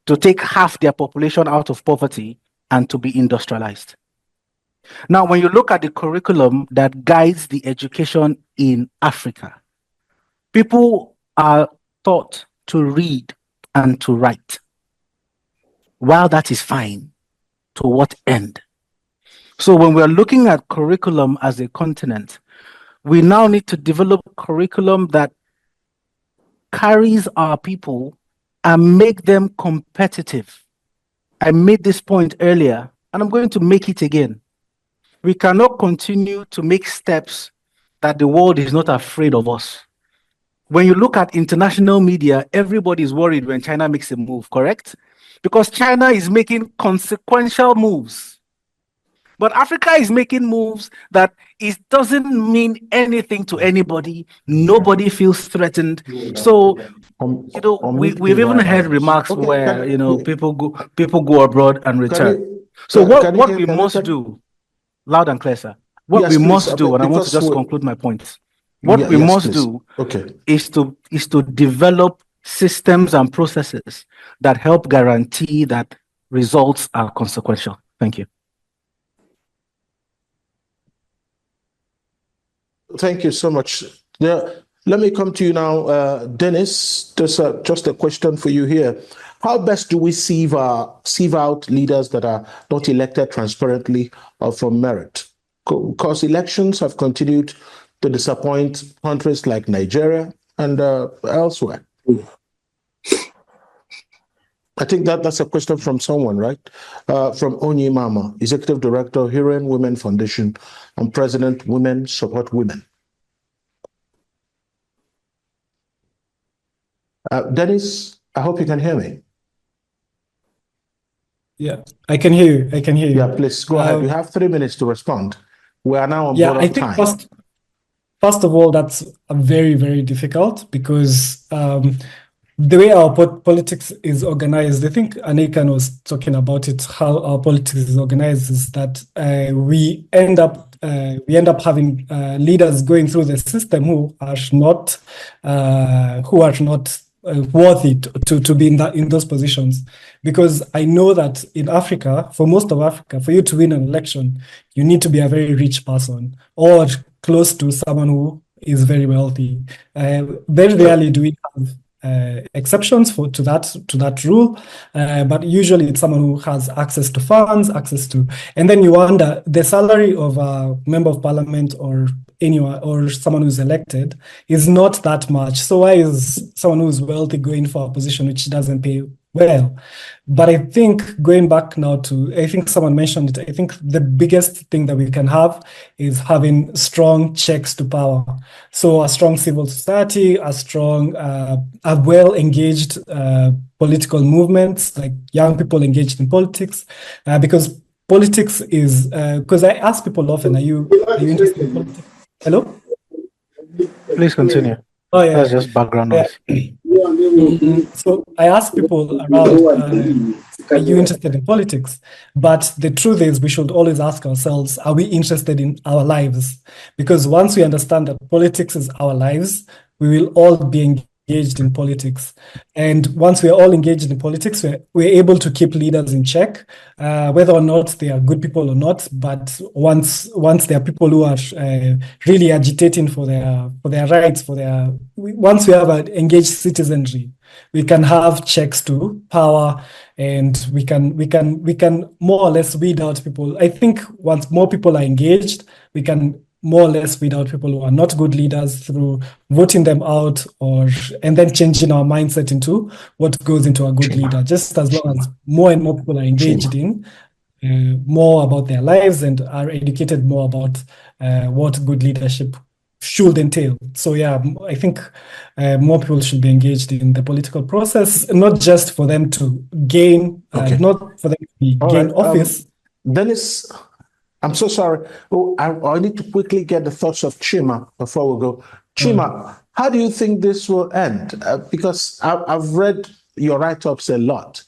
to take half their population out of poverty and to be industrialized. Now, when you look at the curriculum that guides the education in Africa, people are taught to read and to write. While that is fine, to what end? So when we're looking at curriculum as a continent, we now need to develop curriculum that carries our people and make them competitive. I made this point earlier, and I'm going to make it again. We cannot continue to make steps that the world is not afraid of us. When you look at international media, everybody is worried when China makes a move, correct? Because China is making consequential moves. But Africa is making moves that it doesn't mean anything to anybody. Nobody feels threatened. So, we've even heard remarks where, people go abroad and return. So what we must do, loud and clear, sir, what we must do, and I want to just conclude my point. What we must do is to develop systems and processes that help guarantee that results are consequential. Thank you. Thank you so much. Let me come to you now, Dennis. Just a question for you here. how best do we sieve out leaders that are not elected transparently or from merit? Because elections have continued to disappoint countries like Nigeria and elsewhere. I think that's a question from someone, right? From Onye Mama, Executive Director, Heroin Women Foundation, and President, Women Support Women. Dennis, I hope you can hear me. Yeah, I can hear you. I can hear you. Yeah, please go ahead. You have 3 minutes to respond. We are now on Yeah, board I of think time. first of all, that's very, very difficult because the way our politics is organized, I think Aniekan was talking about it, how our politics is organized is that we end up having leaders going through the system who are not worthy to be in those positions. Because I know that in Africa, for most of Africa, for you to win an election, you need to be a very rich person or close to someone who is very wealthy. Very rarely do we have exceptions to that rule, but usually it's someone who has access to funds, and then you wonder the salary of a member of parliament or anyone or someone who's elected is not that much. So why is someone who's wealthy going for a position which doesn't pay well? But I think going back now I think someone mentioned it, I think the biggest thing that we can have is having strong checks to power. So a strong civil society, a well-engaged political movements, like young people engaged in politics, because politics is, because I ask people often, are you interested in politics? Hello? Please continue. Oh, yeah. That's just background noise. So I ask people around, are you interested in politics? But the truth is we should always ask ourselves, are we interested in our lives? Because once we understand that politics is our lives, we will all be engaged in politics. And once we are all engaged in politics, we're able to keep leaders in check, whether or not they are good people or not. But once there are people who are really agitating for their rights, once we have an engaged citizenry, we can have checks to power, and we can more or less weed out people. I think once more people are engaged, we can more or less weed out people who are not good leaders through voting them out, and then changing our mindset into what goes into a good leader. Just as long as more and more people are engaged in more about their lives and are educated more about what good leadership should entail. So yeah, I think more people should be engaged in the political process, not just for them to gain, not for them to gain office. Dennis, I'm so sorry. Oh, I need to quickly get the thoughts of Chima before we go. Chima, how do you think this will end? Because I've read your write-ups a lot.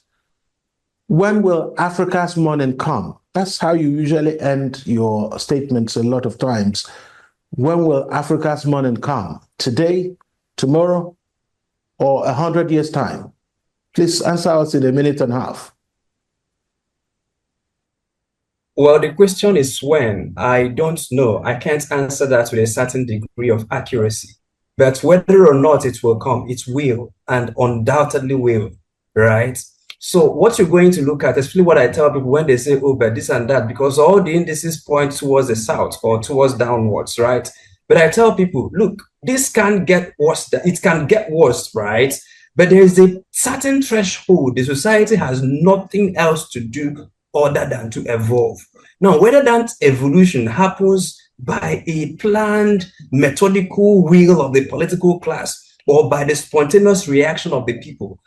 When will Africa's morning come? That's how you usually end your statements a lot of times. When will Africa's morning come? Today, tomorrow, or 100 years' time? Please answer us in a minute and a half. Well, the question is when. I don't know. I can't answer that with a certain degree of accuracy. But whether or not it will come, it will, and undoubtedly will, right? So what you're going to look at, especially what I tell people when they say, oh, but this and that, because all the indices point towards the south or towards downwards, right? But I tell people, look, this can get worse. It can get worse, right? But there is a certain threshold. The society has nothing else to do other than to evolve. Now, whether that evolution happens by a planned, methodical will of the political class or by the spontaneous reaction of the people,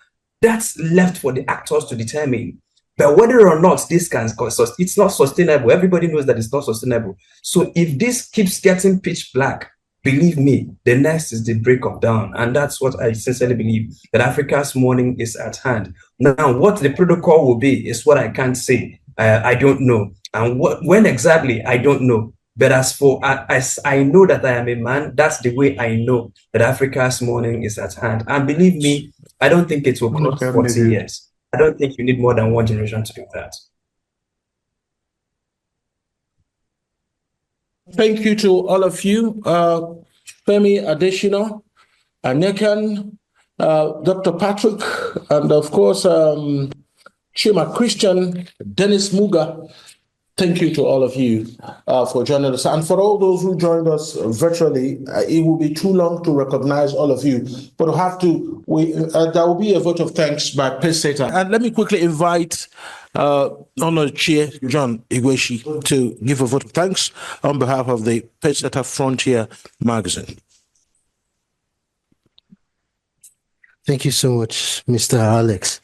that's left for the actors to determine. But whether or not this can, it's not sustainable. Everybody knows that it's not sustainable. So if this keeps getting pitch black, believe me, the next is the break of dawn. And that's what I sincerely believe, that Africa's morning is at hand. Now, what the protocol will be is what I can't say. I don't know. And when exactly, I don't know. But as I know that I am a man, that's the way I know that Africa's morning is at hand. And believe me, I don't think it will cross 40 years. I don't think you need more than one generation to do that. Thank you to all of you. Femi, Adesina, Aniekan, Dr. Patrick, and of course, Chima Christian, Dennis Mugaa. Thank you to all of you for joining us. And for all those who joined us virtually, it will be too long to recognize all of you, but there will be a vote of thanks by Pacesetter. And let me quickly invite Honored Chair John Igweshi to give a vote of thanks on behalf of the Pacesetter Frontier magazine. Thank you so much, Mr. Alex.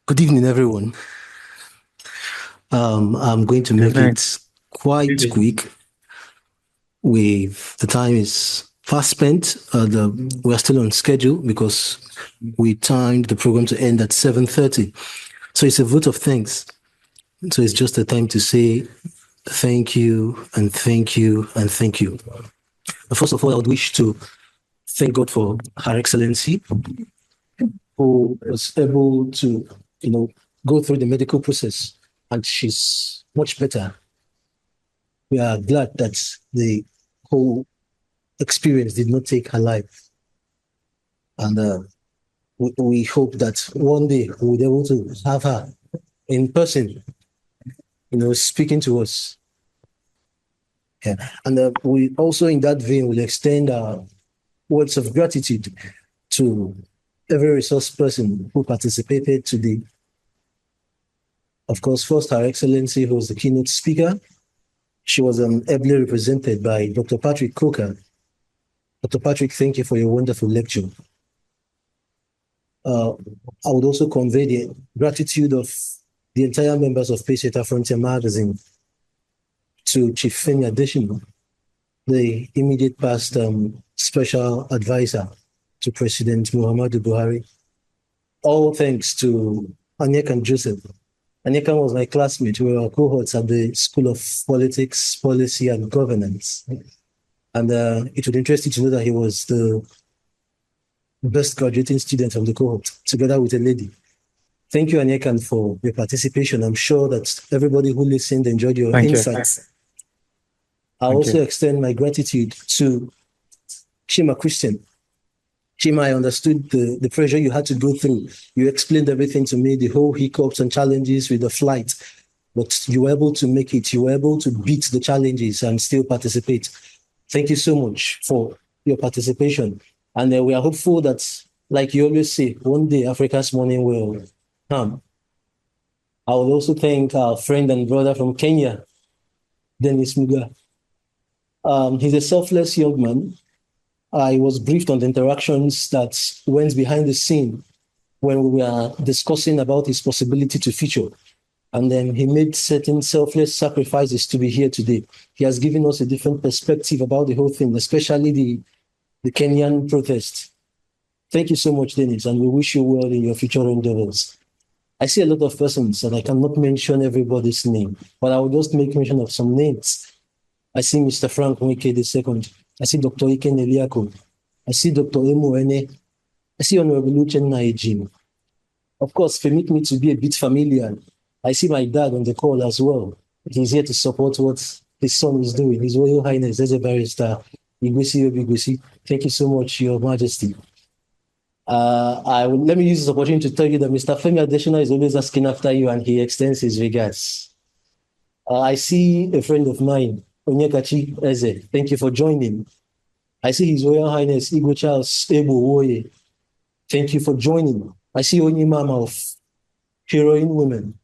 Good evening, everyone. I'm going to make it quite quick. The time is fast spent. We're still on schedule because we timed the program to end at 7:30. So it's a vote of thanks. So it's just a time to say thank you and thank you and thank you. First of all, I would wish to thank God for Her Excellency, who was able to, go through the medical process, and she's much better. We are glad that the whole experience did not take her life. And we hope that one day we'll be able to have her in person, speaking to us. Yeah. And we also, in that vein, will extend our words of gratitude to every resource person who participated to of course, first Her Excellency, who was the keynote speaker. She was ably represented by Dr. Patrick Coker. Dr. Patrick, thank you for your wonderful lecture. I would also convey the gratitude of the entire members of Pacesetter Frontier magazine to Chief Femi Adesina, the immediate past special advisor to President Muhammadu Buhari. All thanks to Aniekan Joseph. Aniekan was my classmate. We were cohorts at the School of Politics, Policy, and Governance. And it would interest you to know that he was the best graduating student from the cohort, together with a lady. Thank you, Aniekan, for your participation. I'm sure that everybody who listened enjoyed your insights. I also extend my gratitude to Chima Christian. Chima, I understood the pressure you had to go through. You explained everything to me, the whole hiccups and challenges with the flight, but you were able to make it. You were able to beat the challenges and still participate. Thank you so much for your participation. And we are hopeful that, like you always say, one day Africa's morning will come. I would also thank our friend and brother from Kenya, Dennis Mugaa. He's a selfless young man. I was briefed on the interactions that went behind the scene when we were discussing about his possibility to feature. And then he made certain selfless sacrifices to be here today. He has given us a different perspective about the whole thing, especially the Kenyan protest. Thank you so much, Dennis, and we wish you well in your future endeavors. I see a lot of persons, and I cannot mention everybody's name, but I will just make mention of some names. I see Mr. Frank Mwike II. I see Dr. Iken Eliako. I see Dr. Emu Ene. I see Honorable Uchenna Ejim. Of course, permit me to be a bit familiar. I see my dad on the call as well. He's here to support what his son is doing. His Royal Highness as a barrister, Igwesi Obigwesi. Thank you so much, Your Majesty. Let me use this opportunity to tell you that Mr. Femi Adesina is always asking after you, and he extends his regards. I see a friend of mine, Onyekachi Eze. Thank you for joining. I see His Royal Highness Igwe Charles Ebo Woye. Thank you for joining. I see Onyi Mama of Heroine Women.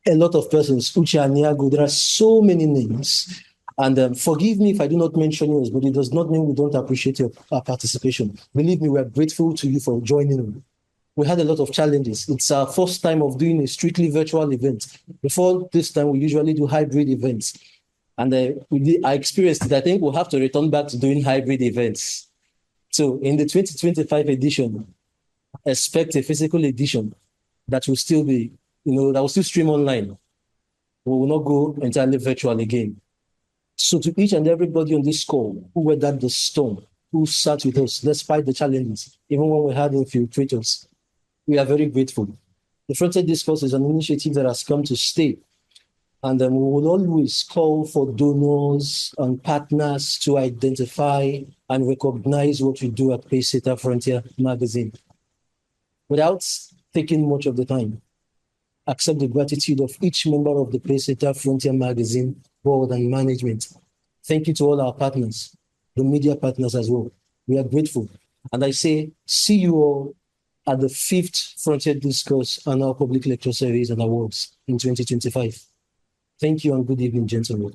A lot of persons, Uche Aniago. There are so many names. And forgive me if I do not mention yours, but it does not mean we don't appreciate your participation. Believe me, we are grateful to you for joining. We had a lot of challenges. It's our first time of doing a strictly virtual event. Before this time, we usually do hybrid events. And I experienced it. I think we'll have to return back to doing hybrid events. So in the 2025 edition, expect a physical edition that will still be, that will still stream online. We will not go entirely virtual again. So to each and everybody on this call who weathered the storm, who sat with us despite the challenges, even when we had infiltrators, we are very grateful. The Frontier Discourse is an initiative that has come to stay. And we will always call for donors and partners to identify and recognize what we do at Pacesetter Frontier magazine. Without taking much of the time, accept the gratitude of each member of the Pacesetter Frontier magazine board and management. Thank you to all our partners, the media partners as well. We are grateful. And I say, see you all at the 5th Frontier Discourse Annual Public Lecture Series and Awards in 2025. Thank you and good evening, gentlemen.